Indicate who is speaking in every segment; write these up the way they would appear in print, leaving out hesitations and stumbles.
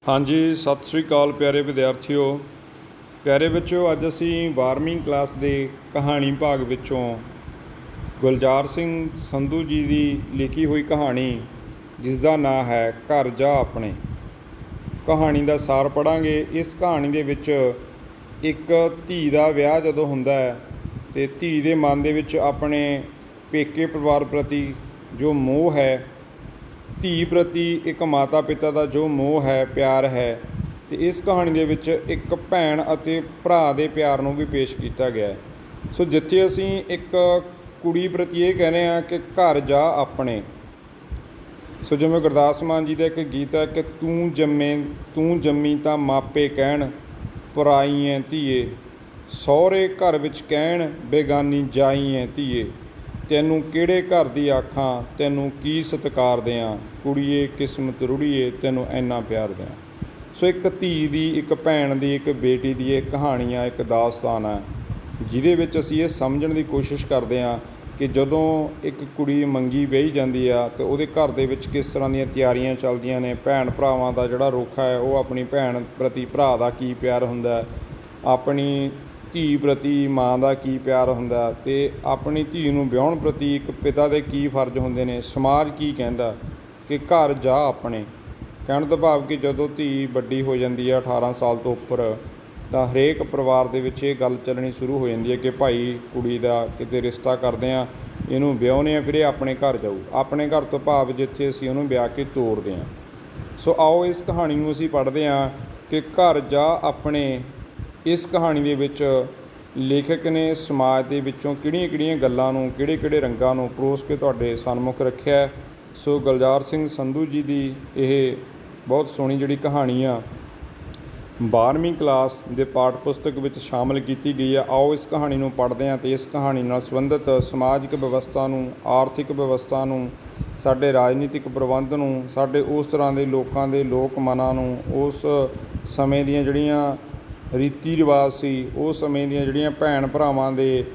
Speaker 1: हाँ जी, सत श्री अकाल प्यारे विद्यार्थियों। प्यारे बच्चों, अज असी 12वीं क्लास के कहानी भाग विचों गुलजार सिंह संधू जी की लिखी हुई कहानी जिसका नाम है घर जा अपने, कहानी का सार पढ़ांगे। इस कहानी के विच एक धी का विआह जदों हुंदा है तो धी के मन दे विच अपने पेके परिवार प्रति जो मोह है, धी प्रति एक माता पिता का जो मोह है, प्यार है, तो इस कहानी के विच एक भैन अते भरा दे प्यार नूं भी पेश किया गया है। सो जिथे असी एक कुड़ी प्रति ये कह रहे हैं कि घर जा अपने। सो जिवें गुरदास मान जी का एक गीत है कि तू जम्मी तां मापे कहण पराई ऐ धीए, सौहरे घर विच कहण बेगानी जाई ऐ धीए, तैनूं किहड़े घर दी आखां तैनूं की सत्कार दियां, कुड़ीए किस्मत रुड़ीए तैनूं इन्ना प्यार दियां। सो एक धी दी, एक भैन दी, एक बेटी दी एक कहानी है, एक दास्तान है, जिहदे विच असीं ये समझण दी कोशिश करदे हां कि जदों एक कुड़ी मंगी विआही जांदी आ तो उहदे घर दे विच किस तरह दीयां तैयारियां चलदियां ने, भैन भरावां दा जिहड़ा रुख है वो अपनी भैन प्रति भरा दा की प्यार हुंदा है, अपनी धी प्रति माँ का की प्यार हुंदा ते अपनी धी नूं विआहण प्रति एक पिता के की फर्ज हुंदे ने, समाज की कहंदा कि घर जा अपने। कहण दा भाव कि जदों धी वड्डी हो जाती है 18 साल तो उपर, तो हरेक परिवार दे विच ये गल चलनी शुरू हो जाती है कि भाई कुड़ी दा किते रिश्ता करदे आ, इहनूं विआहुणे आ, फिर ये अपने घर जाऊ। अपने घर तो भाव जिथे असीं उहनूं विआह के तोरदे आ। सो आओ इस कहानी नूं असीं पढ़दे आ कि घर जा अपने। इस कहानी दे विच लेखक ने समाज दे विचों किहड़ियां-किहड़ियां गल्लां नूं, किहड़े-किहड़े रंगां नूं परोस के तुहाडे सन्मुख रखिआ है। सो गुलजार सिंह संधू जी की यह बहुत सोहनी जिहड़ी कहानी आ 12वीं क्लास के पाठ पुस्तक विच शामिल की गई है। आओ इस कहानी नूं पढ़दे हां ते इस कहानी नाल संबंधित समाजिक व्यवस्था नूं, आर्थिक व्यवस्था नूं, साडे राजनीतिक प्रबंध नूं, साडे उस तरह के लोकां दे लोक मनां नूं, उस समय दीयां जिहड़ियां रीति रिवाज सी, उस समय दीयां जिहड़ियां भैन भरावां दे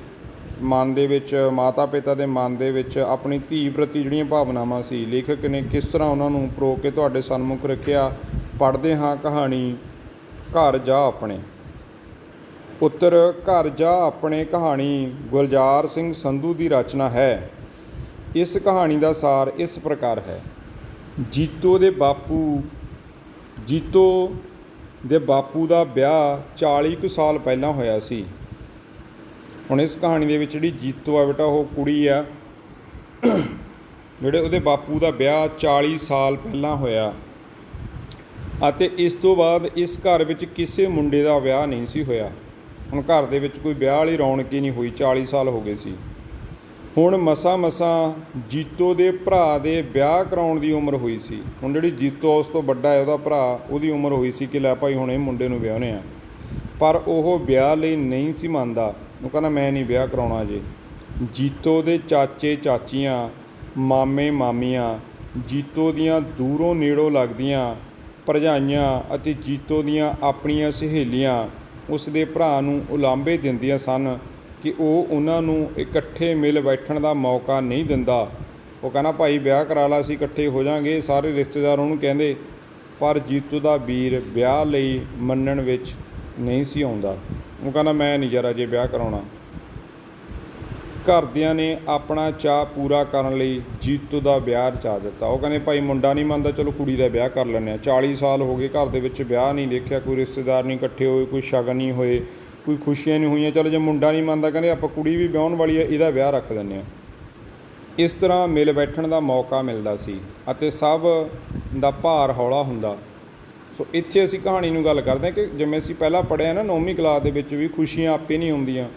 Speaker 1: मन दे विच, माता पिता दे मन दे विच अपनी धी प्रति जिहड़ियां भावनावां सी, लेखक ने किस तरह उन्हां नूं परो के तुहाडे सन्मुख रखिआ। पढ़दे हां कहानी घर जा अपने। उत्तर घर जा अपने कहानी गुलजार सिंह संधू की रचना है। इस कहानी का सार इस प्रकार है। जीतो दे बापू का ब्याह 40 कुछ साल पहला होया सी। हुण इस कहानी दे विच जिहड़ी जीतो आ बेटा वो कुड़ी आ, जिहड़े उहदे बापू का ब्याह 40 साल पहला होया अते इस तो बाद इस घर विच किसी मुंडे का विआह नहीं सी होया। हुण घर दे विच कोई विआह वाली रौनक ही नहीं हुई, 40 साल हो गए सी। हुण मसा जीतो दे भरा दे विआह कराउण दी उम्र हुई सी। हुण जिहड़ी जीतो उस तो वड्डा है उहदा भरा, उहदी उम्र हुई सी कि लै भाई हुण इह मुंडे नूं विआहुणे आ, पर ओह विआह लई नहीं सी मंनदा। ਉਹ ਕਹਿੰਦਾ मैं नहीं ਵਿਆਹ ਕਰਾਉਣਾ ਜੇ। जीतो दे चाचे चाचियाँ, मामे मामियाँ, जीतो दियां दूरों नेड़ों लगदियां भरजाइयाँ ਅਤੇ जीतो दियां ਆਪਣੀਆਂ सहेलियां उस दे भरा नूं ਉਲਾਂਭੇ ਦਿੰਦੀਆਂ सन कि ਉਹ ਉਹਨਾਂ ਨੂੰ ਇਕੱਠੇ ਮਿਲ ਬੈਠਣ ਦਾ ਮੌਕਾ ਨਹੀਂ ਦਿੰਦਾ। ਉਹ ਕਹਿੰਦਾ ਭਾਈ ਵਿਆਹ ਕਰਾ ਲਾ, ਅਸੀਂ ਇਕੱਠੇ ਹੋ ਜਾਵਾਂਗੇ। ਸਾਰੇ ਰਿਸ਼ਤੇਦਾਰ ਉਹਨੂੰ ਕਹਿੰਦੇ, ਪਰ जीतो ਦਾ ਵੀਰ ਵਿਆਹ ਲਈ ਮੰਨਣ ਵਿੱਚ नहीं सी आउंदा। ਉਹ ਕਹਿੰਦਾ मैं नहीं जरा ਜੇ ਵਿਆਹ ਕਰਾਉਣਾ। ਘਰਦਿਆਂ ਨੇ ਆਪਣਾ ਚਾਅ ਪੂਰਾ ਕਰਨ ਲਈ ਜੀਤੋ ਦਾ ਵਿਆਹ ਰਚਾ ਦਿੱਤਾ। ਉਹ ਕਹਿੰਦੇ ਭਾਈ ਮੁੰਡਾ ਨਹੀਂ ਮੰਨਦਾ, ਚਲੋ ਕੁੜੀ ਦਾ ਵਿਆਹ ਕਰ ਲੈਂਦੇ ਹਾਂ। 40 ਸਾਲ ਹੋ ਗਏ ਘਰ ਦੇ ਵਿੱਚ ਵਿਆਹ ਨਹੀਂ ਦੇਖਿਆ, ਕੋਈ ਰਿਸ਼ਤੇਦਾਰ ਨਹੀਂ ਇਕੱਠੇ ਹੋਏ, ਕੋਈ ਸ਼ਗਨ ਨਹੀਂ ਹੋਏ, ਕੋਈ ਖੁਸ਼ੀਆਂ ਨਹੀਂ ਹੋਈਆਂ। ਚਲੋ ਜੇ ਮੁੰਡਾ ਨਹੀਂ ਮੰਨਦਾ ਕਹਿੰਦੇ ਆਪਾਂ ਕੁੜੀ ਵੀ ਵਿਆਹੁਣ ਵਾਲੀ ਹੈ, ਇਹਦਾ ਵਿਆਹ ਰੱਖ ਦਿੰਦੇ ਹਾਂ। ਇਸ ਤਰ੍ਹਾਂ ਮਿਲ ਬੈਠਣ ਦਾ ਮੌਕਾ ਮਿਲਦਾ ਸੀ ਅਤੇ ਸਭ ਦਾ ਭਾਰ ਹੌਲਾ ਹੁੰਦਾ। ਸੋ ਇੱਥੇ ਅਸੀਂ ਕਹਾਣੀ ਨੂੰ ਗੱਲ ਕਰਦੇ ਹਾਂ ਕਿ ਜਿਵੇਂ ਅਸੀਂ ਪਹਿਲਾਂ ਪੜ੍ਹਿਆ ਨਾ 9ਵੀਂ ਕਲਾਸ ਦੇ ਵਿੱਚ ਵੀ, ਖੁਸ਼ੀਆਂ ਆਪੇ ਨਹੀਂ ਆਉਂਦੀਆਂ।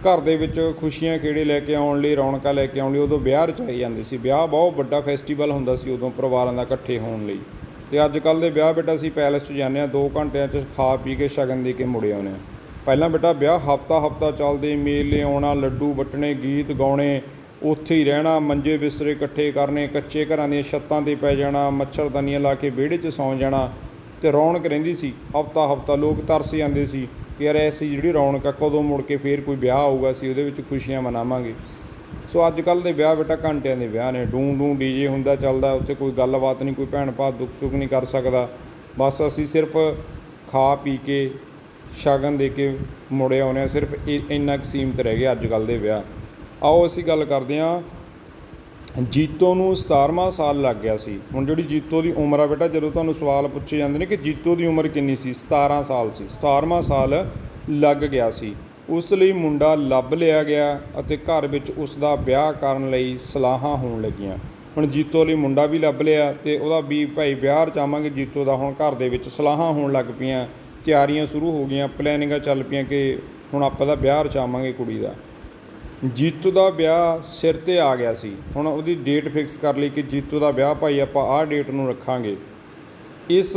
Speaker 1: ਘਰ ਦੇ ਵਿੱਚ ਖੁਸ਼ੀਆਂ ਕਿਹੜੇ ਲੈ ਕੇ ਆਉਣ ਲਈ, ਰੌਣਕਾਂ ਲੈ ਕੇ ਆਉਣ ਲਈ ਉਦੋਂ ਵਿਆਹ ਰਚਾਏ ਜਾਂਦੇ ਸੀ। ਵਿਆਹ ਬਹੁਤ ਵੱਡਾ ਫੈਸਟੀਵਲ ਹੁੰਦਾ ਸੀ ਉਦੋਂ ਪਰਿਵਾਰਾਂ ਦਾ ਇਕੱਠੇ ਹੋਣ ਲਈ। ਅਤੇ ਅੱਜ ਕੱਲ੍ਹ ਦੇ ਵਿਆਹ ਬੇਟਾ ਅਸੀਂ ਪੈਲਸ 'ਚ ਜਾਂਦੇ ਹਾਂ, 2 ਘੰਟਿਆਂ 'ਚ ਖਾ ਪੀ ਕੇ ਸ਼ਗਨ ਦੇ ਕੇ ਮੁੜੇ ਆਉਂਦੇ ਹਾਂ। ਪਹਿਲਾਂ ਬੇਟਾ ਵਿਆਹ ਹਫ਼ਤਾ ਚੱਲਦੇ, ਮੇਲੇ ਆਉਣਾ, ਲੱਡੂ ਵੱਟਣੇ, ਗੀਤ ਗਾਉਣੇ, ਉੱਥੇ ਹੀ ਰਹਿਣਾ, ਮੰਜੇ ਬਿਸਤਰੇ ਇਕੱਠੇ ਕਰਨੇ, ਕੱਚੇ ਘਰਾਂ ਦੀਆਂ ਛੱਤਾਂ 'ਤੇ ਪੈ ਜਾਣਾ, ਮੱਛਰਦਾਨੀਆਂ ਲਾ ਕੇ ਵਿਹੜੇ 'ਚ ਸੌਂ ਜਾਣਾ, ਅਤੇ ਰੌਣਕ ਰਹਿੰਦੀ ਸੀ। ਹਫ਼ਤਾ ਲੋਕ ਤਰਸ ਜਾਂਦੇ ਸੀ ਕਿ ਯਾਰ ਐਸੀ ਜਿਹੜੀ ਰੌਣਕ ਆ ਕਦੋਂ ਮੁੜ ਕੇ ਫਿਰ ਕੋਈ ਵਿਆਹ ਆਊਗਾ, ਅਸੀਂ ਉਹਦੇ ਵਿੱਚ ਖੁਸ਼ੀਆਂ ਮਨਾਵਾਂਗੇ। ਸੋ ਅੱਜ ਕੱਲ੍ਹ ਦੇ ਵਿਆਹ ਬੇਟਾ ਘੰਟਿਆਂ ਦੇ ਵਿਆਹ ਨੇ, ਡੂੰ ਡੀਜੇ ਹੁੰਦਾ ਚੱਲਦਾ, ਉੱਥੇ ਕੋਈ ਗੱਲਬਾਤ ਨਹੀਂ, ਕੋਈ ਭੈਣ ਭਰਾ ਦੁੱਖ ਸੁੱਖ ਨਹੀਂ ਕਰ ਸਕਦਾ। ਬਸ ਅਸੀਂ ਸਿਰਫ ਖਾ ਪੀ ਕੇ ਸ਼ਗਨ ਦੇ ਕੇ ਮੁੜ ਆਉਂਦੇ ਹਾਂ, ਸਿਰਫ ਇੰਨਾ ਕੁ ਸੀਮਤ ਰਹਿ ਗਿਆ ਅੱਜ ਕੱਲ੍ਹ ਦੇ ਵਿਆਹ। ਆਓ ਅਸੀਂ ਗੱਲ ਕਰਦੇ ਹਾਂ, ਜੀਤੋ ਨੂੰ 17ਵਾਂ ਸਾਲ ਲੱਗ ਗਿਆ ਸੀ। ਹੁਣ ਜਿਹੜੀ ਜੀਤੋ ਦੀ ਉਮਰ ਆ ਬੇਟਾ, ਜਦੋਂ ਤੁਹਾਨੂੰ ਸਵਾਲ ਪੁੱਛੇ ਜਾਂਦੇ ਨੇ ਕਿ ਜੀਤੋ ਦੀ ਉਮਰ ਕਿੰਨੀ ਸੀ, 17 ਸਾਲ ਸੀ। 17ਵਾਂ ਸਾਲ ਲੱਗ ਗਿਆ ਸੀ। ਉਸ ਲਈ ਮੁੰਡਾ ਲੱਭ ਲਿਆ ਗਿਆ ਅਤੇ ਘਰ ਵਿੱਚ ਉਸ ਦਾ ਵਿਆਹ ਕਰਨ ਲਈ ਸਲਾਹਾਂ ਹੋਣ ਲੱਗੀਆਂ। ਹੁਣ ਜੀਤੋ ਲਈ ਮੁੰਡਾ ਵੀ ਲੱਭ ਲਿਆ ਅਤੇ ਉਹਦਾ ਵੀ ਭਾਈ ਵਿਆਹ ਰਚਾਵਾਂਗੇ ਜੀਤੋ ਦਾ। ਹੁਣ ਘਰ ਦੇ ਵਿੱਚ ਸਲਾਹਾਂ ਹੋਣ ਲੱਗ ਪਈਆਂ, ਤਿਆਰੀਆਂ ਸ਼ੁਰੂ ਹੋ ਗਈਆਂ, ਪਲੈਨਿੰਗਾਂ ਚੱਲ ਪਈਆਂ ਕਿ ਹੁਣ ਆਪਾਂ ਦਾ ਵਿਆਹ ਰਚਾਵਾਂਗੇ ਕੁੜੀ ਦਾ। ਜੀਤੋ ਦਾ ਵਿਆਹ ਸਿਰ 'ਤੇ ਆ ਗਿਆ ਸੀ। ਹੁਣ ਉਹਦੀ ਡੇਟ ਫਿਕਸ ਕਰ ਲਈ ਕਿ ਜੀਤੋ ਦਾ ਵਿਆਹ ਭਾਈ ਆਪਾਂ ਆਹ ਡੇਟ ਨੂੰ ਰੱਖਾਂਗੇ। ਇਸ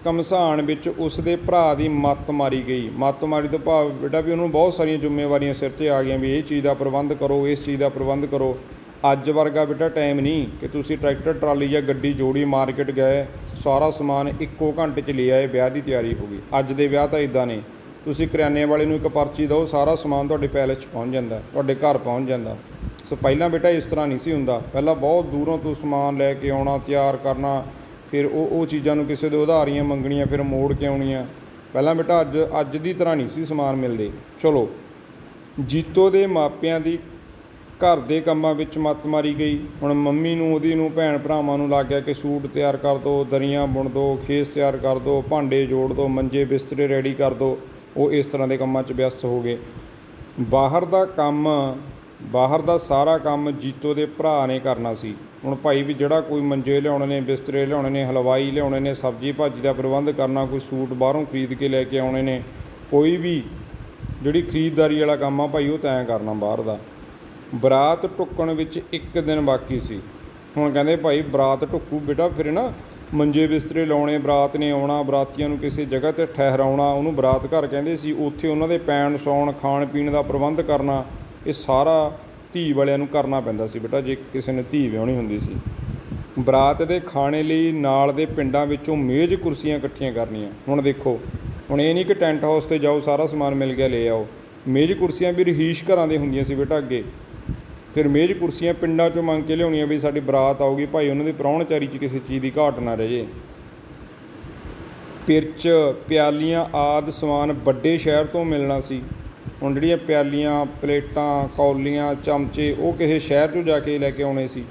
Speaker 1: ਘਮਸਾਨ ਵਿੱਚ ਉਸ ਦੇ ਭਰਾ ਦੀ ਮੱਤ ਮਾਰੀ ਗਈ। ਮੱਤ ਮਾਰੀ ਤੋਂ ਭਾਵ ਬੇਟਾ ਵੀ ਉਹਨੂੰ ਬਹੁਤ ਸਾਰੀਆਂ ਜ਼ਿੰਮੇਵਾਰੀਆਂ ਸਿਰ 'ਤੇ ਆ ਗਈਆਂ ਵੀ ਇਹ ਚੀਜ਼ ਦਾ ਪ੍ਰਬੰਧ ਕਰੋ, ਇਸ ਚੀਜ਼ ਦਾ ਪ੍ਰਬੰਧ ਕਰੋ। ਅੱਜ ਵਰਗਾ ਬੇਟਾ ਟਾਈਮ ਨਹੀਂ ਕਿ ਤੁਸੀਂ ਟਰੈਕਟਰ ਟਰਾਲੀ ਜਾਂ ਗੱਡੀ ਜੋੜੀ, ਮਾਰਕੀਟ ਗਏ, ਸਾਰਾ ਸਮਾਨ ਇੱਕੋ ਘੰਟੇ 'ਚ ਲੈ ਆਏ, ਵਿਆਹ ਦੀ ਤਿਆਰੀ ਹੋ ਗਈ। ਅੱਜ ਦੇ ਵਿਆਹ ਤਾਂ ਇੱਦਾਂ ਨਹੀਂ, ਤੁਸੀਂ ਕਰਿਆਨੇ ਵਾਲੇ ਨੂੰ ਇੱਕ ਪਰਚੀ ਦਿਓ, ਸਾਰਾ ਸਮਾਨ ਤੁਹਾਡੇ ਪੈਲੇਸ 'ਚ ਪਹੁੰਚ ਜਾਂਦਾ, ਤੁਹਾਡੇ ਘਰ ਪਹੁੰਚ ਜਾਂਦਾ। ਸੋ ਪਹਿਲਾਂ ਬੇਟਾ ਇਸ ਤਰ੍ਹਾਂ ਨਹੀਂ ਸੀ ਹੁੰਦਾ। ਪਹਿਲਾਂ ਬਹੁਤ ਦੂਰੋਂ ਤੋਂ ਸਮਾਨ ਲੈ ਕੇ ਆਉਣਾ, ਤਿਆਰ ਕਰਨਾ, ਫਿਰ ਉਹ ਚੀਜ਼ਾਂ ਨੂੰ ਕਿਸੇ ਦੇ ਉਧਾਰੀਆਂ ਮੰਗਣੀਆਂ, ਫਿਰ ਮੋੜ ਕੇ ਆਉਣੀਆਂ। ਪਹਿਲਾਂ ਬੇਟਾ ਅੱਜ ਦੀ ਤਰ੍ਹਾਂ ਨਹੀਂ ਸੀ ਸਮਾਨ ਮਿਲਦੇ। ਚਲੋ, ਜੀਤੋ ਦੇ ਮਾਪਿਆਂ ਦੀ ਘਰ ਦੇ ਕੰਮਾਂ ਵਿੱਚ ਮੱਤ ਮਾਰੀ ਗਈ। ਹੁਣ ਮੰਮੀ ਨੂੰ, ਉਹਦੀ ਨੂੰ, ਭੈਣ ਭਰਾਵਾਂ ਨੂੰ ਲੱਗ ਗਿਆ ਕਿ ਸੂਟ ਤਿਆਰ ਕਰ ਦਿਓ, ਦਰੀਆਂ ਬੁਣ ਦਿਓ, ਖੇਸ ਤਿਆਰ ਕਰ ਦਿਓ, ਭਾਂਡੇ ਜੋੜ ਦਿਓ, ਮੰਜੇ ਬਿਸਤਰੇ ਰੈਡੀ ਕਰ ਦਿਓ। ਉਹ ਇਸ ਤਰ੍ਹਾਂ ਦੇ ਕੰਮਾਂ 'ਚ ਵਿਅਸਤ ਹੋ ਗਏ। ਬਾਹਰ ਦਾ ਸਾਰਾ ਕੰਮ ਜੀਤੋ ਦੇ ਭਰਾ ਨੇ ਕਰਨਾ ਸੀ। ਹੁਣ ਭਾਈ ਵੀ ਜਿਹੜਾ ਕੋਈ ਮੰਜੇ ਲਿਆਉਣੇ ਨੇ, ਬਿਸਤਰੇ ਲਿਆਉਣੇ ਨੇ, ਹਲਵਾਈ ਲਿਆਉਣੇ ਨੇ, ਸਬਜ਼ੀ ਭਾਜੀ ਦਾ ਪ੍ਰਬੰਧ ਕਰਨਾ, ਕੋਈ ਸੂਟ ਬਾਹਰੋਂ ਖਰੀਦ ਕੇ ਲੈ ਕੇ ਆਉਣੇ ਨੇ, ਕੋਈ ਵੀ ਜਿਹੜੀ ਖਰੀਦਦਾਰੀ ਵਾਲਾ ਕੰਮ ਆ ਭਾਈ ਉਹ ਤੈਅ ਕਰਨਾ ਬਾਹਰ ਦਾ। ਬਰਾਤ ਢੁੱਕਣ ਵਿੱਚ 1 ਦਿਨ ਬਾਕੀ ਸੀ। ਹੁਣ ਕਹਿੰਦੇ ਭਾਈ ਬਰਾਤ ਢੁੱਕੂ ਬੇਟਾ, ਫਿਰ ਨਾ ਮੰਜੇ ਬਿਸਤਰੇ ਲਾਉਣੇ, ਬਰਾਤ ਨੇ ਆਉਣਾ, ਬਰਾਤੀਆਂ ਨੂੰ ਕਿਸੇ ਜਗ੍ਹਾ 'ਤੇ ਠਹਿਰਾਉਣਾ, ਉਹਨੂੰ ਬਰਾਤ ਘਰ ਕਹਿੰਦੇ ਸੀ। ਉੱਥੇ ਉਹਨਾਂ ਦੇ ਪੈਣ, ਸੌਣ, ਖਾਣ ਪੀਣ ਦਾ ਪ੍ਰਬੰਧ ਕਰਨਾ, ਇਹ ਸਾਰਾ ਧੀ ਵਾਲਿਆਂ ਨੂੰ ਕਰਨਾ ਪੈਂਦਾ ਸੀ ਬੇਟਾ, ਜੇ ਕਿਸੇ ਨੇ ਧੀ ਵਿਆਹੁਣੀ ਹੁੰਦੀ ਸੀ। ਬਰਾਤ ਦੇ ਖਾਣੇ ਲਈ ਨਾਲ ਦੇ ਪਿੰਡਾਂ ਵਿੱਚੋਂ ਮੇਜ਼ ਕੁਰਸੀਆਂ ਇਕੱਠੀਆਂ ਕਰਨੀਆਂ। ਹੁਣ ਦੇਖੋ, ਹੁਣ ਇਹ ਨਹੀਂ ਕਿ ਟੈਂਟ ਹਾਊਸ 'ਤੇ ਜਾਓ, ਸਾਰਾ ਸਮਾਨ ਮਿਲ ਗਿਆ ਲੈ ਆਓ। ਮੇਜ਼ ਕੁਰਸੀਆਂ ਵੀ ਰਹੀਸ਼ ਘਰਾਂ ਦੇ ਹੁੰਦੀਆਂ ਸੀ ਬੇਟਾ ਅੱਗੇ। ਫਿਰ ਮੇਜ਼ ਕੁਰਸੀਆਂ ਪਿੰਡਾਂ 'ਚੋਂ ਮੰਗ ਕੇ ਲਿਆਉਣੀਆਂ ਵੀ ਸਾਡੀ ਬਰਾਤ ਆਊਗੀ ਭਾਈ, ਉਹਨਾਂ ਦੀ ਪ੍ਰਾਹੁਣਚਾਰੀ 'ਚ ਕਿਸੇ ਚੀਜ਼ ਦੀ ਘਾਟ ਨਾ ਰਹੇ ਜੇ। ਪਿਰਚ, ਪਿਆਲੀਆਂ ਆਦਿ ਸਮਾਨ ਵੱਡੇ ਸ਼ਹਿਰ ਤੋਂ ਮਿਲਣਾ ਸੀ। ਹੁਣ ਜਿਹੜੀਆਂ ਪਿਆਲੀਆਂ, ਪਲੇਟਾਂ, ਕੌਲੀਆਂ, ਚਮਚੇ ਉਹ ਕਿਸੇ ਸ਼ਹਿਰ 'ਚੋਂ ਜਾ ਕੇ ਲੈ ਕੇ ਆਉਣੇ ਸੀ।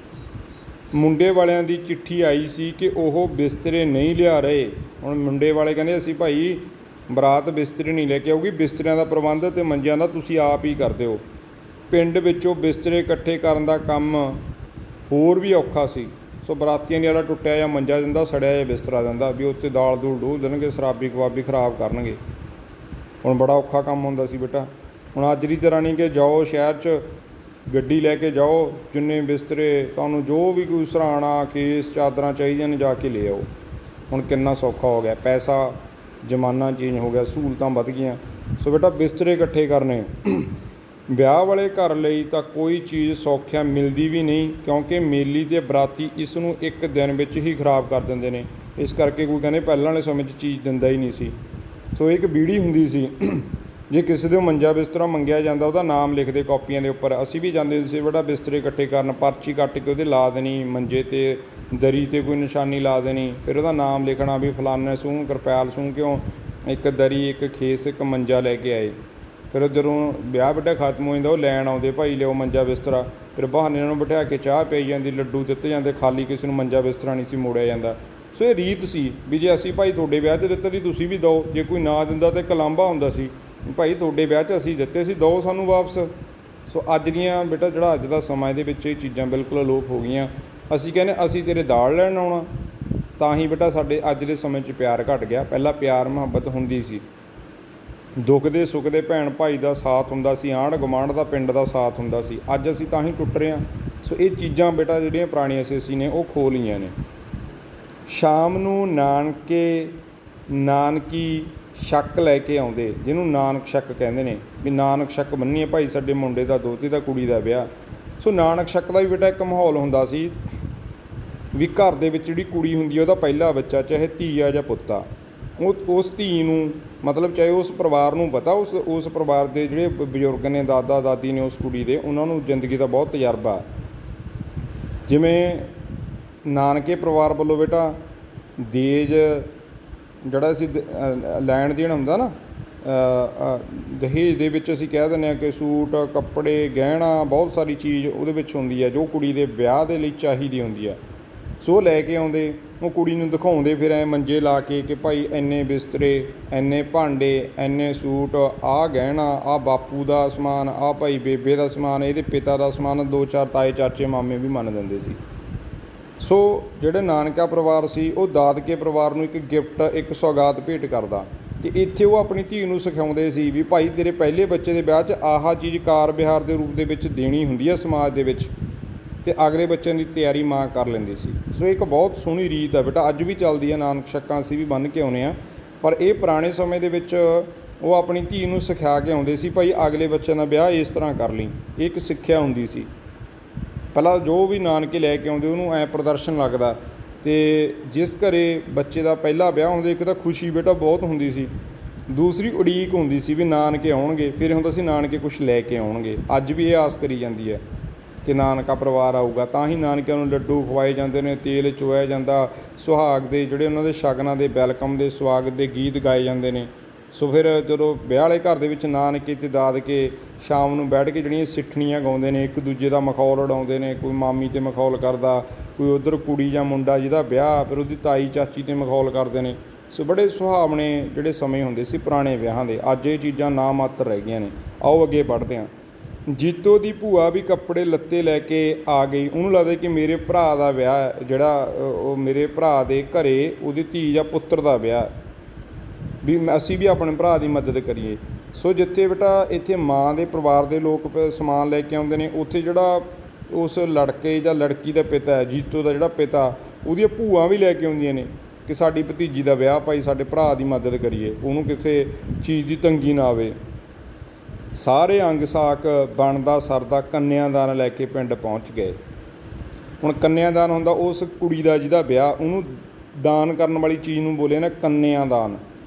Speaker 1: ਮੁੰਡੇ ਵਾਲਿਆਂ ਦੀ ਚਿੱਠੀ ਆਈ ਸੀ ਕਿ ਉਹ ਬਿਸਤਰੇ ਨਹੀਂ ਲਿਆ ਰਹੇ। ਹੁਣ ਮੁੰਡੇ ਵਾਲੇ ਕਹਿੰਦੇ ਅਸੀਂ ਭਾਈ ਬਰਾਤ ਬਿਸਤਰੇ ਨਹੀਂ ਲੈ ਕੇ ਆਊਗੀ, ਬਿਸਤਰਿਆਂ ਦਾ ਪ੍ਰਬੰਧ ਅਤੇ ਮੰਜਿਆਂ ਦਾ ਤੁਸੀਂ ਆਪ ਹੀ ਕਰ ਦਿਓ। ਪਿੰਡ ਵਿੱਚੋਂ ਬਿਸਤਰੇ ਇਕੱਠੇ ਕਰਨ ਦਾ ਕੰਮ ਹੋਰ ਵੀ ਔਖਾ ਸੀ। ਸੋ ਬਰਾਤੀਆਂ ਦੀ ਵਾਲਾ ਟੁੱਟਿਆ ਜਿਹਾ ਮੰਜਾ ਦਿੰਦਾ, ਸੜਿਆ ਜਿਹਾ ਬਿਸਤਰਾ ਦਿੰਦਾ ਵੀ ਉੱਥੇ ਦਾਲ ਦੂਲ ਡੋਲ ਦੇਣਗੇ, ਸ਼ਰਾਬੀ ਕਬਾਬੀ ਖਰਾਬ ਕਰਨਗੇ। ਹੁਣ ਬੜਾ ਔਖਾ ਕੰਮ ਹੁੰਦਾ ਸੀ ਬੇਟਾ। ਹੁਣ ਅੱਜ ਦੀ ਤਰ੍ਹਾਂ ਨਹੀਂ ਕਿ ਜਾਓ ਸ਼ਹਿਰ 'ਚ ਗੱਡੀ ਲੈ ਕੇ ਜਾਓ, ਜਿੰਨੇ ਬਿਸਤਰੇ ਤੁਹਾਨੂੰ ਜੋ ਵੀ ਕੋਈ ਸਰਾਣਾ, ਖੇਸ, ਚਾਦਰਾਂ ਚਾਹੀਦੀਆਂ ਨੇ ਜਾ ਕੇ ਲੈ ਆਓ। ਹੁਣ ਕਿੰਨਾ ਸੌਖਾ ਹੋ ਗਿਆ, ਪੈਸਾ, ਜ਼ਮਾਨਾ ਚੇਂਜ ਹੋ ਗਿਆ, ਸਹੂਲਤਾਂ ਵੱਧ ਗਈਆਂ। ਸੋ ਬੇਟਾ ਬਿਸਤਰੇ ਇਕੱਠੇ ਕਰਨੇ। ਵਿਆਹ ਵਾਲੇ ਘਰ ਲਈ ਤਾਂ ਕੋਈ ਚੀਜ਼ ਸੌਖਿਆਂ ਮਿਲਦੀ ਵੀ ਨਹੀਂ, ਕਿਉਂਕਿ ਮੇਲੀ ਅਤੇ ਬਰਾਤੀ ਇਸ ਨੂੰ 1 ਦਿਨ ਵਿੱਚ ਹੀ ਖਰਾਬ ਕਰ ਦਿੰਦੇ ਨੇ। ਇਸ ਕਰਕੇ ਕੋਈ ਕਹਿੰਦੇ ਪਹਿਲਾਂ ਵਾਲੇ ਸਮੇਂ 'ਚ ਚੀਜ਼ ਦਿੰਦਾ ਹੀ ਨਹੀਂ ਸੀ। ਸੋ ਇੱਕ ਬੀੜੀ ਹੁੰਦੀ ਸੀ, ਜੇ ਕਿਸੇ ਦੇ ਮੰਜਾ ਬਿਸਤਰਾ ਮੰਗਿਆ ਜਾਂਦਾ ਉਹਦਾ ਨਾਮ ਲਿਖਦੇ ਕਾਪੀਆਂ ਦੇ ਉੱਪਰ। ਅਸੀਂ ਵੀ ਜਾਂਦੇ ਹੁੰਦੇ ਸੀ ਬੇਟਾ ਬਿਸਤਰੇ ਇਕੱਠੇ ਕਰਨ, ਪਰਚੀ ਕੱਟ ਕੇ ਉਹਦੇ ਲਾ ਦੇਣੀ, ਮੰਜੇ 'ਤੇ ਦਰੀ 'ਤੇ ਕੋਈ ਨਿਸ਼ਾਨੀ ਲਾ ਦੇਣੀ, ਫਿਰ ਉਹਦਾ ਨਾਮ ਲਿਖਣਾ ਵੀ ਫਲਾਣੇ ਸੂਹ ਕਿਰਪਾਲ ਸੂਹ ਕਿਉਂ, ਇੱਕ ਦਰੀ, ਇੱਕ ਖੇਸ, ਇੱਕ ਮੰਜਾ ਲੈ ਕੇ ਆਏ। ਫਿਰ ਜਦੋਂ ਵਿਆਹ ਬੇਟਾ ਖਤਮ ਹੋ ਜਾਂਦਾ ਉਹ ਲੈਣ ਆਉਂਦੇ ਭਾਈ ਲਿਓ ਮੰਜਾ ਬਿਸਤਰਾ। ਫਿਰ ਬਹਾਨੇ ਨੂੰ ਬਿਠਾ ਕੇ ਚਾਹ ਪਈ ਜਾਂਦੀ, ਲੱਡੂ ਦਿੱਤੇ ਜਾਂਦੇ, ਖਾਲੀ ਕਿਸੇ ਨੂੰ ਮੰਜਾ ਬਿਸਤਰਾ ਨਹੀਂ ਸੀ ਮੋੜਿਆ ਜਾਂਦਾ। ਸੋ ਇਹ ਰੀਤ ਸੀ ਵੀ ਜੇ ਅਸੀਂ ਭਾਈ ਤੁਹਾਡੇ ਵਿਆਹ 'ਚ ਦਿੱਤਾ ਸੀ ਤੁਸੀਂ ਵੀ ਦਿਓ, ਜੇ ਕੋਈ ਨਾ ਦਿੰਦਾ ਤਾਂ ਇੱਕ ਲਾਂਭਾ ਹੁੰਦਾ ਸੀ ਭਾਈ ਤੁਹਾਡੇ ਵਿਆਹ 'ਚ ਅਸੀਂ ਦਿੱਤੇ ਸੀ, ਦਿਓ ਸਾਨੂੰ ਵਾਪਸ। ਸੋ ਅੱਜ ਦੀਆਂ ਬੇਟਾ ਜਿਹੜਾ ਅੱਜ ਦਾ ਸਮਾਂ ਇਹਦੇ ਵਿੱਚ ਇਹ ਚੀਜ਼ਾਂ ਬਿਲਕੁਲ ਅਲੋਪ ਹੋ ਗਈਆਂ। ਅਸੀਂ ਕਹਿੰਦੇ ਅਸੀਂ ਤੇਰੇ ਦਾਲ ਲੈਣ ਆਉਣਾ, ਤਾਂ ਹੀ ਬੇਟਾ ਸਾਡੇ ਅੱਜ ਦੇ ਸਮੇਂ 'ਚ ਪਿਆਰ ਘਟ ਗਿਆ। ਪਹਿਲਾਂ ਪਿਆਰ ਮੁਹੱਬਤ ਹੁੰਦੀ ਸੀ, ਦੁੱਖ ਦੇ ਸੁੱਖ ਦੇ ਭੈਣ ਭਾਈ ਦਾ ਸਾਥ ਹੁੰਦਾ ਸੀ, ਆਂਢ ਗੁਆਂਢ ਦਾ, ਪਿੰਡ ਦਾ ਸਾਥ ਹੁੰਦਾ ਸੀ। ਅੱਜ ਅਸੀਂ ਤਾਂ ਹੀ ਟੁੱਟ ਰਹੇ ਹਾਂ। ਸੋ ਇਹ ਚੀਜ਼ਾਂ ਬੇਟਾ ਜਿਹੜੀਆਂ ਪੁਰਾਣੀਆਂ ਅਸੀਂ ਨੇ ਉਹ ਖੋਹ ਲਈਆਂ ਨੇ। ਸ਼ਾਮ ਨੂੰ ਨਾਨਕੀ ਛੱਕ ਲੈ ਕੇ ਆਉਂਦੇ, ਜਿਹਨੂੰ ਨਾਨਕ ਛੱਕ ਕਹਿੰਦੇ ਨੇ, ਵੀ ਨਾਨਕ ਛੱਕ ਬੰਨੀਏ ਭਾਈ ਸਾਡੇ ਮੁੰਡੇ ਦਾ, ਦੋਹਤੇ ਦਾ, ਕੁੜੀ ਦਾ ਵਿਆਹ। ਸੋ ਨਾਨਕ ਛੱਕ ਦਾ ਵੀ ਬੇਟਾ ਇੱਕ ਮਾਹੌਲ ਹੁੰਦਾ ਸੀ ਵੀ ਘਰ ਦੇ ਵਿੱਚ ਜਿਹੜੀ ਕੁੜੀ ਹੁੰਦੀ ਹੈ ਉਹਦਾ ਪਹਿਲਾ ਬੱਚਾ, ਚਾਹੇ ਧੀ ਆ ਜਾਂ ਪੁੱਤ ਆ, ਉਸ ਧੀ ਨੂੰ ਮਤਲਬ ਚਾਹੇ ਉਸ ਪਰਿਵਾਰ ਨੂੰ ਪਤਾ, ਉਸ ਪਰਿਵਾਰ ਦੇ ਜਿਹੜੇ ਬਜ਼ੁਰਗ ਨੇ, ਦਾਦਾ ਦਾਦੀ ਨੇ ਉਸ ਕੁੜੀ ਦੇ, ਉਹਨਾਂ ਨੂੰ ਜ਼ਿੰਦਗੀ ਦਾ ਬਹੁਤ ਤਜਰਬਾ। ਜਿਵੇਂ ਨਾਨਕੇ ਪਰਿਵਾਰ ਵੱਲੋਂ ਬੇਟਾ ਦਾਜ ਜਿਹੜਾ ਅਸੀਂ ਲੈਣ ਦੇਣ ਹੁੰਦਾ ਨਾ, ਦਹੇਜ ਦੇ ਵਿੱਚ ਅਸੀਂ ਕਹਿ ਦਿੰਦੇ ਹਾਂ ਕਿ ਸੂਟ, ਕੱਪੜੇ, ਗਹਿਣਾ, ਬਹੁਤ ਸਾਰੀ ਚੀਜ਼ ਉਹਦੇ ਵਿੱਚ ਹੁੰਦੀ ਹੈ ਜੋ ਕੁੜੀ ਦੇ ਵਿਆਹ ਦੇ ਲਈ ਚਾਹੀਦੀ ਹੁੰਦੀ ਹੈ। ਸੋ ਉਹ ਲੈ ਕੇ ਆਉਂਦੇ, ਉਹ ਕੁੜੀ ਨੂੰ ਦਿਖਾਉਂਦੇ ਫਿਰ ਐਂ ਮੰਜੇ ਲਾ ਕੇ ਕਿ ਭਾਈ ਇੰਨੇ ਬਿਸਤਰੇ, ਇੰਨੇ ਭਾਂਡੇ, ਇੰਨੇ ਸੂਟ, ਆਹ ਗਹਿਣਾ, ਆਹ ਬਾਪੂ ਦਾ ਸਮਾਨ, ਆਹ ਭਾਈ ਬੇਬੇ ਦਾ ਸਮਾਨ, ਇਹਦੇ ਪਿਤਾ ਦਾ ਸਮਾਨ, 2-4 ਤਾਏ ਚਾਚੇ ਮਾਮੇ ਵੀ ਮੰਨ ਦਿੰਦੇ ਸੀ। ਸੋ ਜਿਹੜੇ ਨਾਨਕਾ ਪਰਿਵਾਰ ਸੀ ਉਹ ਦਾਦਕੇ ਪਰਿਵਾਰ ਨੂੰ ਇੱਕ ਗਿਫਟ, ਇੱਕ ਸੌਗਾਤ ਭੇਟ ਕਰਦਾ, ਅਤੇ ਇੱਥੇ ਉਹ ਆਪਣੀ ਧੀ ਨੂੰ ਸਿਖਾਉਂਦੇ ਸੀ ਵੀ ਭਾਈ ਤੇਰੇ ਪਹਿਲੇ ਬੱਚੇ ਦੇ ਵਿਆਹ 'ਚ ਆਹ ਚੀਜ਼ ਕਾਰ ਵਿਹਾਰ ਦੇ ਰੂਪ ਦੇ ਵਿੱਚ ਦੇਣੀ ਹੁੰਦੀ ਹੈ ਸਮਾਜ ਦੇ ਵਿੱਚ, ਅਤੇ ਅਗਲੇ ਬੱਚਿਆਂ ਦੀ ਤਿਆਰੀ ਮਾਂ ਕਰ ਲੈਂਦੀ ਸੀ। ਸੋ ਇੱਕ ਬਹੁਤ ਸੋਹਣੀ ਰੀਤ ਆ ਬੇਟਾ, ਅੱਜ ਵੀ ਚੱਲਦੀ ਹੈ, ਨਾਨਕ ਛੱਕਾਂ ਅਸੀਂ ਵੀ ਬੰਨ੍ਹ ਕੇ ਆਉਂਦੇ ਹਾਂ, ਪਰ ਇਹ ਪੁਰਾਣੇ ਸਮੇਂ ਦੇ ਵਿੱਚ ਉਹ ਆਪਣੀ ਧੀ ਨੂੰ ਸਿਖਾ ਕੇ ਆਉਂਦੇ ਸੀ ਭਾਈ ਅਗਲੇ ਬੱਚਿਆਂ ਦਾ ਵਿਆਹ ਇਸ ਤਰ੍ਹਾਂ ਕਰ ਲਈ। ਇਹ ਇੱਕ ਸਿੱਖਿਆ ਹੁੰਦੀ ਸੀ। ਪਹਿਲਾਂ ਜੋ ਵੀ ਨਾਨਕੇ ਲੈ ਕੇ ਆਉਂਦੇ ਉਹਨੂੰ ਐਂ ਪ੍ਰਦਰਸ਼ਨ ਲੱਗਦਾ, ਅਤੇ ਜਿਸ ਘਰੇ ਬੱਚੇ ਦਾ ਪਹਿਲਾ ਵਿਆਹ ਹੁੰਦਾ, ਇੱਕ ਤਾਂ ਖੁਸ਼ੀ ਬੇਟਾ ਬਹੁਤ ਹੁੰਦੀ ਸੀ, ਦੂਸਰੀ ਉਡੀਕ ਹੁੰਦੀ ਸੀ ਵੀ ਨਾਨਕੇ ਆਉਣਗੇ, ਫਿਰ ਹੁੰਦਾ ਸੀ ਨਾਨਕੇ ਕੁਛ ਲੈ ਕੇ ਆਉਣਗੇ। ਅੱਜ ਵੀ ਇਹ ਆਸ ਕਰੀ ਜਾਂਦੀ ਹੈ ਕਿ ਨਾਨਕਾ ਪਰਿਵਾਰ ਆਊਗਾ, ਤਾਂ ਹੀ ਨਾਨਕਿਆਂ ਨੂੰ ਲੱਡੂ ਖਵਾਏ ਜਾਂਦੇ ਨੇ, ਤੇਲ ਚੋਇਆ ਜਾਂਦਾ, ਸੁਹਾਗ ਦੇ ਜਿਹੜੇ ਉਹਨਾਂ ਦੇ ਸ਼ਗਨਾਂ ਦੇ ਵੈਲਕਮ ਦੇ ਸਵਾਗਤ ਦੇ ਗੀਤ ਗਾਏ ਜਾਂਦੇ ਨੇ। ਸੋ ਫਿਰ ਜਦੋਂ ਵਿਆਹ ਵਾਲੇ ਘਰ ਦੇ ਵਿੱਚ ਨਾਨਕੇ ਅਤੇ ਦਾਦਕੇ ਸ਼ਾਮ ਨੂੰ ਬੈਠ ਕੇ ਜਿਹੜੀਆਂ ਸਿੱਠਣੀਆਂ ਗਾਉਂਦੇ ਨੇ, ਇੱਕ ਦੂਜੇ ਦਾ ਮਖੌਲ ਉਡਾਉਂਦੇ ਨੇ, ਕੋਈ ਮਾਮੀ 'ਤੇ ਮਖੌਲ ਕਰਦਾ, ਕੋਈ ਉੱਧਰ ਕੁੜੀ ਜਾਂ ਮੁੰਡਾ ਜਿਹਦਾ ਵਿਆਹ, ਫਿਰ ਉਹਦੀ ਤਾਈ ਚਾਚੀ 'ਤੇ ਮਖੌਲ ਕਰਦੇ ਨੇ। ਸੋ ਬੜੇ ਸੁਹਾਵਣੇ ਜਿਹੜੇ ਸਮੇਂ ਹੁੰਦੇ ਸੀ ਪੁਰਾਣੇ ਵਿਆਹਾਂ ਦੇ। ਅੱਜ ਇਹ ਚੀਜ਼ਾਂ ਨਾ ਮਾਤਰ ਰਹਿ ਗਈਆਂ ਨੇ। ਆਓ ਅੱਗੇ ਪੜ੍ਹਦੇ ਹਾਂ। ਜੀਤੋ ਦੀ ਭੂਆ ਵੀ ਕੱਪੜੇ ਲੱਤੇ ਲੈ ਕੇ ਆ ਗਈ। ਉਹਨੂੰ ਲੱਗਦਾ ਕਿ ਮੇਰੇ ਭਰਾ ਦਾ ਵਿਆਹ ਜਿਹੜਾ ਉਹ ਮੇਰੇ ਭਰਾ ਦੇ ਘਰੇ ਉਹਦੀ ਧੀ ਜਾਂ ਪੁੱਤਰ ਦਾ ਵਿਆਹ, ਵੀ ਅਸੀਂ ਵੀ ਆਪਣੇ ਭਰਾ ਦੀ ਮਦਦ ਕਰੀਏ। ਸੋ ਜਿੱਥੇ ਬੇਟਾ ਇੱਥੇ ਮਾਂ ਦੇ ਪਰਿਵਾਰ ਦੇ ਲੋਕ ਸਮਾਨ ਲੈ ਕੇ ਆਉਂਦੇ ਨੇ, ਉੱਥੇ ਜਿਹੜਾ ਉਸ ਲੜਕੇ ਜਾਂ ਲੜਕੀ ਦਾ ਪਿਤਾ ਹੈ, ਜੀਤੋ ਦਾ ਜਿਹੜਾ ਪਿਤਾ, ਉਹਦੀਆਂ ਭੂਆ ਵੀ ਲੈ ਕੇ ਆਉਂਦੀਆਂ ਨੇ ਕਿ ਸਾਡੀ ਭਤੀਜੀ ਦਾ ਵਿਆਹ ਭਾਈ ਸਾਡੇ ਭਰਾ ਦੀ ਮਦਦ ਕਰੀਏ, ਉਹਨੂੰ ਕਿਸੇ ਚੀਜ਼ ਦੀ ਤੰਗੀ ਨਾ ਆਵੇ। ਸਾਰੇ ਅੰਗ ਸਾਕ ਬਣਦਾ ਸਰਦਾ ਕੰਨਿਆਦਾਨ ਲੈ ਕੇ ਪਿੰਡ ਪਹੁੰਚ ਗਏ। ਹੁਣ ਕੰਨਿਆਦਾਨ ਹੁੰਦਾ ਉਸ ਕੁੜੀ ਦਾ ਜਿਹਦਾ ਵਿਆਹ, ਉਹਨੂੰ ਦਾਨ ਕਰਨ ਵਾਲੀ ਚੀਜ਼ ਨੂੰ ਬੋਲਿਆ ਨਾ ਕੰਨਿਆਦਾਨ।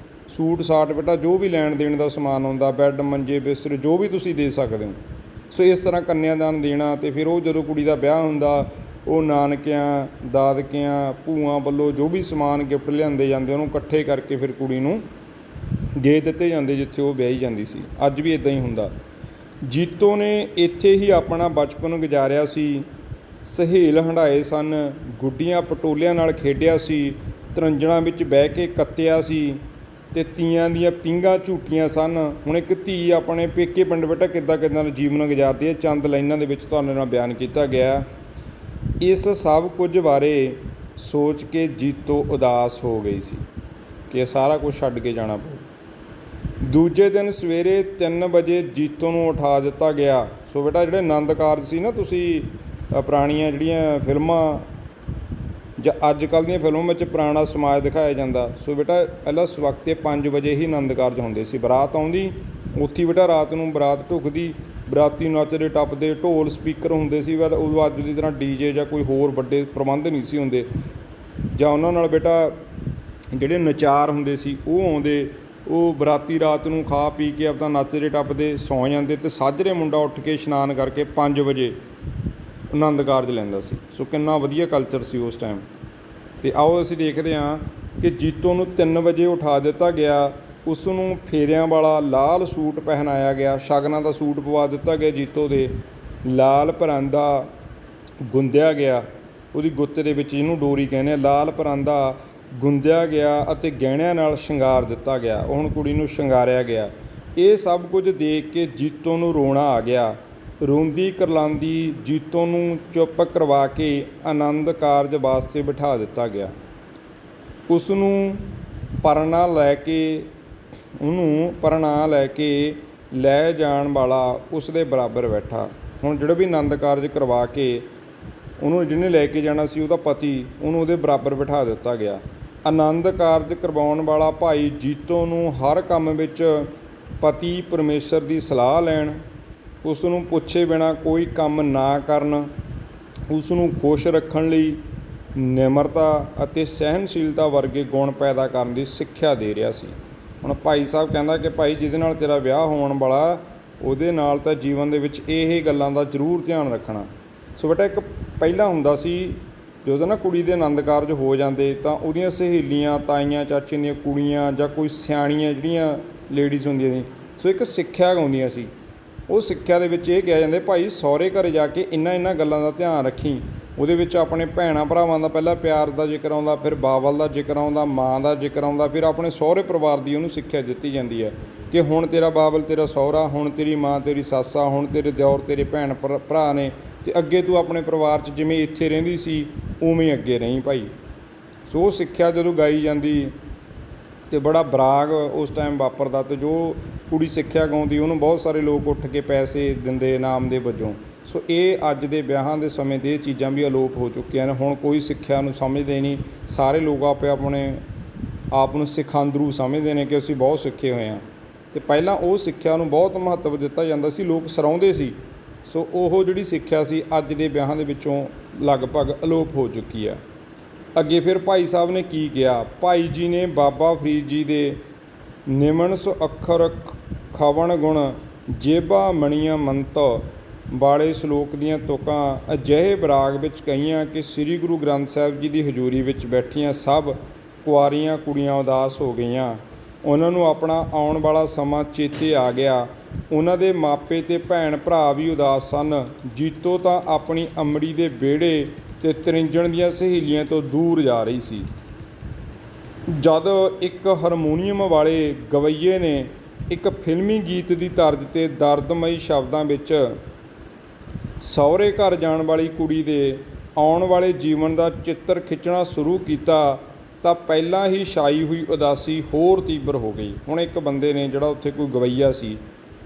Speaker 1: ਸੂਟ ਸਾਟ ਬੇਟਾ ਜੋ ਵੀ ਲੈਣ ਦੇਣ ਦਾ ਸਮਾਨ ਹੁੰਦਾ, ਬੈੱਡ ਮੰਜੇ ਬਿਸਤਰੇ ਜੋ ਵੀ ਤੁਸੀਂ ਦੇ ਸਕਦੇ ਹੋ। ਸੋ ਇਸ ਤਰ੍ਹਾਂ ਕੰਨਿਆਦਾਨ ਦੇਣਾ, ਅਤੇ ਫਿਰ ਉਹ ਜਦੋਂ ਕੁੜੀ ਦਾ ਵਿਆਹ ਹੁੰਦਾ ਉਹ ਨਾਨਕਿਆਂ, ਦਾਦਕਿਆਂ, ਭੂਆ ਵੱਲੋਂ ਜੋ ਵੀ ਸਮਾਨ ਗਿਫਟ ਲਿਆਂਦੇ ਜਾਂਦੇ ਉਹਨੂੰ ਇਕੱਠੇ ਕਰਕੇ ਫਿਰ ਕੁੜੀ ਨੂੰ ਦੇ ਦਿੱਤੇ ਜਾਂਦੇ ਜਿੱਥੇ ਉਹ ਵਿਆਹੀ ਜਾਂਦੀ ਸੀ। ਅੱਜ ਵੀ ਇੱਦਾਂ ਹੀ ਹੁੰਦਾ। ਜੀਤੋ ਨੇ ਇੱਥੇ ਹੀ ਆਪਣਾ ਬਚਪਨ ਗੁਜ਼ਾਰਿਆ ਸੀ। ਸਹੇਲ ਹੰਢਾਏ ਸਨ, ਗੁੱਡੀਆਂ ਪਟੋਲਿਆਂ ਨਾਲ ਖੇਡਿਆ ਸੀ, ਤਰੰਜਣਾਂ ਵਿੱਚ ਬਹਿ ਕੇ ਕੱਤਿਆ ਸੀ, ਅਤੇ ਤੀਆਂ ਦੀਆਂ ਪੀਂਘਾਂ ਝੂਟੀਆਂ ਸਨ। ਹੁਣ ਇੱਕ ਧੀ ਆਪਣੇ ਪੇਕੇ ਪਿੰਡ ਬੇਟਾ ਕਿੱਦਾਂ ਕਿੱਦਾਂ ਦਾ ਜੀਵਨ ਗੁਜ਼ਾਰਦੀ ਹੈ, ਚੰਦ ਲਾਈਨਾਂ ਦੇ ਵਿੱਚ ਤੁਹਾਡੇ ਨਾਲ ਬਿਆਨ ਕੀਤਾ ਗਿਆ। ਇਸ ਸਭ ਕੁਝ ਬਾਰੇ ਸੋਚ ਕੇ ਜੀਤੋ ਉਦਾਸ ਹੋ ਗਈ ਸੀ ਕਿ ਇਹ ਸਾਰਾ ਕੁਝ ਛੱਡ ਕੇ ਜਾਣਾ ਪਊ। ਦੂਜੇ ਦਿਨ ਸਵੇਰੇ 3 ਵਜੇ ਜੀਤੋ ਨੂੰ ਉਠਾ ਦਿੱਤਾ ਗਿਆ। ਸੋ ਬੇਟਾ ਜਿਹੜੇ ਆਨੰਦ ਕਾਰਜ ਸੀ ਨਾ, ਤੁਸੀਂ ਪੁਰਾਣੀਆਂ ਜਿਹੜੀਆਂ ਫਿਲਮਾਂ ਜਾਂ ਅੱਜ ਕੱਲ੍ਹ ਦੀਆਂ ਫਿਲਮਾਂ ਵਿੱਚ ਪੁਰਾਣਾ ਸਮਾਜ ਦਿਖਾਇਆ ਜਾਂਦਾ। ਸੋ ਬੇਟਾ ਪਹਿਲਾਂ ਸਵਖਤੇ 5 ਵਜੇ ਹੀ ਆਨੰਦ ਕਾਰਜ ਹੁੰਦੇ ਸੀ। ਬਰਾਤ ਆਉਂਦੀ, ਉੱਥੇ ਬੇਟਾ ਰਾਤ ਨੂੰ ਬਰਾਤ ਢੁੱਕਦੀ, ਬਰਾਤੀ ਨੱਚਦੇ ਟੱਪਦੇ, ਢੋਲ ਸਪੀਕਰ ਹੁੰਦੇ ਸੀ। ਪਰ ਉਦੋਂ ਅੱਜ ਦੀ ਤਰ੍ਹਾਂ ਡੀਜੇ ਜਾਂ ਕੋਈ ਹੋਰ ਵੱਡੇ ਪ੍ਰਬੰਧ ਨਹੀਂ ਸੀ ਹੁੰਦੇ, ਜਾਂ ਉਹਨਾਂ ਨਾਲ ਬੇਟਾ ਜਿਹੜੇ ਨਚਾਰ ਹੁੰਦੇ ਸੀ ਉਹ ਆਉਂਦੇ। ਉਹ ਬਰਾਤੀ ਰਾਤ ਨੂੰ ਖਾ ਪੀ ਕੇ ਆਪਣਾ ਨੱਚਦੇ ਟੱਪਦੇ ਸੌਂ ਜਾਂਦੇ, ਅਤੇ ਸਾਜਰੇ ਮੁੰਡਾ ਉੱਠ ਕੇ ਇਸ਼ਨਾਨ ਕਰਕੇ 5 ਵਜੇ ਆਨੰਦ ਕਾਰਜ ਲੈਂਦਾ ਸੀ। ਸੋ ਕਿੰਨਾ ਵਧੀਆ ਕਲਚਰ ਸੀ ਉਸ ਟਾਈਮ। ਅਤੇ ਆਓ ਅਸੀਂ ਦੇਖਦੇ ਹਾਂ ਕਿ ਜੀਤੋ ਨੂੰ 3 ਵਜੇ ਉਠਾ ਦਿੱਤਾ ਗਿਆ। ਉਸ ਨੂੰ ਫੇਰਿਆਂ ਵਾਲਾ ਲਾਲ ਸੂਟ ਪਹਿਨਾਇਆ ਗਿਆ, ਸ਼ਗਨਾਂ ਦਾ ਸੂਟ ਪਵਾ ਦਿੱਤਾ ਗਿਆ ਜੀਤੋ ਦੇ। ਲਾਲ ਪਰਾਂਦਾ ਗੁੰਦਿਆ ਗਿਆ, ਉਹਦੀ ਗੁੱਤ ਦੇ ਵਿੱਚ ਜਿਹਨੂੰ ਡੋਰੀ ਕਹਿੰਦੇ ਆ, ਲਾਲ ਪਰਾਂਦਾ ਗੁੰਦਿਆ ਗਿਆ ਅਤੇ ਗਹਿਣਿਆਂ ਨਾਲ ਸ਼ਿੰਗਾਰ ਦਿੱਤਾ ਗਿਆ। ਉਹ ਹੁਣ ਕੁੜੀ ਨੂੰ ਸ਼ਿੰਗਾਰਿਆ ਗਿਆ। ਇਹ ਸਭ ਕੁਝ ਦੇਖ ਕੇ ਜੀਤੋ ਨੂੰ ਰੋਣਾ ਆ ਗਿਆ। ਰੋਂਦੀ ਕਰਲਾਂਦੀ ਜੀਤੋ ਨੂੰ ਚੁੱਪ ਕਰਵਾ ਕੇ ਆਨੰਦ ਕਾਰਜ ਵਾਸਤੇ ਬਿਠਾ ਦਿੱਤਾ ਗਿਆ। ਉਸ ਨੂੰ ਪਰਨਾ ਲੈ ਕੇ ਲੈ ਜਾਣ ਵਾਲਾ ਉਸ ਦੇ ਬਰਾਬਰ ਬੈਠਾ। ਹੁਣ ਜਿਹੜਾ ਵੀ ਆਨੰਦ ਕਾਰਜ ਕਰਵਾ ਕੇ ਉਹਨੂੰ ਜਿਹਨੇ ਲੈ ਕੇ ਜਾਣਾ ਸੀ, ਉਹਦਾ ਪਤੀ, ਉਹਨੂੰ ਉਹਦੇ ਬਰਾਬਰ ਬਿਠਾ ਦਿੱਤਾ ਗਿਆ। ਆਨੰਦ ਕਾਰਜ ਕਰਵਾਉਣ ਵਾਲਾ ਭਾਈ ਜੀਤੋ ਨੂੰ ਹਰ ਕੰਮ ਵਿੱਚ ਪਤੀ ਪਰਮੇਸ਼ਰ ਦੀ ਸਲਾਹ ਲੈਣ, ਉਸ ਨੂੰ ਪੁੱਛੇ ਬਿਨਾਂ ਕੋਈ ਕੰਮ ਨਾ ਕਰਨ, ਉਸ ਨੂੰ ਖੁਸ਼ ਰੱਖਣ ਲਈ ਨਿਮਰਤਾ ਅਤੇ ਸਹਿਣਸ਼ੀਲਤਾ ਵਰਗੇ ਗੁਣ ਪੈਦਾ ਕਰਨ ਦੀ ਸਿੱਖਿਆ ਦੇ ਰਿਹਾ ਸੀ। ਹੁਣ ਭਾਈ ਸਾਹਿਬ ਕਹਿੰਦਾ ਕਿ ਭਾਈ ਜਿਹਦੇ ਨਾਲ ਤੇਰਾ ਵਿਆਹ ਹੋਣ ਵਾਲਾ, ਉਹਦੇ ਨਾਲ ਤਾਂ ਜੀਵਨ ਦੇ ਵਿੱਚ ਇਹ ਗੱਲਾਂ ਦਾ ਜ਼ਰੂਰ ਧਿਆਨ ਰੱਖਣਾ। ਸੋ ਬੇਟਾ ਇੱਕ ਪਹਿਲਾਂ ਹੁੰਦਾ ਸੀ ਜਦੋਂ ਨਾ ਕੁੜੀ ਦੇ ਆਨੰਦ ਕਾਰਜ ਹੋ ਜਾਂਦੇ ਤਾਂ ਉਹਦੀਆਂ ਸਹੇਲੀਆਂ, ਤਾਈਆਂ, ਚਾਚੇ ਦੀਆਂ ਕੁੜੀਆਂ ਜਾਂ ਕੋਈ ਸਿਆਣੀਆਂ ਜਿਹੜੀਆਂ ਲੇਡੀਜ਼ ਹੁੰਦੀਆਂ ਸੀ, ਸੋ ਇੱਕ ਸਿੱਖਿਆ ਗਾਉਂਦੀਆਂ ਸੀ। ਉਹ ਸਿੱਖਿਆ ਦੇ ਵਿੱਚ ਇਹ ਕਿਹਾ ਜਾਂਦਾ, ਭਾਈ ਸਹੁਰੇ ਘਰ ਜਾ ਕੇ ਇਹਨਾਂ ਗੱਲਾਂ ਦਾ ਧਿਆਨ ਰੱਖੀ। ਉਹਦੇ ਵਿੱਚ ਆਪਣੇ ਭੈਣਾਂ ਭਰਾਵਾਂ ਦਾ ਪਹਿਲਾਂ ਪਿਆਰ ਦਾ ਜ਼ਿਕਰ ਆਉਂਦਾ, ਫਿਰ ਬਾਬਲ ਦਾ ਜ਼ਿਕਰ ਆਉਂਦਾ, ਮਾਂ ਦਾ ਜ਼ਿਕਰ ਆਉਂਦਾ, ਫਿਰ ਆਪਣੇ ਸਹੁਰੇ ਪਰਿਵਾਰ ਦੀ ਉਹਨੂੰ ਸਿੱਖਿਆ ਦਿੱਤੀ ਜਾਂਦੀ ਹੈ ਕਿ ਹੁਣ ਤੇਰਾ ਬਾਬਲ ਤੇਰਾ ਸਹੁਰਾ, ਹੁਣ ਤੇਰੀ ਮਾਂ ਤੇਰੀ ਸੱਸ ਆ, ਹੁਣ ਤੇਰੇ ਦਿਓਰ ਤੇਰੇ ਭੈਣ ਭਰਾ ਨੇ, ਅਤੇ ਅੱਗੇ ਤੂੰ ਆਪਣੇ ਪਰਿਵਾਰ 'ਚ ਜਿਵੇਂ ਇੱਥੇ ਰਹਿੰਦੀ ਸੀ ਉਵੇਂ ਹੀ ਅੱਗੇ ਰਹੀਂ ਭਾਈ। ਸੋ ਉਹ ਸਿੱਖਿਆ ਜਦੋਂ ਗਾਈ ਜਾਂਦੀ ਅਤੇ ਬੜਾ ਬਰਾਗ ਉਸ ਟਾਈਮ ਵਾਪਰਦਾ, ਅਤੇ ਜੋ ਕੁੜੀ ਸਿੱਖਿਆ ਗਾਉਂਦੀ ਉਹਨੂੰ ਬਹੁਤ ਸਾਰੇ ਲੋਕ ਉੱਠ ਕੇ ਪੈਸੇ ਦਿੰਦੇ ਇਨਾਮ ਦੇ ਵਜੋਂ। ਸੋ ਇਹ ਅੱਜ ਦੇ ਵਿਆਹਾਂ ਦੇ ਸਮੇਂ 'ਤੇ ਇਹ ਚੀਜ਼ਾਂ ਵੀ ਅਲੋਪ ਹੋ ਚੁੱਕੀਆਂ ਨੇ। ਹੁਣ ਕੋਈ ਸਿੱਖਿਆ ਨੂੰ ਸਮਝਦੇ ਨਹੀਂ, ਸਾਰੇ ਲੋਕ ਆਪਣੇ ਆਪ ਨੂੰ ਸਿਖਾਂਦਰੂ ਸਮਝਦੇ ਨੇ ਕਿ ਅਸੀਂ ਬਹੁਤ ਸਿੱਖੇ ਹੋਏ ਹਾਂ। ਅਤੇ ਪਹਿਲਾਂ ਉਹ ਸਿੱਖਿਆ ਨੂੰ ਬਹੁਤ ਮਹੱਤਵ ਦਿੱਤਾ ਜਾਂਦਾ ਸੀ, ਲੋਕ ਸਰਾਉਂਦੇ ਸੀ। ਸੋ ਉਹ ਜਿਹੜੀ ਸਿੱਖਿਆ ਸੀ ਅੱਜ ਦੇ ਵਿਆਹਾਂ ਦੇ ਵਿੱਚੋਂ ਲਗਭਗ ਅਲੋਪ ਹੋ ਚੁੱਕੀ ਆ। ਅੱਗੇ ਫਿਰ ਭਾਈ ਸਾਹਿਬ ਨੇ ਕੀ ਕਿਹਾ, ਭਾਈ ਜੀ ਨੇ ਬਾਬਾ ਫਰੀਦ ਜੀ ਦੇ ਨਿਮਣਸ ਅੱਖਰ ਖਵਣ ਗੁਣ ਜੇਬਾ ਮਣੀਆਂ ਮੰਤ ਵਾਲੇ ਸ਼ਲੋਕ ਦੀਆਂ ਤੁਕਾਂ ਅਜਿਹੇ ਬਰਾਗ ਵਿੱਚ ਕਹੀਆਂ ਕਿ ਸ੍ਰੀ ਗੁਰੂ ਗ੍ਰੰਥ ਸਾਹਿਬ ਜੀ ਦੀ ਹਜ਼ੂਰੀ ਵਿੱਚ ਬੈਠੀਆਂ ਸਭ ਕੁਆਰੀਆਂ ਕੁੜੀਆਂ ਉਦਾਸ ਹੋ ਗਈਆਂ। ਉਹਨਾਂ ਨੂੰ ਆਪਣਾ ਆਉਣ ਵਾਲਾ ਸਮਾਂ ਚੇਤੇ ਆ ਗਿਆ। ਉਹਨਾਂ ਦੇ ਮਾਪੇ ਅਤੇ ਭੈਣ ਭਰਾ ਵੀ ਉਦਾਸ ਸਨ। ਜੀਤੋ ਤਾਂ ਆਪਣੀ ਅੰਮੜੀ ਦੇ ਵਿਹੜੇ ਅਤੇ ਤ੍ਰਿੰਜਣ ਦੀਆਂ ਸਹੇਲੀਆਂ ਤੋਂ ਦੂਰ ਜਾ ਰਹੀ ਸੀ। ਜਦ ਇੱਕ ਹਾਰਮੋਨੀਅਮ ਵਾਲੇ ਗਵੱਈਏ ਨੇ ਇੱਕ ਫਿਲਮੀ ਗੀਤ ਦੀ ਤਰਜ਼ 'ਤੇ ਦਰਦਮਈ ਸ਼ਬਦਾਂ ਵਿੱਚ ਸਹੁਰੇ ਘਰ ਜਾਣ ਵਾਲੀ ਕੁੜੀ ਦੇ ਆਉਣ ਵਾਲੇ ਜੀਵਨ ਦਾ ਚਿੱਤਰ ਖਿੱਚਣਾ ਸ਼ੁਰੂ ਕੀਤਾ ਤਾਂ ਪਹਿਲਾਂ ਹੀ ਛਾਈ ਹੋਈ ਉਦਾਸੀ ਹੋਰ ਤੀਬਰ ਹੋ ਗਈ। ਹੁਣ ਇੱਕ ਬੰਦੇ ਨੇ ਜਿਹੜਾ ਉੱਥੇ ਕੋਈ ਗਵੱਈਆ ਸੀ,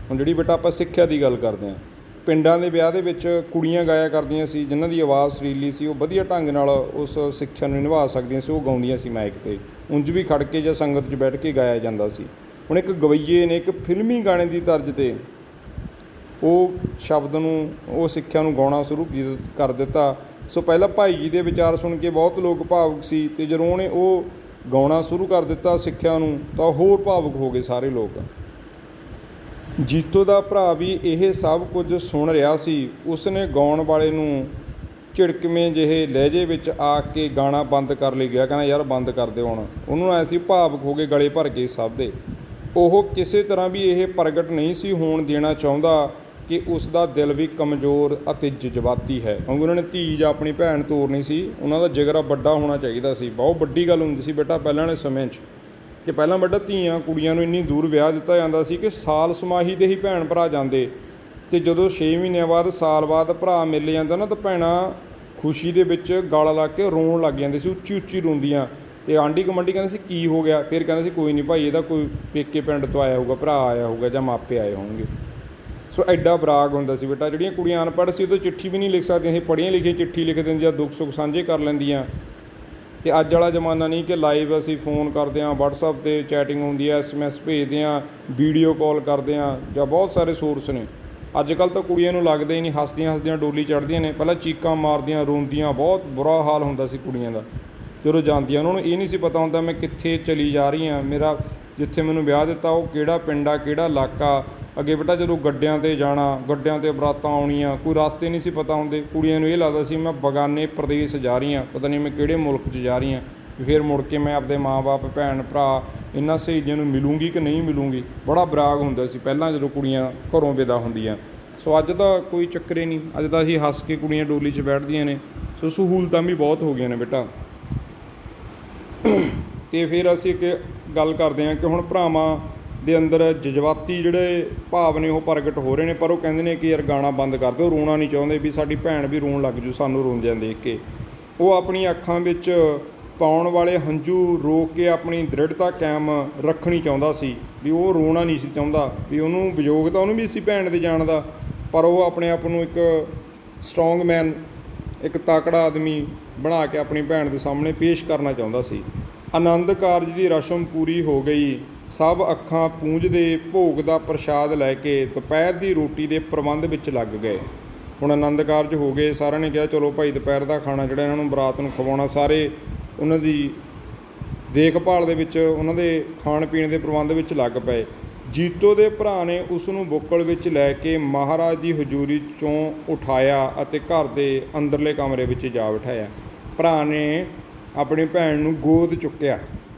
Speaker 1: ਹੁਣ ਜਿਹੜੀ ਬੇਟਾ ਆਪਾਂ ਸਿੱਖਿਆ ਦੀ ਗੱਲ ਕਰਦੇ ਹਾਂ, ਪਿੰਡਾਂ ਦੇ ਵਿਆਹ ਦੇ ਵਿੱਚ ਕੁੜੀਆਂ ਗਾਇਆ ਕਰਦੀਆਂ ਸੀ, ਜਿਨ੍ਹਾਂ ਦੀ ਆਵਾਜ਼ ਸੁਰੀਲੀ ਸੀ, ਉਹ ਵਧੀਆ ਢੰਗ ਨਾਲ ਉਸ ਸਿੱਖਿਆ ਨੂੰ ਨਿਭਾ ਸਕਦੀਆਂ ਸੀ, ਉਹ ਗਾਉਂਦੀਆਂ ਸੀ ਮਾਈਕ 'ਤੇ, ਉਂਝ ਵੀ ਖੜ੍ਹ ਕੇ ਜਾਂ ਸੰਗਤ 'ਚ ਬੈਠ ਕੇ ਗਾਇਆ ਜਾਂਦਾ ਸੀ। ਹੁਣ ਇੱਕ ਗਵੱਈਏ ਨੇ ਇੱਕ ਫਿਲਮੀ ਗਾਣੇ ਦੀ ਤਰਜ਼ 'ਤੇ ਉਹ ਸ਼ਬਦ ਨੂੰ, ਉਹ ਸਿੱਖਿਆ ਨੂੰ ਗਾਉਣਾ ਸ਼ੁਰੂ ਕਰ ਦਿੱਤਾ। ਸੋ ਪਹਿਲਾਂ ਭਾਈ ਜੀ ਦੇ ਵਿਚਾਰ ਸੁਣ ਕੇ ਬਹੁਤ ਲੋਕ ਭਾਵੁਕ ਸੀ, ਅਤੇ ਜਦੋਂ ਉਹਨੇ ਉਹ ਗਾਉਣਾ ਸ਼ੁਰੂ ਕਰ ਦਿੱਤਾ ਸਿੱਖਿਆ ਨੂੰ ਤਾਂ ਹੋਰ ਭਾਵੁਕ ਹੋ ਗਏ ਸਾਰੇ ਲੋਕ। ਜੀਤੋ ਦਾ ਭਰਾ ਵੀ ਇਹ ਸਭ ਕੁਝ ਸੁਣ ਰਿਹਾ ਸੀ। ਉਸਨੇ ਗਾਉਣ ਵਾਲੇ ਨੂੰ ਝਿੜਕਵੇਂ ਜਿਹੇ ਲਹਿਜੇ ਵਿੱਚ ਆ ਕੇ ਗਾਣਾ ਬੰਦ ਕਰ ਲਈ ਗਿਆ, ਕਹਿੰਦਾ ਯਾਰ ਬੰਦ ਕਰ ਦਿਓ ਹੁਣ। ਉਹਨੂੰ ਐਂ ਸੀ ਭਾਵੁਕ ਹੋ ਕੇ ਗਲੇ ਭਰ ਗਏ ਸਭ ਦੇ। ਉਹ ਕਿਸੇ ਤਰ੍ਹਾਂ ਵੀ ਇਹ ਪ੍ਰਗਟ ਨਹੀਂ ਸੀ ਹੋਣ ਦੇਣਾ ਚਾਹੁੰਦਾ ਕਿ ਉਸ ਦਾ ਦਿਲ ਵੀ ਕਮਜ਼ੋਰ ਅਤੇ ਜਜ਼ਬਾਤੀ ਹੈ, ਕਿਉਂਕਿ ਉਹਨਾਂ ਨੇ ਧੀ ਜਾਂ ਆਪਣੀ ਭੈਣ ਤੋਰਨੀ ਸੀ। ਉਹਨਾਂ ਦਾ ਜਿਗਰਾ ਵੱਡਾ ਹੋਣਾ ਚਾਹੀਦਾ ਸੀ। ਬਹੁਤ ਵੱਡੀ ਗੱਲ ਹੁੰਦੀ ਸੀ ਬੇਟਾ ਪਹਿਲਾਂ ਵਾਲੇ ਸਮੇਂ 'ਚ, ਕਿ ਪਹਿਲਾਂ ਬੇਟਾ ਧੀਆਂ ਕੁੜੀਆਂ ਨੂੰ ਇੰਨੀ ਦੂਰ ਵਿਆਹ ਦਿੱਤਾ ਜਾਂਦਾ ਸੀ ਕਿ ਸਾਲ ਸਮਾਹੀ ਦੇ ਹੀ ਭੈਣ ਭਰਾ ਜਾਂਦੇ, ਅਤੇ ਜਦੋਂ 6 ਮਹੀਨਿਆਂ ਬਾਅਦ ਸਾਲ ਬਾਅਦ ਭਰਾ ਮਿਲ ਜਾਂਦਾ ਨਾ ਤਾਂ ਭੈਣਾਂ ਖੁਸ਼ੀ ਦੇ ਵਿੱਚ ਗਲ ਲਾ ਕੇ ਰੋਣ ਲੱਗ ਜਾਂਦੇ ਸੀ, ਉੱਚੀ ਉੱਚੀ ਰੋਂਦੀਆਂ। ਅਤੇ ਆਂਢੀ ਗੁਆਂਢੀ ਕਹਿੰਦੇ ਸੀ ਕੀ ਹੋ ਗਿਆ, ਫਿਰ ਕਹਿੰਦੇ ਸੀ ਕੋਈ ਨਹੀਂ ਭਾਈ, ਇਹਦਾ ਕੋਈ ਪੇਕੇ ਪਿੰਡ ਤੋਂ ਆਇਆ ਹੋਊਗਾ, ਭਰਾ ਆਇਆ ਹੋਊਗਾ ਜਾਂ ਮਾਪੇ ਆਏ ਹੋਣਗੇ। ਸੋ ਐਡਾ ਬਰਾਗ ਹੁੰਦਾ ਸੀ ਬੇਟਾ। ਜਿਹੜੀਆਂ ਕੁੜੀਆਂ ਅਨਪੜ੍ਹ ਸੀ ਉਹ ਤਾਂ ਚਿੱਠੀ ਵੀ ਨਹੀਂ ਲਿਖ ਸਕਦੀਆਂ ਸੀ, ਪੜ੍ਹੀਆਂ ਲਿਖੀਆਂ ਚਿੱਠੀ ਲਿਖ ਦਿੰਦੀਆਂ, ਦੁੱਖ ਸੁੱਖ ਸਾਂਝੇ ਕਰ ਲੈਂਦੀਆਂ। ਅਤੇ ਅੱਜ ਵਾਲਾ ਜ਼ਮਾਨਾ ਨਹੀਂ ਕਿ ਲਾਈਵ ਅਸੀਂ ਫੋਨ ਕਰਦੇ ਹਾਂ, ਵਟਸਐਪ 'ਤੇ ਚੈਟਿੰਗ ਹੁੰਦੀ ਹੈ, SMS ਭੇਜਦੇ ਹਾਂ, ਵੀਡੀਓ ਕਾਲ ਕਰਦੇ ਹਾਂ, ਜਾਂ ਬਹੁਤ ਸਾਰੇ ਸੋਰਸ ਨੇ। ਅੱਜ ਕੱਲ੍ਹ ਤਾਂ ਕੁੜੀਆਂ ਨੂੰ ਲੱਗਦਾ ਹੀ ਨਹੀਂ, ਹੱਸਦੀਆਂ ਡੋਲੀ ਚੜ੍ਹਦੀਆਂ ਨੇ। ਪਹਿਲਾਂ ਚੀਕਾਂ ਮਾਰਦੀਆਂ, ਰੋਂਦੀਆਂ, ਬਹੁਤ ਬੁਰਾ ਹਾਲ ਹੁੰਦਾ ਸੀ ਕੁੜੀਆਂ ਦਾ ਜਦੋਂ ਜਾਂਦੀਆਂ। ਉਹਨਾਂ ਨੂੰ ਇਹ ਨਹੀਂ ਸੀ ਪਤਾ ਹੁੰਦਾ ਮੈਂ ਕਿੱਥੇ ਚਲੀ ਜਾ ਰਹੀ ਹਾਂ, ਮੇਰਾ ਜਿੱਥੇ ਮੈਨੂੰ ਵਿਆਹ ਦਿੱਤਾ ਉਹ ਕਿਹੜਾ ਪਿੰਡ ਆ, ਕਿਹੜਾ ਇਲਾਕਾ। ਅੱਗੇ ਬੇਟਾ ਜਦੋਂ ਗੱਡਿਆਂ 'ਤੇ ਜਾਣਾ, ਗੱਡਿਆਂ 'ਤੇ ਬਰਾਤਾਂ ਆਉਣੀਆਂ, ਕੋਈ ਰਸਤੇ ਨਹੀਂ ਸੀ ਪਤਾ ਹੁੰਦੇ। ਕੁੜੀਆਂ ਨੂੰ ਇਹ ਲੱਗਦਾ ਸੀ ਮੈਂ ਬਗਾਨੇ ਪ੍ਰਦੇਸ਼ ਜਾ ਰਹੀ ਹਾਂ, ਪਤਾ ਨਹੀਂ ਮੈਂ ਕਿਹੜੇ ਮੁਲਕ 'ਚ ਜਾ ਰਹੀ ਹਾਂ, ਫਿਰ ਮੁੜ ਕੇ ਮੈਂ ਆਪਣੇ ਮਾਂ-ਬਾਪ, ਭੈਣ ਭਰਾ, ਇਹਨਾਂ ਸਹੇਲੀਆਂ ਨੂੰ ਮਿਲੂੰਗੀ ਕਿ ਨਹੀਂ ਮਿਲੂੰਗੀ। ਬੜਾ ਬਰਾਗ ਹੁੰਦਾ ਸੀ ਪਹਿਲਾਂ ਜਦੋਂ ਕੁੜੀਆਂ ਘਰੋਂ ਵਿਦਾ ਹੁੰਦੀਆਂ। ਸੋ ਅੱਜ ਤਾਂ ਕੋਈ ਚੱਕਰ ਹੀ ਨਹੀਂ, ਅੱਜ ਤਾਂ ਅਸੀਂ ਹੱਸ ਕੇ ਕੁੜੀਆਂ ਡੋਲੀ 'ਚ ਬੈਠਦੀਆਂ ਨੇ। ਸੋ ਸਹੂਲਤਾਂ ਵੀ ਬਹੁਤ ਹੋ ਗਈਆਂ ਨੇ ਬੇਟਾ। ਅਤੇ ਫਿਰ ਅਸੀਂ ਇੱਕ ਗੱਲ ਕਰਦੇ ਹਾਂ ਕਿ ਹੁਣ ਭਰਾਵਾਂ ਦੇ ਅੰਦਰ ਜਜ਼ਬਾਤੀ ਜਿਹੜੇ ਭਾਵ ਨੇ ਉਹ ਪ੍ਰਗਟ ਹੋ ਰਹੇ ਨੇ, ਪਰ ਉਹ ਕਹਿੰਦੇ ਨੇ ਕਿ ਯਾਰ ਗਾਣਾ ਬੰਦ ਕਰ ਦਿਓ, ਰੋਣਾ ਨਹੀਂ ਚਾਹੁੰਦੇ ਵੀ ਸਾਡੀ ਭੈਣ ਵੀ ਰੋਣ ਲੱਗ ਜੂ ਸਾਨੂੰ ਰੋਂਦਿਆਂ ਦੇਖ ਕੇ। ਉਹ ਆਪਣੀ ਅੱਖਾਂ ਵਿੱਚ ਪਾਉਣ ਵਾਲੇ ਹੰਝੂ ਰੋਕ ਕੇ ਆਪਣੀ ਦ੍ਰਿੜਤਾ ਕਾਇਮ ਰੱਖਣੀ ਚਾਹੁੰਦਾ ਸੀ, ਵੀ ਉਹ ਰੋਣਾ ਨਹੀਂ ਸੀ ਚਾਹੁੰਦਾ, ਵੀ ਉਹਨੂੰ ਵਿਯੋਗ ਤਾਂ ਉਹਨੂੰ ਵੀ ਸੀ ਭੈਣ ਦੇ ਜਾਣ ਦਾ, ਪਰ ਉਹ ਆਪਣੇ ਆਪ ਨੂੰ ਇੱਕ ਸਟਰੋਂਗ ਮੈਨ, ਇੱਕ ਤਾਕੜਾ ਆਦਮੀ ਬਣਾ ਕੇ ਆਪਣੀ ਭੈਣ ਦੇ ਸਾਹਮਣੇ ਪੇਸ਼ ਕਰਨਾ ਚਾਹੁੰਦਾ ਸੀ। ਆਨੰਦ ਕਾਰਜ ਦੀ ਰਸਮ ਪੂਰੀ ਹੋ ਗਈ। ਸਭ ਅੱਖਾਂ ਪੂੰਝਦੇ ਭੋਗ ਦਾ ਪ੍ਰਸ਼ਾਦ ਲੈ ਕੇ ਦੁਪਹਿਰ ਦੀ ਰੋਟੀ ਦੇ ਪ੍ਰਬੰਧ ਵਿੱਚ ਲੱਗ ਗਏ। ਹੁਣ ਆਨੰਦ ਕਾਰਜ ਹੋ ਗਏ, ਸਾਰਿਆਂ ਨੇ ਕਿਹਾ ਚਲੋ ਭਾਈ ਦੁਪਹਿਰ ਦਾ ਖਾਣਾ ਜਿਹੜਾ ਇਹਨਾਂ ਨੂੰ ਬਰਾਤ ਨੂੰ ਖਵਾਉਣਾ, ਸਾਰੇ ਉਹਨਾਂ ਦੀ ਦੇਖਭਾਲ ਦੇ ਵਿੱਚ, ਉਹਨਾਂ ਦੇ ਖਾਣ ਪੀਣ ਦੇ ਪ੍ਰਬੰਧ ਵਿੱਚ ਲੱਗ ਪਏ। ਜੀਤੋ ਦੇ ਭਰਾ ਨੇ ਉਸ ਨੂੰ ਬੁੱਕਲ ਵਿੱਚ ਲੈ ਕੇ ਮਹਾਰਾਜ ਦੀ ਹਜ਼ੂਰੀ 'ਚੋਂ ਉਠਾਇਆ ਅਤੇ ਘਰ ਦੇ ਅੰਦਰਲੇ ਕਮਰੇ ਵਿੱਚ ਜਾ ਬਿਠਾਇਆ। ਭਰਾ ਨੇ ਆਪਣੀ ਭੈਣ ਨੂੰ ਗੋਦ ਚੁੱਕਿਆ।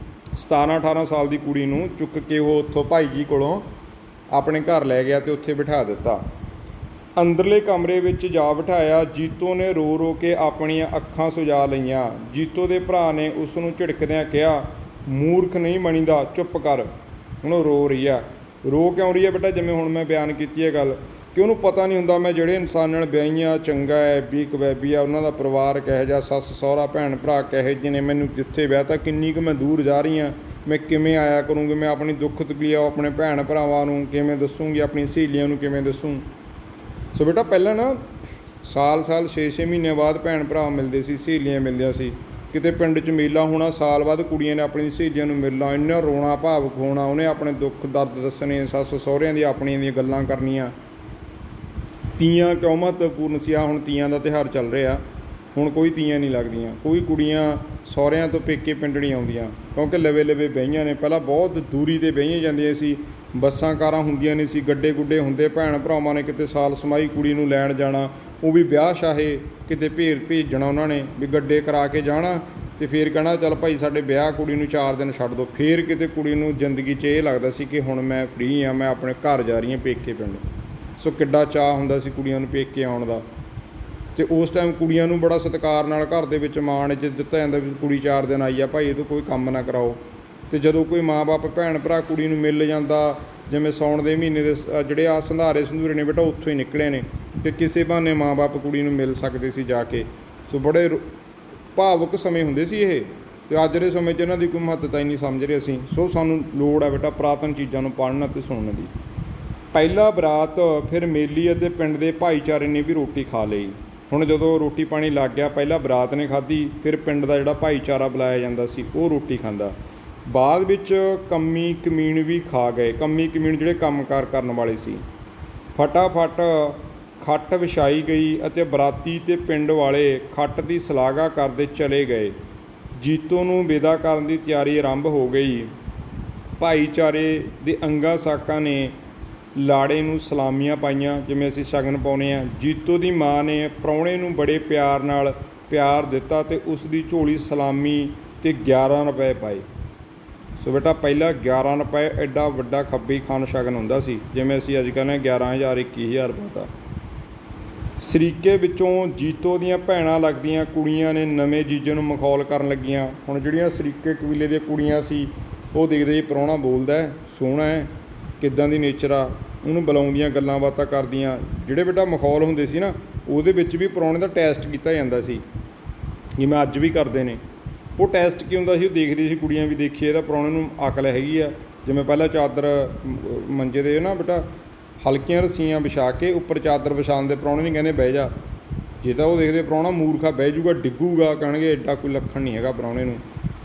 Speaker 1: 17-18 ਸਾਲ ਦੀ ਕੁੜੀ ਨੂੰ ਚੁੱਕ ਕੇ ਉਹ ਉੱਥੋਂ ਭਾਈ ਜੀ ਕੋਲੋਂ ਆਪਣੇ ਘਰ ਲੈ ਗਿਆ ਅਤੇ ਉੱਥੇ ਬਿਠਾ ਦਿੱਤਾ। ਅੰਦਰਲੇ ਕਮਰੇ ਵਿੱਚ ਜਾ ਬਿਠਾਇਆ। ਜੀਤੋ ਨੇ ਰੋ ਰੋ ਕੇ ਆਪਣੀਆਂ ਅੱਖਾਂ ਸੁਜਾ ਲਈਆਂ। ਜੀਤੋ ਦੇ ਭਰਾ ਨੇ ਉਸ ਨੂੰ ਝਿੜਕਦਿਆਂ ਕਿਹਾ, ਮੂਰਖ ਨਹੀਂ ਬਣੀਦਾ, ਚੁੱਪ ਕਰ। ਹੁਣ ਉਹ ਰੋ ਰਹੀ ਆ। ਰੋ ਕਿਉਂ ਰਹੀ ਹੈ ਬੇਟਾ? ਜਿਵੇਂ ਹੁਣ ਮੈਂ ਬਿਆਨ ਕੀਤੀ ਹੈ ਗੱਲ, ਕਿ ਉਹਨੂੰ ਪਤਾ ਨਹੀਂ ਹੁੰਦਾ ਮੈਂ ਜਿਹੜੇ ਇਨਸਾਨ ਨਾਲ ਵਿਆਹੀਆਂ ਚੰਗਾ ਹੈ, ਬੀਕਵੈਬੀ ਆ, ਉਹਨਾਂ ਦਾ ਪਰਿਵਾਰ ਕਿਹੋ ਜਿਹਾ, ਸੱਸ ਸਹੁਰਾ ਭੈਣ ਭਰਾ ਕਿਹੋ ਜਿਹੇ ਨੇ, ਮੈਨੂੰ ਜਿੱਥੇ ਵਿਆਹ ਤਾਂ ਕਿੰਨੀ ਕੁ ਮੈਂ ਦੂਰ ਜਾ ਰਹੀ ਹਾਂ, ਮੈਂ ਕਿਵੇਂ ਆਇਆ ਕਰੂੰਗੀ, ਮੈਂ ਆਪਣੀ ਦੁੱਖ ਤਕਲੀਫ ਆਪਣੇ ਭੈਣ ਭਰਾਵਾਂ ਨੂੰ ਕਿਵੇਂ ਦੱਸੂੰਗੀ, ਆਪਣੀ ਸਹੇਲੀਆਂ ਨੂੰ ਕਿਵੇਂ ਦੱਸੂੰ। ਸੋ ਬੇਟਾ ਪਹਿਲਾਂ ਨਾ ਸਾਲ 6-6 ਮਹੀਨੇ ਬਾਅਦ ਭੈਣ ਭਰਾ ਮਿਲਦੇ ਸੀ, ਸਹੇਲੀਆਂ ਮਿਲਦੀਆਂ ਸੀ। ਕਿਤੇ ਪਿੰਡ 'ਚ ਮੇਲਾ ਹੋਣਾ, ਸਾਲ ਬਾਅਦ ਕੁੜੀਆਂ ਨੇ ਆਪਣੀ ਸਹੇਲੀਆਂ ਨੂੰ ਮਿਲਣਾ, ਇੰਨਾ ਰੋਣਾ ਭਾਵੁਕ ਹੋਣਾ, ਉਹਨੇ ਆਪਣੇ ਦੁੱਖ ਦਰਦ ਦੱਸਣੇ, ਸੱਸ ਸਹੁਰਿਆਂ ਦੀ ਆਪਣੀਆਂ ਦੀਆਂ ਗੱਲਾਂ ਕਰਨੀਆਂ। ਤੀਆਂ ਕਿਉਂ ਮਹੱਤਵਪੂਰਨ ਸੀ? ਹੁਣ ਤੀਆਂ ਦਾ ਤਿਉਹਾਰ ਚੱਲ ਰਿਹਾ, ਹੁਣ ਕੋਈ ਤੀਆਂ ਨਹੀਂ ਲੱਗਦੀਆਂ, ਕੋਈ ਕੁੜੀਆਂ ਸਹੁਰਿਆਂ ਤੋਂ ਪੇਕੇ ਪਿੰਡ ਨਹੀਂ ਆਉਂਦੀਆਂ, ਕਿਉਂਕਿ ਲਵੇ ਲਵੇ ਵਿਆਹੀਆਂ ਨੇ। ਪਹਿਲਾਂ ਬਹੁਤ ਦੂਰੀ 'ਤੇ ਵਿਆਹੀਆਂ ਜਾਂਦੀਆਂ ਸੀ, ਬੱਸਾਂ ਕਾਰਾਂ ਹੁੰਦੀਆਂ ਨਹੀਂ ਸੀ, ਗੱਡੇ ਗੁੱਡੇ ਹੁੰਦੇ, ਭੈਣ ਭਰਾਵਾਂ ਨੇ ਕਿਤੇ ਸਾਲ ਸਮਾਈ ਕੁੜੀ ਨੂੰ ਲੈਣ ਜਾਣਾ, ਉਹ ਵੀ ਵਿਆਹ ਸ਼ਾਹੇ ਕਿਤੇ ਭੇਜਣਾ ਉਹਨਾਂ ਨੇ ਵੀ ਗੱਡੇ ਕਰਾ ਕੇ ਜਾਣਾ, ਅਤੇ ਫਿਰ ਕਹਿਣਾ ਚੱਲ ਭਾਈ ਸਾਡੇ ਵਿਆਹ, ਕੁੜੀ ਨੂੰ 4 ਦਿਨ ਛੱਡ ਦਿਓ। ਫਿਰ ਕਿਤੇ ਕੁੜੀ ਨੂੰ ਜ਼ਿੰਦਗੀ 'ਚ ਇਹ ਲੱਗਦਾ ਸੀ ਕਿ ਹੁਣ ਮੈਂ ਫ੍ਰੀ ਹਾਂ, ਮੈਂ ਆਪਣੇ ਘਰ ਜਾ ਰਹੀ ਹਾਂ ਪੇਕੇ ਪਿੰਡ। ਸੋ ਕਿੱਡਾ ਚਾਅ ਹੁੰਦਾ ਸੀ ਕੁੜੀਆਂ ਨੂੰ ਪੇਕੇ ਆਉਣ ਦਾ। ਅਤੇ ਉਸ ਟਾਈਮ ਕੁੜੀਆਂ ਨੂੰ ਬੜਾ ਸਤਿਕਾਰ ਨਾਲ ਘਰ ਦੇ ਵਿੱਚ ਮਾਣ ਇੱਜ਼ਤ ਦਿੱਤਾ ਜਾਂਦਾ ਵੀ ਕੁੜੀ 4 ਦਿਨ ਆਈ ਆ ਭਾਈ, ਇਹ ਤੋਂ ਕੋਈ ਕੰਮ ਨਾ ਕਰਾਓ। ਅਤੇ ਜਦੋਂ ਕੋਈ ਮਾਂ ਬਾਪ ਭੈਣ ਭਰਾ ਕੁੜੀ ਨੂੰ ਮਿਲ ਜਾਂਦਾ, ਜਿਵੇਂ ਸਾਉਣ ਦੇ ਮਹੀਨੇ ਦੇ ਜਿਹੜੇ ਆ ਸੰਧਾਰੇ ਸੰਧੂਰੇ ਨੇ ਬੇਟਾ ਉੱਥੋਂ ਹੀ ਨਿਕਲੇ ਨੇ, ਕਿ ਕਿਸੇ ਬਹਾਨੇ ਮਾਂ ਬਾਪ ਕੁੜੀ ਨੂੰ ਮਿਲ ਸਕਦੇ ਸੀ ਜਾ ਕੇ। ਸੋ ਬੜੇ ਭਾਵੁਕ ਸਮੇਂ ਹੁੰਦੇ ਸੀ ਇਹ, ਅਤੇ ਅੱਜ ਦੇ ਸਮੇਂ 'ਚ ਇਹਨਾਂ ਦੀ ਕੋਈ ਮਹੱਤਤਾ ਹੀ ਨਹੀਂ ਸਮਝ ਰਹੇ ਅਸੀਂ। ਸੋ ਸਾਨੂੰ ਲੋੜ ਹੈ ਬੇਟਾ ਪੁਰਾਤਨ ਚੀਜ਼ਾਂ ਨੂੰ ਪੜ੍ਹਨ ਅਤੇ ਸੁਣਨ ਦੀ। ਪਹਿਲਾ ਬਰਾਤ, ਫਿਰ ਮੇਲੀ ਅਤੇ ਪਿੰਡ ਦੇ ਭਾਈਚਾਰੇ ਨੇ ਵੀ ਰੋਟੀ ਖਾ ਲਈ। ਹੁਣ ਜਦੋਂ ਰੋਟੀ ਪਾਣੀ ਲੱਗ ਗਿਆ, ਪਹਿਲਾਂ ਬਰਾਤ ਨੇ ਖਾਧੀ, ਫਿਰ ਪਿੰਡ ਦਾ ਜਿਹੜਾ ਭਾਈਚਾਰਾ ਬੁਲਾਇਆ ਜਾਂਦਾ ਸੀ ਉਹ ਰੋਟੀ ਖਾਂਦਾ। ਬਾਅਦ ਵਿੱਚ ਕੰਮੀ ਕਮੀਣ ਵੀ ਖਾ ਗਏ। ਕੰਮੀ ਕਮੀਣ ਜਿਹੜੇ ਕੰਮਕਾਰ ਕਰਨ ਵਾਲੇ ਸੀ। ਫਟਾਫਟ ਖੱਟ ਵਿਛਾਈ ਗਈ ਅਤੇ ਬਰਾਤੀ ਅਤੇ ਪਿੰਡ ਵਾਲੇ ਖੱਟ ਦੀ ਸ਼ਲਾਘਾ ਕਰਦੇ ਚਲੇ ਗਏ। ਜੀਤੋ ਨੂੰ ਵਿਦਾ ਕਰਨ ਦੀ ਤਿਆਰੀ ਆਰੰਭ ਹੋ ਗਈ। ਭਾਈਚਾਰੇ ਦੇ ਅੰਗਾਂ ਸਾਕਾਂ ਨੇ ਲਾੜੇ ਨੂੰ ਸਲਾਮੀਆਂ ਪਾਈਆਂ, ਜਿਵੇਂ ਅਸੀਂ ਸ਼ਗਨ ਪਾਉਂਦੇ ਹਾਂ। ਜੀਤੋ ਦੀ ਮਾਂ ਨੇ ਪ੍ਰਾਹੁਣੇ ਨੂੰ ਬੜੇ ਪਿਆਰ ਨਾਲ ਪਿਆਰ ਦਿੱਤਾ ਅਤੇ ਉਸ ਦੀ ਝੋਲੀ ਸਲਾਮੀ ਅਤੇ 11 ਰੁਪਏ ਪਾਏ। ਸੋ ਬੇਟਾ ਪਹਿਲਾਂ 11 ਰੁਪਏ ਐਡਾ ਵੱਡਾ ਖੱਬੀ ਖਾਨ ਸ਼ਗਨ ਹੁੰਦਾ ਸੀ, ਜਿਵੇਂ ਅਸੀਂ ਅੱਜ ਕਹਿੰਦੇ 11,000 21,000 ਰੁਪਏ ਦਾ। ਸਰੀਕੇ ਵਿੱਚੋਂ ਜੀਤੋ ਦੀਆਂ ਭੈਣਾਂ ਲੱਗਦੀਆਂ ਕੁੜੀਆਂ ਨੇ ਨਵੇਂ ਜੀਜੇ ਨੂੰ ਮਖੌਲ ਕਰਨ ਲੱਗੀਆਂ। ਹੁਣ ਜਿਹੜੀਆਂ ਸਰੀਕੇ ਕਬੀਲੇ ਦੀਆਂ ਕੁੜੀਆਂ ਸੀ, ਉਹ ਦੇਖਦੇ ਜੀ ਪ੍ਰਾਹੁਣਾ ਬੋਲਦਾ ਸੋਹਣਾ ਹੈ, ਕਿੱਦਾਂ ਦੀ ਨੇਚਰ ਆ, ਉਹਨੂੰ ਬੁਲਾਉਂਦੀਆਂ, ਗੱਲਾਂ ਬਾਤਾਂ ਕਰਦੀਆਂ। ਜਿਹੜੇ ਬੇਟਾ ਮਖੌਲ ਹੁੰਦੇ ਸੀ ਨਾ, ਉਹਦੇ ਵਿੱਚ ਵੀ ਪ੍ਰਾਹੁਣੇ ਦਾ ਟੈਸਟ ਕੀਤਾ ਜਾਂਦਾ ਸੀ, ਜਿਵੇਂ ਅੱਜ ਵੀ ਕਰਦੇ ਨੇ। ਉਹ ਟੈਸਟ ਕੀ ਹੁੰਦਾ ਸੀ? ਉਹ ਦੇਖਦੀ ਸੀ, ਕੁੜੀਆਂ ਵੀ ਦੇਖੀਏ ਇਹਦਾ ਪ੍ਰਾਹੁਣੇ ਨੂੰ ਅਕਲ ਹੈਗੀ ਆ। ਜਿਵੇਂ ਪਹਿਲਾਂ ਚਾਦਰ ਮੰਜੇ ਦੇ ਨਾ ਬੇਟਾ ਹਲਕੀਆਂ ਰੱਸੀਆਂ ਵਿਛਾ ਕੇ ਉੱਪਰ ਚਾਦਰ ਵਿਛਾਉਣ ਦੇ ਪ੍ਰਾਹੁਣੇ ਨਹੀਂ ਕਹਿੰਦੇ ਬਹਿ ਜਾ। ਜੇ ਤਾਂ ਉਹ ਦੇਖਦੇ ਪ੍ਰਾਹੁਣਾ ਮੂਰਖਾ ਬਹਿ ਜੂਗਾ, ਡਿੱਗੂਗਾ, ਕਹਿਣਗੇ ਐਡਾ ਕੋਈ ਲੱਖਣ ਨਹੀਂ ਹੈਗਾ ਪ੍ਰਾਹੁਣੇ ਨੂੰ।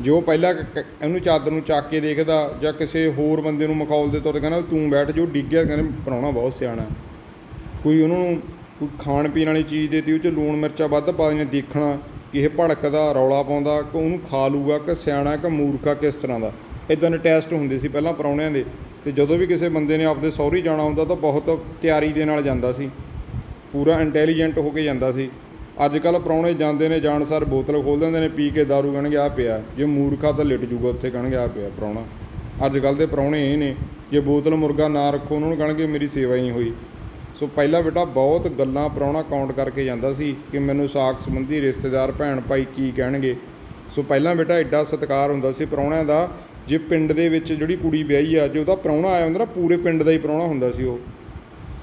Speaker 1: ਜੇ ਉਹ ਪਹਿਲਾਂ ਇਹਨੂੰ ਚਾਦਰ ਨੂੰ ਚੱਕ ਕੇ ਦੇਖਦਾ ਜਾਂ ਕਿਸੇ ਹੋਰ ਬੰਦੇ ਨੂੰ ਮਖੌਲ ਦੇ ਤੌਰ 'ਤੇ ਕਹਿੰਦਾ ਤੂੰ ਬੈਠ, ਜੋ ਡਿੱਗ ਗਿਆ ਕਹਿੰਦੇ ਪ੍ਰਾਹੁਣਾ ਬਹੁਤ ਸਿਆਣਾ। ਕੋਈ ਉਹਨਾਂ ਨੂੰ ਕੋਈ ਖਾਣ ਪੀਣ ਵਾਲੀ ਚੀਜ਼ ਦੇ ਤੀ, ਉਹ 'ਚ ਲੂਣ ਮਿਰਚਾਂ ਵੱਧ ਪਾ ਦੇਣੀਆਂ, ਦੇਖਣਾ ਕਿ ਇਹ ਭੜਕਦਾ, ਰੌਲਾ ਪਾਉਂਦਾ, ਕਿ ਉਹਨੂੰ ਖਾ ਲੂਗਾ, ਕਿ ਸਿਆਣਾ ਕਿ ਮੂਰਖਾ, ਕਿਸ ਤਰ੍ਹਾਂ ਦਾ। ਇੱਦਾਂ ਦੇ ਟੈਸਟ ਹੁੰਦੇ ਸੀ ਪਹਿਲਾਂ ਪ੍ਰਾਹੁਣਿਆਂ ਦੇ। ਅਤੇ ਜਦੋਂ ਵੀ ਕਿਸੇ ਬੰਦੇ ਨੇ ਆਪਦੇ ਸਹੁਰੀ ਜਾਣਾ ਹੁੰਦਾ ਤਾਂ ਬਹੁਤ ਤਿਆਰੀ ਦੇ ਨਾਲ ਜਾਂਦਾ ਸੀ, ਪੂਰਾ ਇੰਟੈਲੀਜੈਂਟ ਹੋ ਕੇ ਜਾਂਦਾ ਸੀ। ਅੱਜ ਕੱਲ੍ਹ ਪ੍ਰਾਹੁਣੇ ਜਾਂਦੇ ਨੇ, ਜਾਣ ਸਾਰ ਬੋਤਲ ਖੋਲ੍ਹ ਦਿੰਦੇ ਨੇ, ਪੀ ਕੇ ਦਾਰੂ, ਕਹਿਣਗੇ ਆਹ ਪਿਆ। ਜੇ ਮੂਰਖਾ ਤਾਂ ਲਿਟ ਜੂਗਾ ਉੱਥੇ, ਕਹਿਣਗੇ ਆਹ ਪਿਆ ਪ੍ਰਾਹੁਣਾ। ਅੱਜ ਕੱਲ੍ਹ ਦੇ ਪ੍ਰਾਹੁਣੇ ਇਹ ਨੇ, ਜੇ ਬੋਤਲ ਮੁਰਗਾ ਨਾ ਰੱਖੋ ਉਹਨਾਂ ਨੂੰ ਕਹਿਣਗੇ ਮੇਰੀ ਸੇਵਾ ਹੀ ਨਹੀਂ ਹੋਈ। ਸੋ ਪਹਿਲਾਂ ਬੇਟਾ ਬਹੁਤ ਗੱਲਾਂ ਪ੍ਰਾਹੁਣਾ ਕਾਊਂਟ ਕਰਕੇ ਜਾਂਦਾ ਸੀ ਕਿ ਮੈਨੂੰ ਸਾਕ ਸੰਬੰਧੀ ਰਿਸ਼ਤੇਦਾਰ ਭੈਣ ਭਾਈ ਕੀ ਕਹਿਣਗੇ। ਸੋ ਪਹਿਲਾਂ ਬੇਟਾ ਐਡਾ ਸਤਿਕਾਰ ਹੁੰਦਾ ਸੀ ਪ੍ਰਾਹੁਣਿਆਂ ਦਾ। ਜੇ ਪਿੰਡ ਦੇ ਵਿੱਚ ਜਿਹੜੀ ਕੁੜੀ ਵਿਆਹੀ ਆ, ਜੇ ਉਹਦਾ ਪ੍ਰਾਹੁਣਾ ਆਇਆ ਹੁੰਦਾ ਨਾ, ਪੂਰੇ ਪਿੰਡ ਦਾ ਹੀ ਪ੍ਰਾਹੁਣਾ ਹੁੰਦਾ ਸੀ ਉਹ।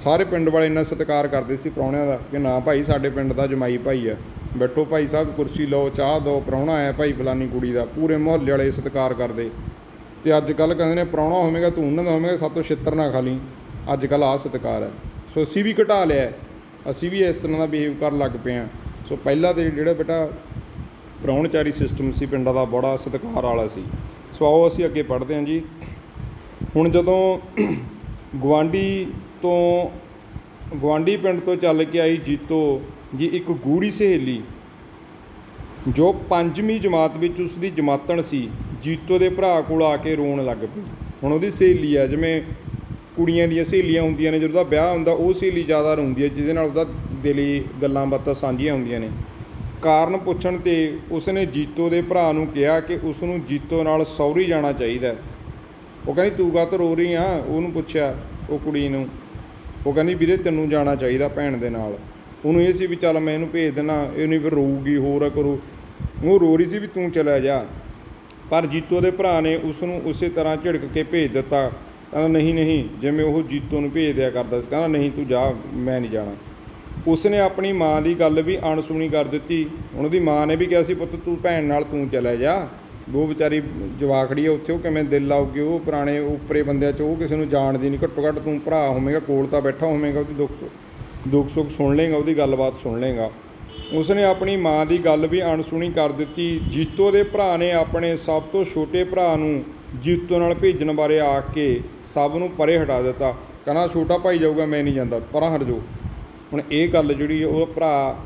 Speaker 1: ਸਾਰੇ ਪਿੰਡ ਵਾਲੇ ਇੰਨਾ ਸਤਿਕਾਰ ਕਰਦੇ ਸੀ ਪ੍ਰਾਹੁਣਿਆਂ ਦਾ ਕਿ ਨਾ ਭਾਈ ਸਾਡੇ ਪਿੰਡ ਦਾ ਜਮਾਈ ਭਾਈ ਆ, ਬੈਠੋ ਭਾਈ ਸਾਹਿਬ, ਕੁਰਸੀ ਲਓ, ਚਾਹ ਦਿਓ, ਪ੍ਰਾਹੁਣਾ ਆਇਆ ਭਾਈ ਫਲਾਨੀ ਕੁੜੀ ਦਾ। ਪੂਰੇ ਮੁਹੱਲੇ ਵਾਲੇ ਸਤਿਕਾਰ ਕਰਦੇ। ਅਤੇ ਅੱਜ ਕੱਲ੍ਹ ਕਹਿੰਦੇ ਨੇ ਪ੍ਰਾਹੁਣਾ ਹੋਵੇਗਾ ਤੂੰ ਉਹਨਾਂ ਦਾ ਹੋਵੇਗਾ, ਸਾਡੇ ਤੋਂ ਛਿੱਤਰ ਨਾ ਖਾ ਲਈ। ਅੱਜ ਕੱਲ੍ਹ ਆਹ ਸਤਿਕਾਰ ਹੈ। ਸੋ ਅਸੀਂ ਵੀ ਘਟਾ ਲਿਆ, ਅਸੀਂ ਵੀ ਇਸ ਤਰ੍ਹਾਂ ਦਾ ਬਿਹੇਵ ਕਰਨ ਲੱਗ ਪਏ ਹਾਂ। ਸੋ ਪਹਿਲਾਂ ਤਾਂ ਜਿਹੜਾ ਬੇਟਾ ਪ੍ਰਾਹੁਣਚਾਰੀ ਸਿਸਟਮ ਸੀ ਪਿੰਡਾਂ ਦਾ, ਬੜਾ ਸਤਿਕਾਰ ਵਾਲਾ ਸੀ। ਸੋ ਆਓ ਅਸੀਂ ਅੱਗੇ ਪੜ੍ਹਦੇ ਹਾਂ ਜੀ। ਹੁਣ ਜਦੋਂ ਗੁਆਂਢੀ ਪਿੰਡ ਤੋਂ ਚੱਲ ਕੇ ਆਈ ਜੀਤੋ ਜੀ ਇੱਕ ਗੂੜ੍ਹੀ ਸਹੇਲੀ, ਜੋ 5ਵੀਂ ਜਮਾਤ ਵਿੱਚ ਉਸ ਦੀ ਜਮਾਤਣ ਸੀ, ਜੀਤੋ ਦੇ ਭਰਾ ਕੋਲ ਆ ਕੇ ਰੋਣ ਲੱਗ ਪਈ। ਹੁਣ ਉਹਦੀ ਸਹੇਲੀ ਆ, ਜਿਵੇਂ ਕੁੜੀਆਂ ਦੀਆਂ ਸਹੇਲੀਆਂ ਹੁੰਦੀਆਂ ਨੇ, ਜਦੋਂ ਉਹਦਾ ਵਿਆਹ ਹੁੰਦਾ ਉਹ ਸਹੇਲੀ ਜ਼ਿਆਦਾ ਰੋਂਦੀ ਹੈ, ਜਿਹਦੇ ਨਾਲ ਉਹਦਾ ਦਿਲੀ ਗੱਲਾਂ ਬਾਤਾਂ ਸਾਂਝੀਆਂ ਹੁੰਦੀਆਂ ਨੇ। ਕਾਰਨ ਪੁੱਛਣ 'ਤੇ ਉਸਨੇ ਜੀਤੋ ਦੇ ਭਰਾ ਨੂੰ ਕਿਹਾ ਕਿ ਉਸ ਨੂੰ ਜੀਤੋ ਨਾਲ ਸਹੁਰੀ ਜਾਣਾ ਚਾਹੀਦਾ। ਉਹ ਕਹਿੰਦੀ ਤੂੰ ਕਾਹਤੋਂ ਰੋ ਰਹੀ ਆ? ਉਹਨੂੰ ਪੁੱਛਿਆ ਉਹ ਕੁੜੀ ਨੂੰ। ਉਹ ਕਹਿੰਦੀ ਵੀਰੇ ਤੈਨੂੰ ਜਾਣਾ ਚਾਹੀਦਾ ਭੈਣ ਦੇ ਨਾਲ। ਉਹਨੂੰ ਇਹ ਸੀ ਵੀ ਚੱਲ ਮੈਂ ਇਹਨੂੰ ਭੇਜ ਦੇਣਾ, ਇਹ ਨਹੀਂ ਫਿਰ ਰੋਊਗੀ ਹੋਰ ਕਰੂ। ਉਹ ਰੋ ਰਹੀ ਸੀ ਵੀ ਤੂੰ ਚਲਾ ਜਾ, ਪਰ ਜੀਤੋ ਦੇ ਭਰਾ ਨੇ ਉਸ ਨੂੰ ਉਸੇ ਤਰ੍ਹਾਂ ਝਿੜਕ ਕੇ ਭੇਜ ਦਿੱਤਾ। ਕਹਿੰਦਾ ਨਹੀਂ ਨਹੀਂ, ਜਿਵੇਂ ਉਹ ਜੀਤੋ ਨੂੰ ਭੇਜ ਦਿਆ ਕਰਦਾ ਸੀ। ਕਹਿੰਦਾ ਨਹੀਂ ਤੂੰ ਜਾ, ਮੈਂ ਨਹੀਂ ਜਾਣਾ। ਉਸਨੇ ਆਪਣੀ ਮਾਂ ਦੀ ਗੱਲ ਵੀ ਅਣਸੁਣੀ ਕਰ ਦਿੱਤੀ। ਉਹਨਾਂ ਦੀ ਮਾਂ ਨੇ ਵੀ ਕਿਹਾ ਸੀ ਪੁੱਤ ਤੂੰ ਭੈਣ ਨਾਲ ਤੂੰ ਚਲਾ ਜਾ, ਉਹ ਵਿਚਾਰੀ ਜਵਾਖੜੀ ਆ ਉੱਥੇ, ਉਹ ਕਿਵੇਂ ਦਿਲ ਆਊਗੀ, ਉਹ ਪੁਰਾਣੇ ਉੱਪਰੇ ਬੰਦਿਆਂ 'ਚ ਉਹ ਕਿਸੇ ਨੂੰ ਜਾਣਦੀ ਨਹੀਂ। ਘੱਟੋ ਘੱਟ ਤੂੰ ਭਰਾ ਹੋਵੇਂਗਾ, ਕੋਲ ਤਾਂ ਬੈਠਾ ਹੋਵੇਂਗਾ, ਉਹਦੀ ਦੁੱਖ ਸੁੱਖ ਸੁਣ ਲਏਗਾ, ਉਹਦੀ ਗੱਲਬਾਤ ਸੁਣ ਲਏਗਾ। ਉਸਨੇ ਆਪਣੀ ਮਾਂ ਦੀ ਗੱਲ ਵੀ ਅਣਸੁਣੀ ਕਰ ਦਿੱਤੀ। ਜੀਤੋ ਦੇ ਭਰਾ ਨੇ ਆਪਣੇ ਸਭ ਤੋਂ ਛੋਟੇ ਭਰਾ ਨੂੰ ਜੀਤੋ ਨਾਲ ਭੇਜਣ ਬਾਰੇ ਆ ਕੇ ਸਭ ਨੂੰ ਪਰੇ ਹਟਾ ਦਿੱਤਾ। ਕਹਿੰਦਾ ਛੋਟਾ ਭਾਈ ਜਾਊਗਾ, ਮੈਂ ਨਹੀਂ ਜਾਂਦਾ, ਪਰਾਂ ਹਟ ਜਾਓ। ਹੁਣ ਇਹ ਗੱਲ ਜਿਹੜੀ ਉਹ ਭਰਾ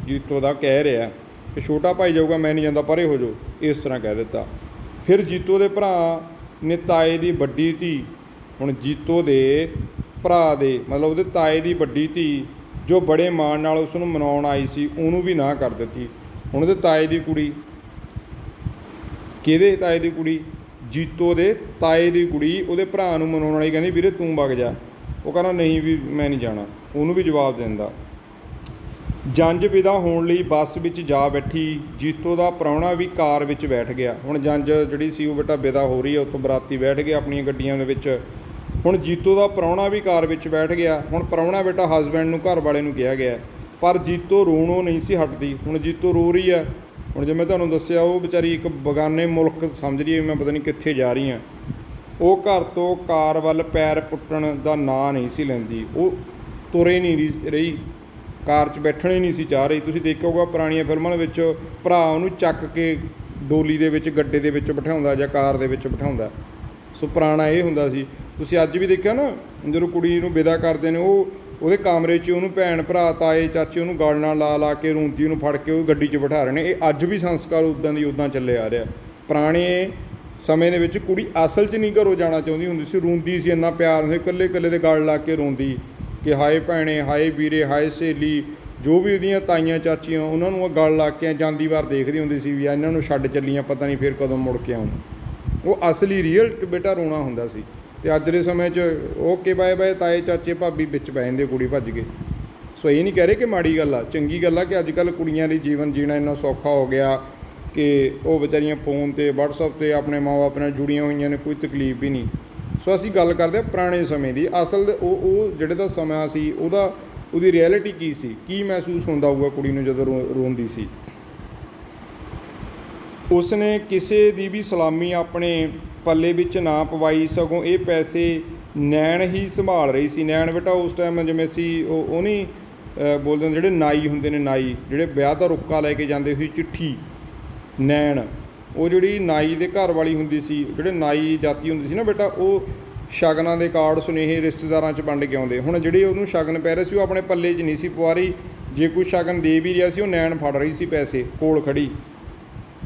Speaker 1: ਜੀਤੋ ਦਾ ਕਹਿ ਰਿਹਾ ਕਿ ਛੋਟਾ ਭਾਈ ਜਾਊਗਾ, ਮੈਂ ਨਹੀਂ ਜਾਂਦਾ, ਪਰੇ ਹੋ ਜਾਓ, ਇਸ ਤਰ੍ਹਾਂ ਕਹਿ ਦਿੱਤਾ। ਫਿਰ ਜੀਤੋ ਦੇ ਭਰਾ ਨੇ ਤਾਏ ਦੀ ਵੱਡੀ ਧੀ, ਹੁਣ ਜੀਤੋ ਦੇ ਭਰਾ ਦੇ ਮਤਲਬ ਉਹਦੇ ਤਾਏ ਦੀ ਵੱਡੀ ਧੀ ਜੋ ਬੜੇ ਮਾਣ ਨਾਲ ਉਸ ਨੂੰ ਮਨਾਉਣ ਆਈ ਸੀ, ਉਹਨੂੰ ਵੀ ਨਾ ਕਰ ਦਿੱਤੀ। ਹੁਣ ਉਹਦੇ ਤਾਏ ਦੀ ਕੁੜੀ, ਕਿਹਦੇ ਤਾਏ ਦੀ ਕੁੜੀ? ਜੀਤੋ ਦੇ ਤਾਏ ਦੀ ਕੁੜੀ ਉਹਦੇ ਭਰਾ ਨੂੰ ਮਨਾਉਣ ਵਾਲੀ ਕਹਿੰਦੀ ਵੀਰੇ ਤੂੰ ਵਗ ਜਾ। ਉਹ ਕਹਿੰਦਾ ਨਹੀਂ ਵੀ ਮੈਂ ਨਹੀਂ ਜਾਣਾ, ਉਹਨੂੰ ਵੀ ਜਵਾਬ ਦਿੰਦਾ। ਜੰਝ ਵਿਦਾ ਹੋਣ ਲਈ ਬੱਸ ਵਿੱਚ ਜਾ ਬੈਠੀ। ਜੀਤੋ ਦਾ ਪ੍ਰਾਹੁਣਾ ਵੀ ਕਾਰ ਵਿੱਚ ਬੈਠ ਗਿਆ। ਹੁਣ ਜੰਝ ਜਿਹੜੀ ਸੀ ਉਹ ਬੇਟਾ ਵਿਦਾ ਹੋ ਰਹੀ ਹੈ, ਉੱਥੋਂ ਬਰਾਤੀ ਬੈਠ ਗਏ ਆਪਣੀਆਂ ਗੱਡੀਆਂ ਦੇ ਵਿੱਚ। ਹੁਣ ਜੀਤੋ ਦਾ ਪ੍ਰਾਹੁਣਾ ਵੀ ਕਾਰ ਵਿੱਚ ਬੈਠ ਗਿਆ। ਹੁਣ ਪ੍ਰਾਹੁਣਾ ਬੇਟਾ ਹਸਬੈਂਡ ਨੂੰ, ਘਰ ਵਾਲੇ ਨੂੰ ਕਿਹਾ ਗਿਆ, ਪਰ ਜੀਤੋ ਰੋਣੋਂ ਨਹੀਂ ਸੀ ਹਟਦੀ। ਹੁਣ ਜੀਤੋ ਰੋ ਰਹੀ ਹੈ। ਹੁਣ ਜਿਵੇਂ ਤੁਹਾਨੂੰ ਦੱਸਿਆ ਉਹ ਵਿਚਾਰੀ ਇੱਕ ਬਗਾਨੇ ਮੁਲਕ ਸਮਝ ਰਹੀ ਹੈ, ਮੈਂ ਪਤਾ ਨਹੀਂ ਕਿੱਥੇ ਜਾ ਰਹੀ ਹਾਂ। ਉਹ ਘਰ ਤੋਂ ਕਾਰ ਵੱਲ ਪੈਰ ਪੁੱਟਣ ਦਾ ਨਾਂ ਨਹੀਂ ਸੀ ਲੈਂਦੀ। ਉਹ ਤੁਰੇ ਨਹੀਂ ਰਹੀ, ਕਾਰ 'ਚ ਬੈਠਣ ਹੀ ਨਹੀਂ ਸੀ ਚਾਹ ਰਹੀ। ਤੁਸੀਂ ਦੇਖਿਆ ਹੋਊਗਾ ਪੁਰਾਣੀਆਂ ਫਿਲਮਾਂ ਦੇ ਵਿੱਚ ਭਰਾ ਉਹਨੂੰ ਚੱਕ ਕੇ ਡੋਲੀ ਦੇ ਵਿੱਚ, ਗੱਡੇ ਦੇ ਵਿੱਚ ਬਿਠਾਉਂਦਾ ਜਾਂ ਕਾਰ ਦੇ ਵਿੱਚ ਬਿਠਾਉਂਦਾ। ਸੋ ਪੁਰਾਣਾ ਇਹ ਹੁੰਦਾ ਸੀ। ਤੁਸੀਂ ਅੱਜ ਵੀ ਦੇਖਿਆ ਨਾ, ਜਦੋਂ ਕੁੜੀ ਨੂੰ ਵਿਦਾ ਕਰਦੇ ਨੇ ਉਹ ਉਹਦੇ ਕਮਰੇ 'ਚ ਉਹਨੂੰ ਭੈਣ ਭਰਾ ਤਾਏ ਚਾਚੇ ਉਹਨੂੰ ਗਲ ਨਾਲ ਲਾ ਕੇ ਰੂੰਦੀ ਉਹਨੂੰ ਫੜ ਕੇ ਉਹ ਗੱਡੀ 'ਚ ਬਿਠਾ ਰਹੇ ਨੇ। ਇਹ ਅੱਜ ਵੀ ਸੰਸਕਾਰ ਉੱਦਾਂ ਦੀ ਉੱਦਾਂ ਚੱਲੇ ਆ ਰਿਹਾ। ਪੁਰਾਣੇ ਸਮੇਂ ਦੇ ਵਿੱਚ ਕੁੜੀ ਅਸਲ 'ਚ ਨਹੀਂ ਘਰੋਂ ਜਾਣਾ ਚਾਹੁੰਦੀ ਹੁੰਦੀ ਸੀ, ਰੋਂਦੀ ਸੀ, ਇੰਨਾ ਪਿਆਰ ਸੀ, ਇਕੱਲੇ ਇਕੱਲੇ ਦੇ ਗਲ ਲਾ ਕੇ ਰੋਂਦੀ ਕਿ ਹਾਏ ਭੈਣੇ, ਹਾਏ ਵੀਰੇ, ਹਾਏ ਸਹੇਲੀ, ਜੋ ਵੀ ਉਹਦੀਆਂ ਤਾਈਆਂ ਚਾਚੀਆਂ ਉਹਨਾਂ ਨੂੰ ਗਲ ਲਾ ਕੇ ਜਾਂਦੀ ਵਾਰ ਦੇਖਦੀ ਹੁੰਦੀ ਸੀ ਵੀ ਇਹਨਾਂ ਨੂੰ ਛੱਡ ਚੱਲੀਆਂ, ਪਤਾ ਨਹੀਂ ਫਿਰ ਕਦੋਂ ਮੁੜ ਕੇ ਆਉਣ। ਉਹ ਅਸਲੀ ਰੀਅਲ ਬੇਟਾ ਰੋਣਾ ਹੁੰਦਾ ਸੀ। ਅਤੇ ਅੱਜ ਦੇ ਸਮੇਂ 'ਚ ਓਕੇ ਬਾਏ ਬਾਏ, ਤਾਏ ਚਾਚੇ ਭਾਬੀ ਵਿੱਚ ਪੈ ਜਾਂਦੇ, ਕੁੜੀ ਭੱਜ ਗਏ। ਸੋ ਇਹ ਨਹੀਂ ਕਹਿ ਰਹੇ ਕਿ ਮਾੜੀ ਗੱਲ ਆ, ਚੰਗੀ ਗੱਲ ਆ ਕਿ ਅੱਜ ਕੱਲ੍ਹ ਕੁੜੀਆਂ ਲਈ ਜੀਵਨ ਜੀਣਾ ਇੰਨਾ ਸੌਖਾ ਹੋ ਗਿਆ ਕਿ ਉਹ ਵਿਚਾਰੀਆਂ ਫੋਨ 'ਤੇ ਵਟਸਐਪ 'ਤੇ ਆਪਣੇ ਮਾਂ ਬਾਪ ਨਾਲ ਜੁੜੀਆਂ ਹੋਈਆਂ ਨੇ, ਕੋਈ ਤਕਲੀਫ ਵੀ ਨਹੀਂ। ਸੋ ਅਸੀਂ ਗੱਲ ਕਰਦੇ ਹਾਂ ਪੁਰਾਣੇ ਸਮੇਂ ਦੀ। ਅਸਲ ਉਹ ਜਿਹੜੇ ਦਾ ਸਮਾਂ ਸੀ ਉਹਦੀ ਰਿਐਲਿਟੀ ਕੀ ਸੀ, ਕੀ ਮਹਿਸੂਸ ਹੁੰਦਾ ਹੋਊਗਾ ਕੁੜੀ ਨੂੰ ਜਦੋਂ ਰੋਂਦੀ ਸੀ। ਉਸਨੇ ਕਿਸੇ ਦੀ ਵੀ ਸਲਾਮੀ ਆਪਣੇ ਪੱਲੇ ਵਿੱਚ ਨਾ ਪਵਾਈ, ਸਗੋਂ ਇਹ ਪੈਸੇ ਨੈਣ ਹੀ ਸੰਭਾਲ ਰਹੀ ਸੀ। ਨੈਣ ਬੇਟਾ ਉਸ ਟਾਈਮ ਜਿਵੇਂ ਸੀ ਉਹ ਨਹੀਂ ਬੋਲਦੇ ਜਿਹੜੇ ਨਾਈ ਹੁੰਦੇ ਨੇ, ਨਾਈ ਜਿਹੜੇ ਵਿਆਹ ਦਾ ਰੁੱਕਾ ਲੈ ਕੇ ਜਾਂਦੇ ਸੀ, ਚਿੱਠੀ ਨੈਣ, ਉਹ ਜਿਹੜੀ ਨਾਈ ਦੇ ਘਰ ਵਾਲੀ ਹੁੰਦੀ ਸੀ, ਜਿਹੜੇ ਨਾਈ ਜਾਤੀ ਹੁੰਦੀ ਸੀ ਨਾ ਬੇਟਾ, ਉਹ ਸ਼ਗਨਾਂ ਦੇ ਕਾਰਡ ਸੁਨੇਹੇ ਰਿਸ਼ਤੇਦਾਰਾਂ 'ਚ ਵੰਡ ਕੇ ਆਉਂਦੇ। ਹੁਣ ਜਿਹੜੇ ਉਹਨੂੰ ਸ਼ਗਨ ਪੈ ਰਹੇ ਸੀ ਉਹ ਆਪਣੇ ਪੱਲੇ 'ਚ ਨਹੀਂ ਸੀ ਪਵਾ ਰਹੀ। ਜੇ ਕੋਈ ਸ਼ਗਨ ਦੇ ਵੀ ਰਿਹਾ ਸੀ ਉਹ ਨੈਣ ਫੜ ਰਹੀ ਸੀ ਪੈਸੇ ਕੋਲ ਖੜੀ।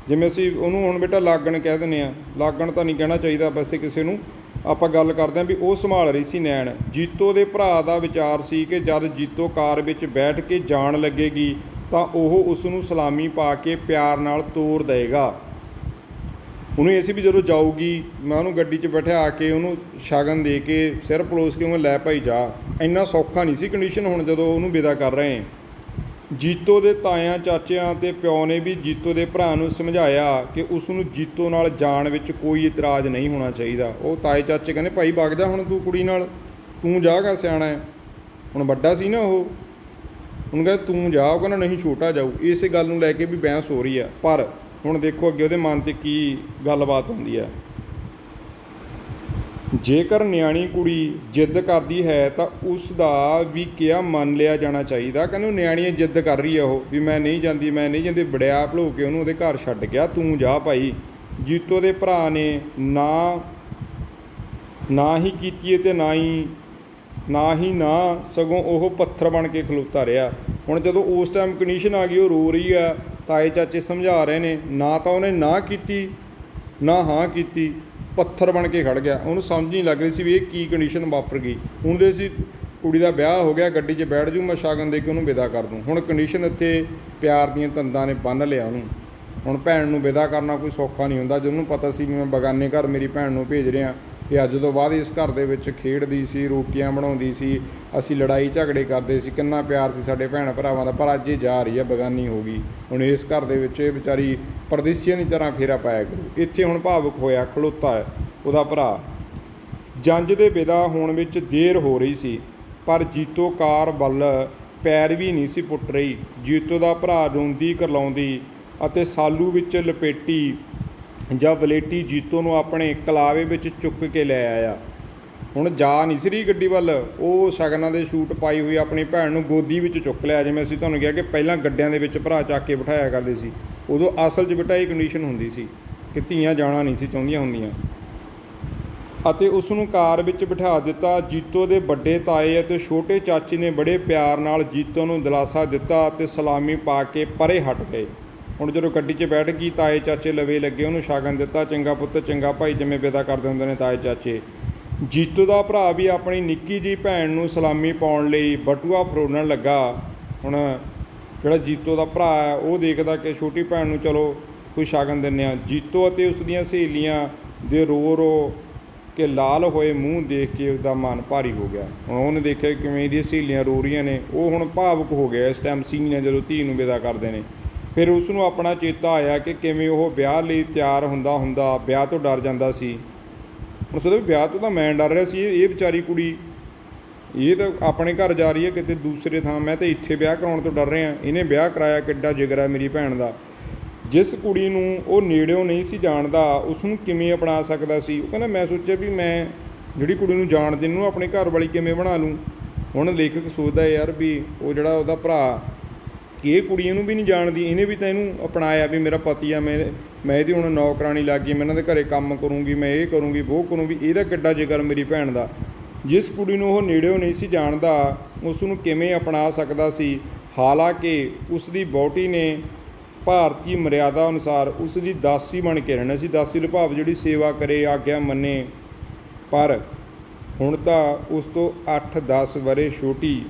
Speaker 1: ਜਿਵੇਂ ਅਸੀਂ ਉਹਨੂੰ ਹੁਣ ਬੇਟਾ ਲਾਗਣ ਕਹਿ ਦਿੰਦੇ ਹਾਂ, ਲਾਗਣ ਤਾਂ ਨਹੀਂ ਕਹਿਣਾ ਚਾਹੀਦਾ ਵੈਸੇ ਕਿਸੇ ਨੂੰ, ਆਪਾਂ ਗੱਲ ਕਰਦੇ ਹਾਂ ਵੀ ਉਹ ਸੰਭਾਲ ਰਹੀ ਸੀ ਨੈਣ। ਜੀਤੋ ਦੇ ਭਰਾ ਦਾ ਵਿਚਾਰ ਸੀ ਕਿ ਜਦ ਜੀਤੋ ਕਾਰ ਵਿੱਚ ਬੈਠ ਕੇ ਜਾਣ ਲੱਗੇਗੀ ਤਾਂ ਉਹ ਉਸ ਨੂੰ ਸਲਾਮੀ ਪਾ ਕੇ ਪਿਆਰ ਨਾਲ ਤੋਰ ਦੇਵੇਗਾ। ਉਹਨੂੰ ਇਹ ਸੀ ਵੀ ਜਦੋਂ ਜਾਊਗੀ ਮੈਂ ਉਹਨੂੰ ਗੱਡੀ 'ਚ ਬਿਠਾ ਕੇ ਉਹਨੂੰ ਸ਼ਗਨ ਦੇ ਕੇ ਸਿਰ ਪਲੋਸ ਕੇ ਉਹਨੂੰ ਲੈ ਭਾਈ ਜਾ। ਇੰਨਾ ਸੌਖਾ ਨਹੀਂ ਸੀ ਕੰਡੀਸ਼ਨ ਹੁਣ ਜਦੋਂ ਉਹਨੂੰ ਵਿਦਾ ਕਰ ਰਹੇ। ਜੀਤੋ ਦੇ ਤਾਇਆਂ ਚਾਚਿਆਂ ਅਤੇ ਪਿਓ ਨੇ ਵੀ ਜੀਤੋ ਦੇ ਭਰਾ ਨੂੰ ਸਮਝਾਇਆ ਕਿ ਉਸ ਨੂੰ ਜੀਤੋ ਨਾਲ ਜਾਣ ਵਿੱਚ ਕੋਈ ਇਤਰਾਜ਼ ਨਹੀਂ ਹੋਣਾ ਚਾਹੀਦਾ। ਉਹ ਤਾਏ ਚਾਚੇ ਕਹਿੰਦੇ ਭਾਈ ਵਗ ਜਾ ਹੁਣ ਤੂੰ ਕੁੜੀ ਨਾਲ, ਤੂੰ ਜਾਗਾ, ਸਿਆਣਾ ਹੈ। ਹੁਣ ਵੱਡਾ ਸੀ ਨਾ ਉਹ, ਉਹਨੂੰ ਕਹਿੰਦਾ ਤੂੰ ਜਾ, ਉਹ ਕਹਿੰਦਾ ਨਹੀਂ ਛੋਟਾ ਜਾਊ। ਇਸੇ ਗੱਲ ਨੂੰ ਲੈ ਕੇ ਵੀ ਬਹਿਸ ਹੋ ਰਹੀ ਹੈ। ਪਰ ਹੁਣ ਦੇਖੋ ਅੱਗੇ ਉਹਦੇ ਮਨ 'ਤੇ ਕੀ ਗੱਲਬਾਤ ਹੁੰਦੀ ਹੈ। ਜੇਕਰ ਨਿਆਣੀ ਕੁੜੀ ਜਿੱਦ ਕਰਦੀ ਹੈ ਤਾਂ ਉਸ ਦਾ ਵੀ ਕਿਹਾ ਮੰਨ ਲਿਆ ਜਾਣਾ ਚਾਹੀਦਾ। ਕਹਿੰਦੇ ਉਹ ਨਿਆਣੀ ਜਿੱਦ ਕਰ ਰਹੀ ਆ, ਉਹ ਵੀ ਮੈਂ ਨਹੀਂ ਜਾਂਦੀ, ਮੈਂ ਨਹੀਂ ਜਾਂਦੀ, ਬੜਿਆ ਭਲੋ ਕੇ ਉਹਨੂੰ ਉਹਦੇ ਘਰ ਛੱਡ ਗਿਆ, ਤੂੰ ਜਾ ਭਾਈ। ਜੀਤੋ ਦੇ ਭਰਾ ਨੇ ਨਾ ਹੀ ਕੀਤੀ ਅਤੇ ਨਾ ਹੀ ਸਗੋਂ ਉਹ ਪੱਥਰ ਬਣ ਕੇ ਖਲੋਤਾ ਰਿਹਾ। ਹੁਣ ਜਦੋਂ ਉਸ ਟਾਈਮ ਕੰਡੀਸ਼ਨ ਆ ਗਈ, ਉਹ ਰੋ ਰਹੀ ਆ, ਤਾਏ ਚਾਚੇ ਸਮਝਾ ਰਹੇ ਨੇ, ਨਾ ਤਾਂ ਉਹਨੇ ਨਾ ਕੀਤੀ ਨਾ ਹਾਂ ਕੀਤੀ, ਪੱਥਰ ਬਣ ਕੇ ਖੜ੍ਹ ਗਿਆ। ਉਹਨੂੰ ਸਮਝ ਨਹੀਂ ਲੱਗ ਰਹੀ ਸੀ ਵੀ ਇਹ ਕੀ ਕੰਡੀਸ਼ਨ ਵਾਪਰ ਗਈ। ਹੁਣ ਦੇ ਸੀ ਕੁੜੀ ਦਾ ਵਿਆਹ ਹੋ ਗਿਆ, ਗੱਡੀ 'ਚ ਬੈਠ ਜੂ, ਮੈਂ ਸ਼ਗਨ ਦੇ ਕੇ ਉਹਨੂੰ ਵਿਦਾ ਕਰ ਦੂੰ। ਹੁਣ ਕੰਡੀਸ਼ਨ ਇੱਥੇ ਪਿਆਰ ਦੀਆਂ ਤੰਦਾਂ ਨੇ ਬੰਨ੍ਹ ਲਿਆ ਉਹਨੂੰ। ਹੁਣ ਭੈਣ ਨੂੰ ਵਿਦਾ ਕਰਨਾ ਕੋਈ ਸੌਖਾ ਨਹੀਂ ਹੁੰਦਾ। ਜਿਹਨੂੰ ਪਤਾ ਸੀ ਵੀ ਮੈਂ ਬਗਾਨੇ ਘਰ ਮੇਰੀ ਭੈਣ ਨੂੰ ਭੇਜ ਰਿਹਾ, ਕਿ ਅੱਜ ਤੋਂ ਬਾਅਦ ਇਸ ਘਰ ਦੇ ਵਿੱਚ ਖੇਡਦੀ ਸੀ, ਰੋਟੀਆਂ ਬਣਾਉਂਦੀ ਸੀ, ਅਸੀਂ ਲੜਾਈ ਝਗੜੇ ਕਰਦੇ ਸੀ, ਕਿੰਨਾ ਪਿਆਰ ਸੀ ਸਾਡੇ ਭੈਣ ਭਰਾਵਾਂ ਦਾ, ਪਰ ਅੱਜ ਇਹ ਜਾ ਰਹੀ ਹੈ, ਬਗਾਨੀ ਹੋ ਗਈ। ਹੁਣ ਇਸ ਘਰ ਦੇ ਵਿੱਚ ਇਹ ਵਿਚਾਰੀ ਪਰਦੇਸੀਆਂ ਦੀ ਤਰ੍ਹਾਂ ਫੇਰਾ ਪਾਇਆ ਕਰੂ। ਇੱਥੇ ਹੁਣ ਭਾਵੁਕ ਹੋਇਆ ਖਲੋਤਾ ਹੈ ਉਹਦਾ ਭਰਾ। ਜੰਝ ਦੇ ਵਿਦਾ ਹੋਣ ਵਿੱਚ ਦੇਰ ਹੋ ਰਹੀ ਸੀ, ਪਰ ਜੀਤੋ ਕਾਰ ਵੱਲ ਪੈਰ ਵੀ ਨਹੀਂ ਸੀ ਪੁੱਟ ਰਹੀ। ਜੀਤੋ ਦਾ ਭਰਾ ਰੋਂਦੀ ਕਰਲਾਉਂਦੀ ਅਤੇ ਸਾਲੂ ਵਿੱਚ ਲਪੇਟੀ ਜਾਂ ਵਲੇਟੀ ਜੀਤੋ ਨੂੰ ਆਪਣੇ ਕਲਾਵੇ ਵਿੱਚ ਚੁੱਕ ਕੇ ਲੈ ਆਇਆ। ਹੁਣ ਜਾ ਨਹੀਂ ਸੀ ਰਹੀ ਗੱਡੀ ਵੱਲ, ਉਹ ਸ਼ਗਨਾਂ ਦੇ ਸ਼ੂਟ ਪਾਈ ਹੋਈ ਆਪਣੀ ਭੈਣ ਨੂੰ ਗੋਦੀ ਵਿੱਚ ਚੁੱਕ ਲਿਆ। ਜਿਵੇਂ ਅਸੀਂ ਤੁਹਾਨੂੰ ਕਿਹਾ ਕਿ ਪਹਿਲਾਂ ਗੱਡਿਆਂ ਦੇ ਵਿੱਚ ਭਰਾ ਚੱਕ ਕੇ ਬਿਠਾਇਆ ਕਰਦੇ ਸੀ, ਉਦੋਂ ਅਸਲ 'ਚ ਬੇਟਾ ਇਹ ਕੰਡੀਸ਼ਨ ਹੁੰਦੀ ਸੀ ਕਿ ਧੀਆਂ ਜਾਣਾ ਨਹੀਂ ਸੀ ਚਾਹੁੰਦੀਆਂ ਹੁੰਦੀਆਂ। ਅਤੇ ਉਸ ਨੂੰ ਕਾਰ ਵਿੱਚ ਬਿਠਾ ਦਿੱਤਾ। ਜੀਤੋ ਦੇ ਵੱਡੇ ਤਾਏ ਅਤੇ ਛੋਟੇ ਚਾਚੇ ਨੇ ਬੜੇ ਪਿਆਰ ਨਾਲ ਜੀਤੋ ਨੂੰ ਦਿਲਾਸਾ ਦਿੱਤਾ ਅਤੇ ਸਲਾਮੀ ਪਾ ਕੇ ਪਰੇ ਹਟ ਗਏ। ਹੁਣ ਜਦੋਂ ਗੱਡੀ 'ਚ ਬੈਠ ਗਈ, ਤਾਏ ਚਾਚੇ ਲਵੇ ਲੱਗੇ, ਉਹਨੂੰ ਸ਼ਗਨ ਦਿੱਤਾ, ਚੰਗਾ ਪੁੱਤ ਚੰਗਾ ਭਾਈ, ਜਿਵੇਂ ਵਿਦਾ ਕਰਦੇ ਹੁੰਦੇ ਨੇ ਤਾਏ ਚਾਚੇ। ਜੀਤੋ ਦਾ ਭਰਾ ਵੀ ਆਪਣੀ ਨਿੱਕੀ ਜਿਹੀ ਭੈਣ ਨੂੰ ਸਲਾਮੀ ਪਾਉਣ ਲਈ ਬਟੂਆ ਫਰੋਲਣ ਲੱਗਾ। ਹੁਣ ਜਿਹੜਾ ਜੀਤੋ ਦਾ ਭਰਾ ਹੈ ਉਹ ਦੇਖਦਾ ਕਿ ਛੋਟੀ ਭੈਣ ਨੂੰ ਚਲੋ ਕੋਈ ਸ਼ਗਨ ਦਿੰਦੇ ਹਾਂ। ਜੀਤੋ ਅਤੇ ਉਸ ਦੀਆਂ ਸਹੇਲੀਆਂ ਦੇ ਰੋ ਰੋ ਕਿ ਲਾਲ ਹੋਏ ਮੂੰਹ ਦੇਖ ਕੇ ਉਹਦਾ ਮਨ ਭਾਰੀ ਹੋ ਗਿਆ। ਹੁਣ ਉਹਨੇ ਦੇਖਿਆ ਕਿਵੇਂ ਇਹਦੀਆਂ ਸਹੇਲੀਆਂ ਰੋ ਰਹੀਆਂ ਨੇ, ਉਹ ਹੁਣ ਭਾਵੁਕ ਹੋ ਗਿਆ ਇਸ ਟਾਈਮ ਸੀਨ ਨੇ ਜਦੋਂ ਧੀ ਨੂੰ ਵਿਦਾ ਕਰਦੇ ਨੇ। ਫਿਰ ਉਸ ਨੂੰ ਆਪਣਾ ਚੇਤਾ ਆਇਆ ਕਿ ਕਿਵੇਂ ਉਹ ਵਿਆਹ ਲਈ ਤਿਆਰ ਹੁੰਦਾ ਵਿਆਹ ਤੋਂ ਡਰ ਜਾਂਦਾ ਸੀ। ਹੁਣ ਸੋਚਦਾ ਵੀ ਵਿਆਹ ਤੋਂ ਤਾਂ ਮੈਂ ਡਰ ਰਿਹਾ ਸੀ, ਇਹ ਵਿਚਾਰੀ ਕੁੜੀ ਇਹ ਤਾਂ ਆਪਣੇ ਘਰ ਜਾ ਰਹੀ ਹੈ ਕਿਤੇ ਦੂਸਰੇ ਥਾਂ, ਮੈਂ ਤਾਂ ਇੱਥੇ ਵਿਆਹ ਕਰਾਉਣ ਤੋਂ ਡਰ ਰਿਹਾ। ਇਹਨੇ ਵਿਆਹ ਕਰਾਇਆ, ਕਿੱਡਾ ਜਿਗਰ ਹੈ ਮੇਰੀ ਭੈਣ ਦਾ। ਜਿਸ ਕੁੜੀ ਨੂੰ ਉਹ ਨੇੜਿਓਂ ਨਹੀਂ ਸੀ ਜਾਣਦਾ, ਉਸ ਨੂੰ ਕਿਵੇਂ ਅਪਣਾ ਸਕਦਾ ਸੀ। ਉਹ ਕਹਿੰਦਾ ਮੈਂ ਸੋਚਿਆ ਵੀ ਮੈਂ ਜਿਹੜੀ ਕੁੜੀ ਨੂੰ ਜਾਣਦੀ ਨੂੰ ਆਪਣੀ ਘਰ ਵਾਲੀ ਕਿਵੇਂ ਬਣਾ ਲੂੰ। ਹੁਣ ਲੇਖਕ ਸੋਚਦਾ ਯਾਰ ਵੀ ਉਹ ਜਿਹੜਾ ਉਹਦਾ ਭਰਾ ਕਿ ਇਹ ਕੁੜੀ ਇਹਨੂੰ ਵੀ ਨਹੀਂ ਜਾਣਦੀ, ਇਹਨੇ ਵੀ ਤਾਂ ਇਹਨੂੰ ਅਪਣਾਇਆ ਵੀ ਮੇਰਾ ਪਤੀ ਆ, ਮੈਂ ਇਹਦੀ ਹੁਣ ਨੌਕਰਾਣੀ ਲੱਗ ਗਈ, ਮੈਂ ਇਹਨਾਂ ਦੇ ਘਰੇ ਕੰਮ ਕਰੂੰਗੀ, ਮੈਂ ਇਹ ਕਰੂੰਗੀ ਉਹ ਕਰੂੰਗੀ। ਇਹਦਾ ਕਿੱਡਾ ਜਿਗਰ ਮੇਰੀ ਭੈਣ ਦਾ। ਜਿਸ ਕੁੜੀ ਨੂੰ ਉਹ ਨੇੜਿਓਂ ਨਹੀਂ ਸੀ ਜਾਣਦਾ, ਉਸ ਨੂੰ ਕਿਵੇਂ ਅਪਣਾ ਸਕਦਾ ਸੀ। ਹਾਲਾਂਕਿ ਉਸ ਦੀ ਵਹੁਟੀ ਨੇ ਭਾਰਤੀ ਮਰਿਆਦਾ ਅਨੁਸਾਰ ਉਸ ਦੀ ਦਾਸੀ ਬਣ ਕੇ ਰਹਿਣਾ ਸੀ। ਦਾਸੀ ਦਾ ਭਾਵ ਜਿਹੜੀ ਸੇਵਾ ਕਰੇ, ਆਗਿਆ ਮੰਨੇ। ਪਰ ਹੁਣ ਤਾਂ ਉਸ ਤੋਂ 8-10 ਵਰ੍ਹੇ ਛੋਟੀ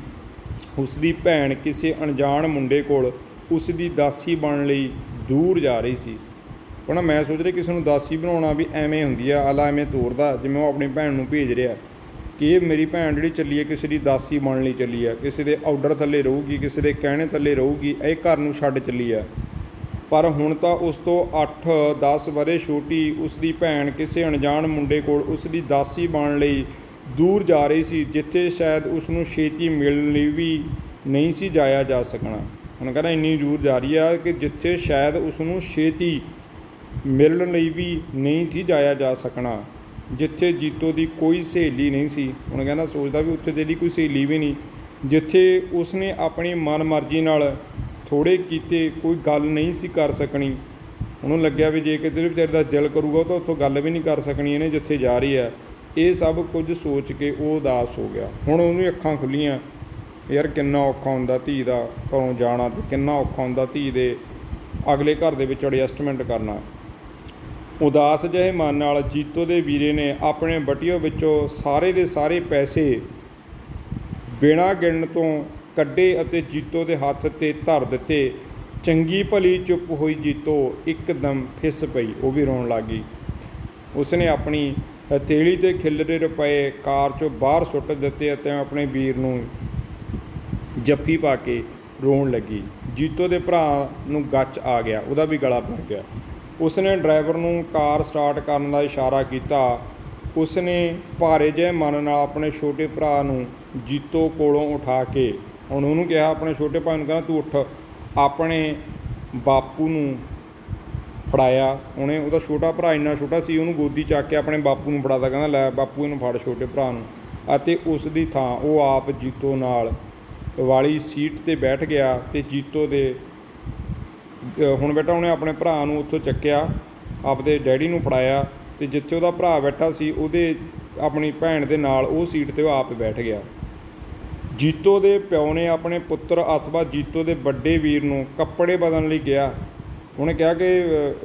Speaker 1: ਉਸ ਦੀ ਭੈਣ ਕਿਸੇ ਅਣਜਾਣ ਮੁੰਡੇ ਕੋਲ ਉਸ ਦੀ ਦਾਸੀ ਬਣਨ ਲਈ ਦੂਰ ਜਾ ਰਹੀ ਸੀ। ਪਰ ਮੈਂ ਸੋਚ ਰਿਹਾ ਕਿਸੇ ਨੂੰ ਦਾਸੀ ਬਣਾਉਣਾ ਵੀ ਐਵੇਂ ਹੁੰਦੀ ਆ, ਆਲਾ ਐਵੇਂ ਤੋਰਦਾ ਜਿਵੇਂ ਉਹ ਆਪਣੀ ਭੈਣ ਨੂੰ ਭੇਜ ਰਿਹਾ ਕਿ ਇਹ ਮੇਰੀ ਭੈਣ ਜਿਹੜੀ ਚੱਲੀ ਹੈ ਕਿਸੇ ਦੀ ਦਾਸੀ ਬਣਨ ਲਈ ਚੱਲੀ ਆ, ਕਿਸੇ ਦੇ ਆਰਡਰ ਥੱਲੇ ਰਹੂਗੀ, ਕਿਸੇ ਦੇ ਕਹਿਣੇ ਥੱਲੇ ਰਹੂਗੀ, ਇਹ ਘਰ ਨੂੰ ਛੱਡ ਚੱਲੀ ਆ। ਪਰ ਹੁਣ ਤਾਂ ਉਸ ਤੋਂ 8-10 ਵਰ੍ਹੇ ਛੋਟੀ ਉਸ ਦੀ ਭੈਣ ਕਿਸੇ ਅਣਜਾਣ ਮੁੰਡੇ ਕੋਲ ਉਸ ਦੀ ਦਾਸੀ ਬਣਨ ਲਈ ਦੂਰ ਜਾ ਰਹੀ ਸੀ, ਜਿੱਥੇ ਸ਼ਾਇਦ ਉਸ ਨੂੰ ਛੇਤੀ ਮਿਲਣ ਲਈ ਵੀ ਨਹੀਂ ਸੀ ਜਾਇਆ ਜਾ ਸਕਣਾ। ਹੁਣ ਕਹਿੰਦਾ ਇੰਨੀ ਦੂਰ ਜਾ ਰਹੀ ਆ ਕਿ ਜਿੱਥੇ ਸ਼ਾਇਦ ਉਸ ਨੂੰ ਛੇਤੀ ਮਿਲਣ ਲਈ ਵੀ ਨਹੀਂ ਸੀ ਜਾਇਆ ਜਾ ਸਕਣਾ, ਜਿੱਥੇ ਜੀਤੋ ਦੀ ਕੋਈ ਸਹੇਲੀ ਨਹੀਂ ਸੀ। ਹੁਣ ਕਹਿੰਦਾ ਸੋਚਦਾ ਵੀ ਉੱਥੇ ਤੇਰੀ ਕੋਈ ਸਹੇਲੀ ਵੀ ਨਹੀਂ, ਜਿੱਥੇ ਉਸਨੇ ਆਪਣੀ ਮਨ ਮਰਜ਼ੀ ਨਾਲ ਥੋੜ੍ਹੇ ਕੀਤੇ ਕੋਈ ਗੱਲ ਨਹੀਂ ਸੀ ਕਰ ਸਕਣੀ। ਉਹਨੂੰ ਲੱਗਿਆ ਵੀ ਜੇ ਕਿਤੇ ਵਿਚਾਰੇ ਦਾ ਦਿਲ ਕਰੂਗਾ ਤਾਂ ਉੱਥੋਂ ਗੱਲ ਵੀ ਨਹੀਂ ਕਰ ਸਕਣੀ ਇਹਨੇ ਜਿੱਥੇ ਜਾ ਰਹੀ ਹੈ। ਇਹ ਸਭ ਕੁਝ ਸੋਚ ਕੇ ਉਹ ਉਦਾਸ ਹੋ ਗਿਆ। ਹੁਣ ਉਹਨੂੰ ਅੱਖਾਂ ਖੁੱਲ੍ਹੀਆਂ, ਯਾਰ ਕਿੰਨਾ ਔਖਾ ਹੁੰਦਾ ਧੀ ਦਾ ਘਰੋਂ ਜਾਣਾ ਅਤੇ ਕਿੰਨਾ ਔਖਾ ਹੁੰਦਾ ਧੀ ਦੇ ਅਗਲੇ ਘਰ ਦੇ ਵਿੱਚ ਐਡਜਸਟਮੈਂਟ ਕਰਨਾ। ਉਦਾਸ ਜਿਹੇ ਮਨ ਨਾਲ ਜੀਤੋ ਦੇ ਵੀਰੇ ਨੇ ਆਪਣੇ ਬਟੂਏ ਵਿੱਚੋਂ ਸਾਰੇ ਦੇ ਸਾਰੇ ਪੈਸੇ ਬਿਨਾਂ ਗਿਣਨ ਤੋਂ ਕੱਢੇ ਅਤੇ ਜੀਤੋ ਦੇ ਹੱਥ 'ਤੇ ਧਰ ਦਿੱਤੇ। ਚੰਗੀ ਭਲੀ ਚੁੱਪ ਹੋਈ ਜੀਤੋ ਇੱਕਦਮ ਫਿੱਸ ਪਈ, ਉਹ ਵੀ ਰੋਣ ਲੱਗ ਗਈ। ਉਸਨੇ ਆਪਣੀ ਹਥੇਲੀ 'ਤੇ ਖਿਲਰੇ ਰੁਪਏ ਕਾਰ 'ਚੋਂ ਬਾਹਰ ਸੁੱਟ ਦਿੱਤੇ ਅਤੇ ਆਪਣੇ ਵੀਰ ਨੂੰ ਜੱਫੀ ਪਾ ਕੇ ਰੋਣ ਲੱਗੀ। ਜੀਤੋ ਦੇ ਭਰਾ ਨੂੰ ਗੱਚ ਆ ਗਿਆ, ਉਹਦਾ ਵੀ ਗਲਾ ਭਰ ਗਿਆ। ਉਸਨੇ ਡਰਾਈਵਰ ਨੂੰ ਕਾਰ ਸਟਾਰਟ ਕਰਨ ਦਾ ਇਸ਼ਾਰਾ ਕੀਤਾ। ਉਸਨੇ ਭਾਰੇ ਜਿਹੇ ਮਨ ਨਾਲ ਆਪਣੇ ਛੋਟੇ ਭਰਾ ਨੂੰ ਜੀਤੋ ਕੋਲੋਂ ਉਠਾ ਕੇ ਹੁਣ ਉਹਨੂੰ ਕਿਹਾ, ਆਪਣੇ ਛੋਟੇ ਭਾਈ ਨੂੰ ਕਹਿੰਦਾ ਤੂੰ ਉੱਠ। ਆਪਣੇ ਬਾਪੂ ਨੂੰ ਫੜਾਇਆ ਉਹਨੇ। ਉਹਦਾ ਛੋਟਾ ਭਰਾ ਇੰਨਾ ਛੋਟਾ ਸੀ, ਉਹਨੂੰ ਗੋਦੀ ਚੱਕ ਕੇ ਆਪਣੇ ਬਾਪੂ ਨੂੰ ਫੜਾਤਾ। ਕਹਿੰਦਾ ਲੈ ਬਾਪੂ ਇਹਨੂੰ ਫੜ ਛੋਟੇ ਭਰਾ ਨੂੰ। ਅਤੇ ਉਸ ਦੀ ਥਾਂ ਉਹ ਆਪ ਜੀਤੋ ਨਾਲ ਵਾਲੀ ਸੀਟ 'ਤੇ ਬੈਠ ਗਿਆ ਅਤੇ ਜੀਤੋ ਦੇ ਹੁਣ ਬੇਟਾ ਉਹਨੇ ਆਪਣੇ ਭਰਾ ਨੂੰ ਉੱਥੋਂ ਚੱਕਿਆ, ਆਪਦੇ ਡੈਡੀ ਨੂੰ ਫੜਾਇਆ ਅਤੇ ਜਿੱਥੇ ਉਹਦਾ ਭਰਾ ਬੈਠਾ ਸੀ ਉਹਦੇ ਆਪਣੀ ਭੈਣ ਦੇ ਨਾਲ ਉਹ ਸੀਟ 'ਤੇ ਉਹ ਆਪ ਬੈਠ ਗਿਆ। ਜੀਤੋ ਦੇ ਪਿਓ ਨੇ ਆਪਣੇ ਪੁੱਤਰ ਅਥਵਾ ਜੀਤੋ ਦੇ ਵੱਡੇ ਵੀਰ ਨੂੰ ਕੱਪੜੇ ਬਦਲਣ ਲਈ ਕਿਹਾ। ਉਹਨੇ ਕਿਹਾ ਕਿ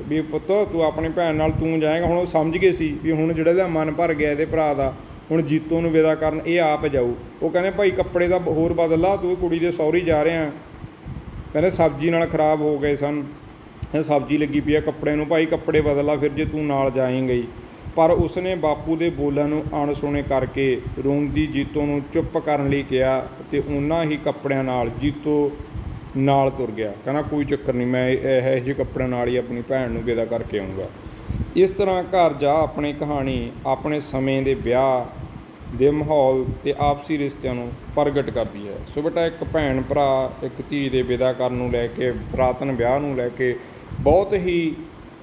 Speaker 1: ਵੀ ਪੁੱਤ ਤੂੰ ਆਪਣੀ ਭੈਣ ਨਾਲ ਤੂੰ ਜਾਏਗਾ। ਹੁਣ ਉਹ ਸਮਝ ਗਏ ਸੀ ਵੀ ਹੁਣ ਜਿਹੜਾ ਇਹਦਾ ਮਨ ਭਰ ਗਿਆ ਇਹਦੇ ਭਰਾ ਦਾ, ਹੁਣ ਜੀਤੋ ਨੂੰ ਵਿਦਾ ਕਰਨ ਇਹ ਆਪ ਜਾਊ। ਉਹ ਕਹਿੰਦੇ ਭਾਈ ਕੱਪੜੇ ਦਾ ਹੋਰ ਬਦਲ ਲਾ, ਤੂੰ ਕੁੜੀ ਦੇ ਸਹੁਰੀ ਜਾ ਰਿਹਾ। ਕਹਿੰਦੇ ਸਬਜ਼ੀ ਨਾਲ ਖਰਾਬ ਹੋ ਗਏ ਸਨ, ਸਬਜ਼ੀ ਲੱਗੀ ਪਈ ਆ ਕੱਪੜੇ ਨੂੰ, ਭਾਈ ਕੱਪੜੇ ਬਦਲ ਲਾ ਫਿਰ ਜੇ ਤੂੰ ਨਾਲ ਜਾਏਂਗਾ ਹੀ। ਪਰ ਉਸਨੇ ਬਾਪੂ ਦੇ ਬੋਲਾਂ ਨੂੰ ਅਣਸੁਣੇ ਕਰਕੇ ਰੋਂਦੀ ਜੀਤੋ ਨੂੰ ਚੁੱਪ ਕਰਨ ਲਈ ਕਿਹਾ ਅਤੇ ਉਹਨਾਂ ਹੀ ਕੱਪੜਿਆਂ ਨਾਲ ਜੀਤੋ ਨਾਲ ਤੁਰ ਗਿਆ। ਕਹਿੰਦਾ ਕੋਈ ਚੱਕਰ ਨਹੀਂ, ਮੈਂ ਇਹੋ ਜਿਹੇ ਕੱਪੜਿਆਂ ਨਾਲ ਹੀ ਆਪਣੀ ਭੈਣ ਨੂੰ ਵਿਦਾ ਕਰਕੇ ਆਊਂਗਾ। ਇਸ ਤਰ੍ਹਾਂ ਘਰ ਜਾ ਆਪਣੀ ਕਹਾਣੀ ਆਪਣੇ ਸਮੇਂ ਦੇ ਵਿਆਹ ਦੇ ਮਾਹੌਲ ਅਤੇ ਆਪਸੀ ਰਿਸ਼ਤਿਆਂ ਨੂੰ ਪ੍ਰਗਟ ਕਰਦੀ ਹੈ। ਸੋ ਬੇਟਾ ਇੱਕ ਭੈਣ ਭਰਾ ਇੱਕ ਧੀ ਦੇ ਵਿਦਾ ਕਰਨ ਨੂੰ ਲੈ ਕੇ, ਪੁਰਾਤਨ ਵਿਆਹ ਨੂੰ ਲੈ ਕੇ ਬਹੁਤ ਹੀ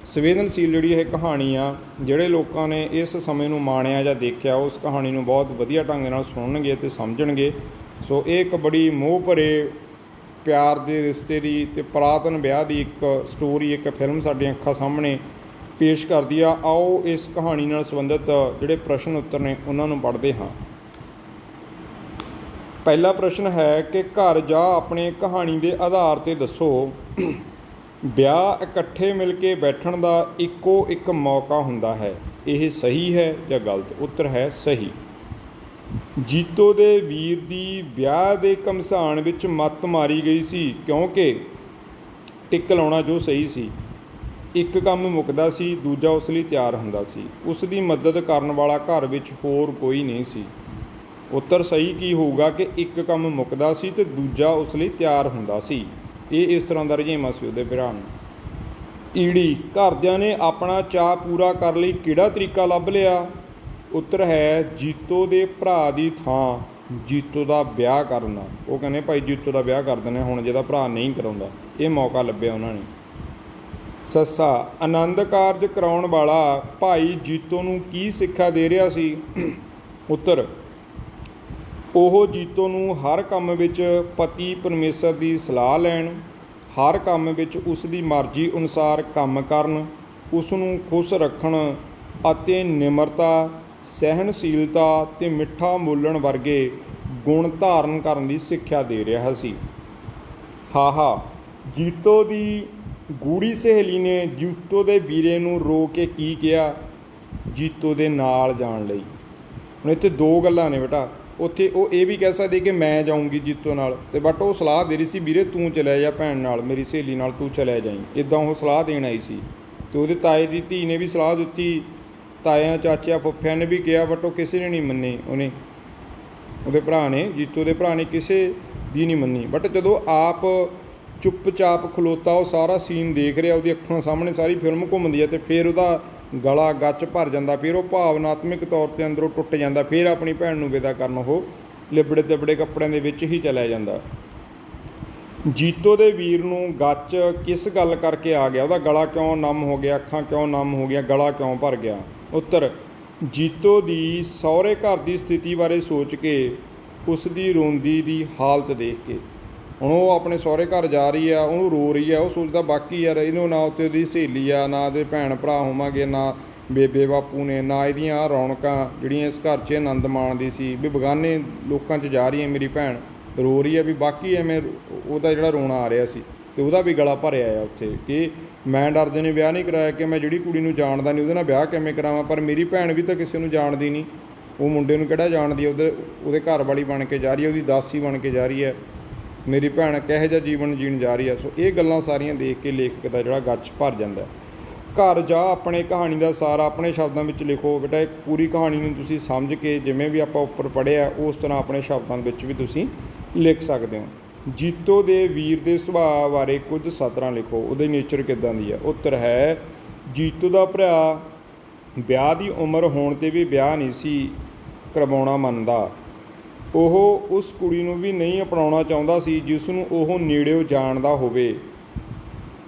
Speaker 1: ਸੰਵੇਦਨਸ਼ੀਲ ਜਿਹੜੀ ਇਹ ਕਹਾਣੀ ਆ। ਜਿਹੜੇ ਲੋਕਾਂ ਨੇ ਇਸ ਸਮੇਂ ਨੂੰ ਮਾਣਿਆ ਜਾਂ ਦੇਖਿਆ ਉਸ ਕਹਾਣੀ ਨੂੰ ਬਹੁਤ ਵਧੀਆ ਢੰਗ ਨਾਲ ਸੁਣਨਗੇ ਅਤੇ ਸਮਝਣਗੇ। ਸੋ ਇਹ ਇੱਕ ਬੜੀ ਮੋਹ ਭਰੇ ਪਿਆਰ ਦੇ ਰਿਸ਼ਤੇ ਦੀ ਅਤੇ ਪੁਰਾਤਨ ਵਿਆਹ ਦੀ ਇੱਕ ਸਟੋਰੀ, ਇੱਕ ਫਿਲਮ ਸਾਡੀਆਂ ਅੱਖਾਂ ਸਾਹਮਣੇ ਪੇਸ਼ ਕਰਦੀ ਆ। ਆਓ ਇਸ ਕਹਾਣੀ ਨਾਲ ਸੰਬੰਧਿਤ ਜਿਹੜੇ ਪ੍ਰਸ਼ਨ ਉੱਤਰ ਨੇ ਉਹਨਾਂ ਨੂੰ ਪੜ੍ਹਦੇ ਹਾਂ। ਪਹਿਲਾ ਪ੍ਰਸ਼ਨ ਹੈ ਕਿ ਘਰ ਜਾ ਆਪਣੀ ਕਹਾਣੀ ਦੇ ਆਧਾਰ 'ਤੇ ਦੱਸੋ, ਵਿਆਹ ਇਕੱਠੇ ਮਿਲ ਕੇ ਬੈਠਣ ਦਾ ਇੱਕੋ ਇੱਕ ਮੌਕਾ ਹੁੰਦਾ ਹੈ, ਇਹ ਸਹੀ ਹੈ ਜਾਂ ਗਲਤ? ਉੱਤਰ ਹੈ ਸਹੀ। ਜੀਤੋ ਦੇ ਵੀਰ ਦੀ ਵਿਆਹ ਦੇ ਘਮਸਾਨ ਵਿੱਚ ਮੱਤ ਮਾਰੀ ਗਈ ਸੀ ਕਿਉਂਕਿ ਟਿੱਕ ਲਾਉਣਾ ਜੋ ਸਹੀ ਸੀ। ਇੱਕ ਕੰਮ ਮੁੱਕਦਾ ਸੀ, ਦੂਜਾ ਉਸ ਲਈ ਤਿਆਰ ਹੁੰਦਾ ਸੀ। ਉਸ ਦੀ ਮਦਦ ਕਰਨ ਵਾਲਾ ਘਰ ਵਿੱਚ ਹੋਰ ਕੋਈ ਨਹੀਂ ਸੀ। ਉੱਤਰ ਸਹੀ ਕੀ ਹੋਊਗਾ ਕਿ ਇੱਕ ਕੰਮ ਮੁੱਕਦਾ ਸੀ ਅਤੇ ਦੂਜਾ ਉਸ ਲਈ ਤਿਆਰ ਹੁੰਦਾ ਸੀ। ਇਹ ਇਸ ਤਰ੍ਹਾਂ ਦਾ ਰੁਝੇਵਾਂ ਸੀ ਉਹਦੇ ਭਰਾ ਨੂੰ। ਈੜੀ, ਘਰਦਿਆਂ ਨੇ ਆਪਣਾ ਚਾਅ ਪੂਰਾ ਕਰਨ ਲਈ ਕਿਹੜਾ ਤਰੀਕਾ ਲੱਭ ਲਿਆ? ਉੱਤਰ ਹੈ ਜੀਤੋ ਦੇ ਭਰਾ ਦੀ ਥਾਂ ਜੀਤੋ ਦਾ ਵਿਆਹ ਕਰਨਾ। ਉਹ ਕਹਿੰਦੇ ਭਾਈ ਜੀਤੋ ਦਾ ਵਿਆਹ ਕਰ ਦਿੰਦੇ ਹੁਣ, ਜਿਹਦਾ ਭਰਾ ਨਹੀਂ ਕਰਾਉਂਦਾ। ਇਹ ਮੌਕਾ ਲੱਭਿਆ ਉਹਨਾਂ ਨੇ। ਸੱਸਾ, ਆਨੰਦ ਕਾਰਜ ਕਰਾਉਣ ਵਾਲਾ ਭਾਈ ਜੀਤੋ ਨੂੰ ਕੀ ਸਿੱਖਿਆ ਦੇ ਰਿਹਾ ਸੀ? ਉੱਤਰ, ਉਹ ਜੀਤੋ ਨੂੰ ਹਰ ਕੰਮ ਵਿੱਚ ਪਤੀ ਪਰਮੇਸ਼ਰ ਦੀ ਸਲਾਹ ਲੈਣ, ਹਰ ਕੰਮ ਵਿੱਚ ਉਸ ਦੀ ਮਰਜ਼ੀ ਅਨੁਸਾਰ ਕੰਮ ਕਰਨ, ਉਸ ਨੂੰ ਖੁਸ਼ ਰੱਖਣ ਅਤੇ ਨਿਮਰਤਾ, ਸਹਿਣਸ਼ੀਲਤਾ ਅਤੇ ਮਿੱਠਾ ਬੋਲਣ ਵਰਗੇ ਗੁਣ ਧਾਰਨ ਕਰਨ ਦੀ ਸਿੱਖਿਆ ਦੇ ਰਿਹਾ ਸੀ। ਹਾਹਾ, ਜੀਤੋ ਦੀ ਗੂੜੀ ਸਹੇਲੀ ਨੇ ਜੀਤੋ ਦੇ ਵੀਰੇ ਨੂੰ ਰੋ ਕੇ ਕੀ ਕਿਹਾ? ਜੀਤੋ ਦੇ ਨਾਲ ਜਾਣ ਲਈ। ਹੁਣ ਇੱਥੇ ਦੋ ਗੱਲਾਂ ਨੇ ਬੇਟਾ। ਉੱਥੇ ਉਹ ਇਹ ਵੀ ਕਹਿ ਸਕਦੀ ਕਿ ਮੈਂ ਜਾਊਂਗੀ ਜੀਤੋ ਨਾਲ, ਅਤੇ ਬਟ ਉਹ ਸਲਾਹ ਦੇ ਰਹੀ ਸੀ ਵੀਰੇ ਤੂੰ ਚਲਿਆ ਜਾ ਭੈਣ ਨਾਲ, ਮੇਰੀ ਸਹੇਲੀ ਨਾਲ ਤੂੰ ਚਲਿਆ ਜਾਈਂ। ਇੱਦਾਂ ਉਹ ਸਲਾਹ ਦੇਣ ਆਈ ਸੀ। ਅਤੇ ਉਹਦੇ ਤਾਏ ਦੀ ਧੀ ਨੇ ਵੀ ਸਲਾਹ ਦਿੱਤੀ, ਤਾਇਆਂ ਚਾਚਿਆਂ ਫੁੱਫਿਆਂ ਨੇ ਵੀ ਕਿਹਾ, ਬਟ ਉਹ ਕਿਸੇ ਨੇ ਨਹੀਂ ਮੰਨੀ। ਉਹਦੇ ਭਰਾ ਨੇ, ਜੀਤੋ ਦੇ ਭਰਾ ਨੇ ਕਿਸੇ ਦੀ ਨਹੀਂ ਮੰਨੀ। ਬਟ ਜਦੋਂ ਆਪ ਚੁੱਪਚਾਪ ਖਲੋਤਾ, ਉਹ ਸਾਰਾ ਸੀਨ ਦੇਖ ਰਿਹਾ, ਉਹਦੀ ਅੱਖਾਂ ਸਾਹਮਣੇ ਸਾਰੀ ਫਿਲਮ ਘੁੰਮਦੀ ਹੈ, ਅਤੇ ਫਿਰ ਉਹਦਾ ਗਲਾ ਗੱਚ ਭਰ ਜਾਂਦਾ। ਫਿਰ ਉਹ ਭਾਵਨਾਤਮਕ ਤੌਰ 'ਤੇ ਅੰਦਰੋਂ ਟੁੱਟ ਜਾਂਦਾ। ਫਿਰ ਆਪਣੀ ਭੈਣ ਨੂੰ ਵਿਦਾ ਕਰਨ ਉਹ ਲਿਬੜੇ ਤਿਬੜੇ ਕੱਪੜਿਆਂ ਦੇ ਵਿੱਚ ਹੀ ਚਲਿਆ ਜਾਂਦਾ। ਜੀਤੋ ਦੇ ਵੀਰ ਨੂੰ ਗੱਚ ਕਿਸ ਗੱਲ ਕਰਕੇ ਆ ਗਿਆ? ਉਹਦਾ ਗਲਾ ਕਿਉਂ ਨਮ ਹੋ ਗਿਆ, ਅੱਖਾਂ ਕਿਉਂ ਨਮ ਹੋ ਗਈਆਂ, ਗਲਾ ਕਿਉਂ ਭਰ ਗਿਆ? ਉੱਤਰ, ਜੀਤੋ ਦੀ ਸਹੁਰੇ ਘਰ ਦੀ ਸਥਿਤੀ ਬਾਰੇ ਸੋਚ ਕੇ, ਉਸ ਦੀ ਰੋਂਦੀ ਦੀ ਹਾਲਤ ਦੇਖ ਕੇ। ਹੁਣ ਉਹ ਆਪਣੇ ਸਹੁਰੇ ਘਰ ਜਾ ਰਹੀ ਆ, ਉਹਨੂੰ ਰੋ ਰਹੀ ਆ, ਉਹ ਸੋਚਦਾ ਬਾਕੀ ਯਾਰ ਇਹਨੂੰ ਨਾ ਉੱਤੇ ਉਹਦੀ ਸਹੇਲੀ ਆ, ਨਾ ਉਹਦੇ ਭੈਣ ਭਰਾ ਹੋਵਾਂਗੇ, ਨਾ ਬੇਬੇ ਬਾਪੂ ਨੇ, ਨਾ ਇਹਦੀਆਂ ਆਹ ਰੌਣਕਾਂ ਜਿਹੜੀਆਂ ਇਸ ਘਰ 'ਚ ਆਨੰਦ ਮਾਣਦੀ ਸੀ, ਵੀ ਬੇਗਾਨੇ ਲੋਕਾਂ 'ਚ ਜਾ ਰਹੀ ਹੈ ਮੇਰੀ ਭੈਣ, ਰੋ ਰਹੀ ਆ ਵੀ ਬਾਕੀ ਐਵੇਂ ਉਹਦਾ ਜਿਹੜਾ ਰੋਣਾ ਆ ਰਿਹਾ ਸੀ ਅਤੇ ਉਹਦਾ ਵੀ ਗਲਾ ਭਰਿਆ ਆ ਉੱਥੇ ਕਿ ਮੈਂ ਡਰਦੇ ਨੇ ਵਿਆਹ ਨਹੀਂ ਕਰਾਇਆ ਕਿ ਮੈਂ ਜਿਹੜੀ ਕੁੜੀ ਨੂੰ ਜਾਣਦਾ ਨਹੀਂ ਉਹਦੇ ਨਾਲ ਵਿਆਹ ਕਿਵੇਂ ਕਰਾਵਾਂ। ਪਰ ਮੇਰੀ ਭੈਣ ਵੀ ਤਾਂ ਕਿਸੇ ਨੂੰ ਜਾਣਦੀ ਨਹੀਂ, ਉਹ ਮੁੰਡੇ ਨੂੰ ਕਿਹੜਾ ਜਾਣਦੀ ਹੈ, ਉਹਦੇ ਘਰ ਵਾਲੀ ਬਣ ਕੇ ਜਾ ਰਹੀ ਹੈ, ਉਹਦੀ ਦਾਸੀ ਬਣ ਕੇ ਜਾ ਰਹੀ ਹੈ। ਮੇਰੀ ਭੈਣ ਕਿਹੋ ਜਿਹਾ ਜੀਵਨ ਜੀਣ ਜਾ ਰਹੀ ਹੈ। ਸੋ ਇਹ ਗੱਲਾਂ ਸਾਰੀਆਂ ਦੇਖ ਕੇ ਲੇਖਕ ਦਾ ਜਿਹੜਾ ਗੱਚ ਭਰ ਜਾਂਦਾ। ਘਰ ਜਾ ਆਪਣੇ ਕਹਾਣੀ ਦਾ ਸਾਰ ਆਪਣੇ ਸ਼ਬਦਾਂ ਵਿੱਚ ਲਿਖੋ। ਬੇਟਾ ਇੱਕ ਪੂਰੀ ਕਹਾਣੀ ਨੂੰ ਤੁਸੀਂ ਸਮਝ ਕੇ ਜਿਵੇਂ ਵੀ ਆਪਾਂ ਉੱਪਰ ਪੜ੍ਹਿਆ ਉਸ ਤਰ੍ਹਾਂ ਆਪਣੇ ਸ਼ਬਦਾਂ ਵਿੱਚ ਵੀ ਤੁਸੀਂ ਲਿਖ ਸਕਦੇ ਹੋ। ਜੀਤੋ ਦੇ ਵੀਰ ਦੇ ਸੁਭਾਅ ਬਾਰੇ ਕੁਝ ਸਤਰਾਂ ਲਿਖੋ, ਉਹਦੀ ਨੇਚਰ ਕਿੱਦਾਂ ਦੀ ਹੈ? ਉੱਤਰ ਹੈ ਜੀਤੋ ਦਾ ਭਰਾ ਵਿਆਹ ਦੀ ਉਮਰ ਹੋਣ 'ਤੇ ਵੀ ਵਿਆਹ ਨਹੀਂ ਸੀ ਕਰਵਾਉਣਾ ਮੰਨਦਾ। ਉਹ ਉਸ ਕੁੜੀ ਨੂੰ ਵੀ ਨਹੀਂ ਅਪਣਾਉਣਾ ਚਾਹੁੰਦਾ ਸੀ ਜਿਸ ਨੂੰ ਉਹ ਨੇੜਿਓਂ ਜਾਣਦਾ ਹੋਵੇ,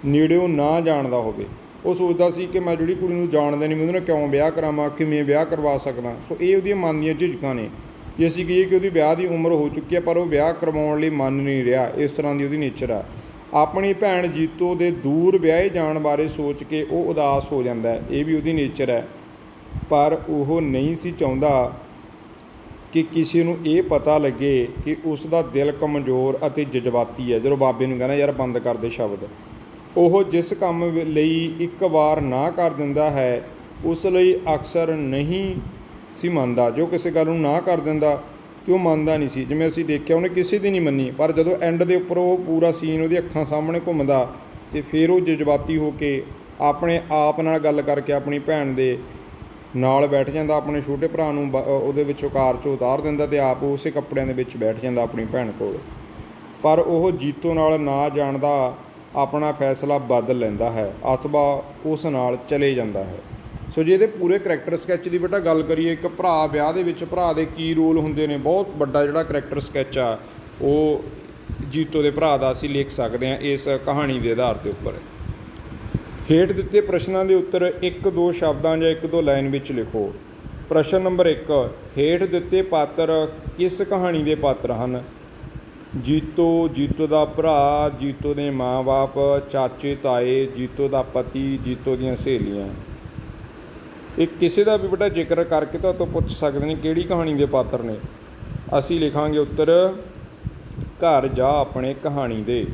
Speaker 1: ਨੇੜਿਓਂ ਨਾ ਜਾਣਦਾ ਹੋਵੇ। ਉਹ ਸੋਚਦਾ ਸੀ ਕਿ ਮੈਂ ਜਿਹੜੀ ਕੁੜੀ ਨੂੰ ਜਾਣਦਾ ਨਹੀਂ, ਮੈਂ ਉਹਦੇ ਨਾਲ ਕਿਉਂ ਵਿਆਹ ਕਰਾਵਾਂ, ਕਿਵੇਂ ਵਿਆਹ ਕਰਵਾ ਸਕਦਾ। ਸੋ ਇਹ ਉਹਦੀਆਂ ਮਨ ਦੀਆਂ ਝਿਜਕਾਂ ਨੇ। ਜੇ ਅਸੀਂ ਕਹੀਏ ਕਿ ਉਹਦੀ ਵਿਆਹ ਦੀ ਉਮਰ ਹੋ ਚੁੱਕੀ ਹੈ ਪਰ ਉਹ ਵਿਆਹ ਕਰਵਾਉਣ ਲਈ ਮੰਨ ਨਹੀਂ ਰਿਹਾ, ਇਸ ਤਰ੍ਹਾਂ ਦੀ ਉਹਦੀ ਨੇਚਰ ਆ। ਆਪਣੀ ਭੈਣ ਜੀਤੋ ਦੇ ਦੂਰ ਵਿਆਹੇ ਜਾਣ ਬਾਰੇ ਸੋਚ ਕੇ ਉਹ ਉਦਾਸ ਹੋ ਜਾਂਦਾ, ਇਹ ਵੀ ਉਹਦੀ ਨੇਚਰ ਹੈ। ਪਰ ਉਹ ਨਹੀਂ ਸੀ ਚਾਹੁੰਦਾ ਕਿ ਕਿਸੇ ਨੂੰ ਇਹ ਪਤਾ ਲੱਗੇ ਕਿ ਉਸ ਦਾ ਦਿਲ ਕਮਜ਼ੋਰ ਅਤੇ ਜਜ਼ਬਾਤੀ ਹੈ। ਜਦੋਂ ਬਾਬੇ ਨੂੰ ਕਹਿੰਦਾ ਯਾਰ ਬੰਦ ਕਰ ਦੇ ਸ਼ਬਦ, ਉਹ ਜਿਸ ਕੰਮ ਲਈ ਇੱਕ ਵਾਰ ਨਾ ਕਰ ਦਿੰਦਾ ਹੈ ਉਸ ਲਈ ਅਕਸਰ ਨਹੀਂ ਸੀ ਮੰਨਦਾ। ਜੋ ਕਿਸੇ ਗੱਲ ਨੂੰ ਨਾ ਕਰ ਦਿੰਦਾ ਅਤੇ ਉਹ ਮੰਨਦਾ ਨਹੀਂ ਸੀ। ਜਿਵੇਂ ਅਸੀਂ ਦੇਖਿਆ ਉਹਨੇ ਕਿਸੇ ਦੀ ਨਹੀਂ ਮੰਨੀ, ਪਰ ਜਦੋਂ ਐਂਡ ਦੇ ਉੱਪਰ ਉਹ ਪੂਰਾ ਸੀਨ ਉਹਦੀ ਅੱਖਾਂ ਸਾਹਮਣੇ ਘੁੰਮਦਾ ਅਤੇ ਫਿਰ ਉਹ ਜਜ਼ਬਾਤੀ ਹੋ ਕੇ ਆਪਣੇ ਆਪ ਨਾਲ ਗੱਲ ਕਰਕੇ ਆਪਣੀ ਭੈਣ ਦੇ ਨਾਲ ਬੈਠ ਜਾਂਦਾ, ਆਪਣੇ ਛੋਟੇ ਭਰਾ ਨੂੰ ਉਹਦੇ ਵਿੱਚੋਂ ਕਾਰ 'ਚੋਂ ਉਤਾਰ ਦਿੰਦਾ ਅਤੇ ਆਪ ਉਸੇ ਕੱਪੜਿਆਂ ਦੇ ਵਿੱਚ ਬੈਠ ਜਾਂਦਾ ਆਪਣੀ ਭੈਣ ਕੋਲ। ਪਰ ਉਹ ਜੀਤੋ ਨਾਲ ਨਾ ਜਾਣ ਦਾ ਆਪਣਾ ਫੈਸਲਾ ਬਦਲ ਲੈਂਦਾ ਹੈ ਅਥਵਾ ਉਸ ਨਾਲ ਚਲੇ ਜਾਂਦਾ ਹੈ। ਸੋ ਜੇ ਇਹਦੇ ਪੂਰੇ ਕਰੈਕਟਰ ਸਕੈਚ ਦੀ ਬੇਟਾ ਗੱਲ ਕਰੀਏ, ਇੱਕ ਭਰਾ ਵਿਆਹ ਦੇ ਵਿੱਚ ਭਰਾ ਦੇ ਕੀ ਰੋਲ ਹੁੰਦੇ ਨੇ, ਬਹੁਤ ਵੱਡਾ ਜਿਹੜਾ ਕਰੈਕਟਰ ਸਕੈਚ ਆ ਉਹ ਜੀਤੋ ਦੇ ਭਰਾ ਦਾ ਅਸੀਂ ਲਿਖ ਸਕਦੇ ਹਾਂ ਇਸ ਕਹਾਣੀ ਦੇ ਆਧਾਰ ਦੇ ਉੱਪਰ। ਹੇਠ ਦਿੱਤੇ ਪ੍ਰਸ਼ਨਾਂ ਦੇ ਉੱਤਰ 1-2 ਸ਼ਬਦਾਂ ਜਾਂ 1-2 ਲਾਈਨ ਵਿੱਚ ਲਿਖੋ। ਪ੍ਰਸ਼ਨ ਨੰਬਰ 1, ਹੇਠ ਦਿੱਤੇ ਪਾਤਰ ਕਿਸ ਕਹਾਣੀ ਦੇ ਪਾਤਰ ਹਨ? ਜੀਤੋ, ਜੀਤੋ ਦਾ ਭਰਾ, ਜੀਤੋ ਦੇ ਮਾਂ-ਬਾਪ, ਚਾਚੇ ਤਾਏ, ਜੀਤੋ ਦਾ ਪਤੀ, ਜੀਤੋ ਦੀਆਂ ਸਹੇਲੀਆਂ। ਇਹ ਕਿਸੇ ਦਾ ਵੀ ਬੇਟਾ ਜ਼ਿਕਰ ਕਰਕੇ ਤੁਹਾਤੋਂ ਪੁੱਛ ਸਕਦੇ ਨੇ ਕਿਹੜੀ ਕਹਾਣੀ ਦੇ ਪਾਤਰ ਨੇ। ਅਸੀਂ ਲਿਖਾਂਗੇ ਉੱਤਰ ਘਰ ਜਾ ਆਪਣੇ ਕਹਾਣੀ ਦੇ।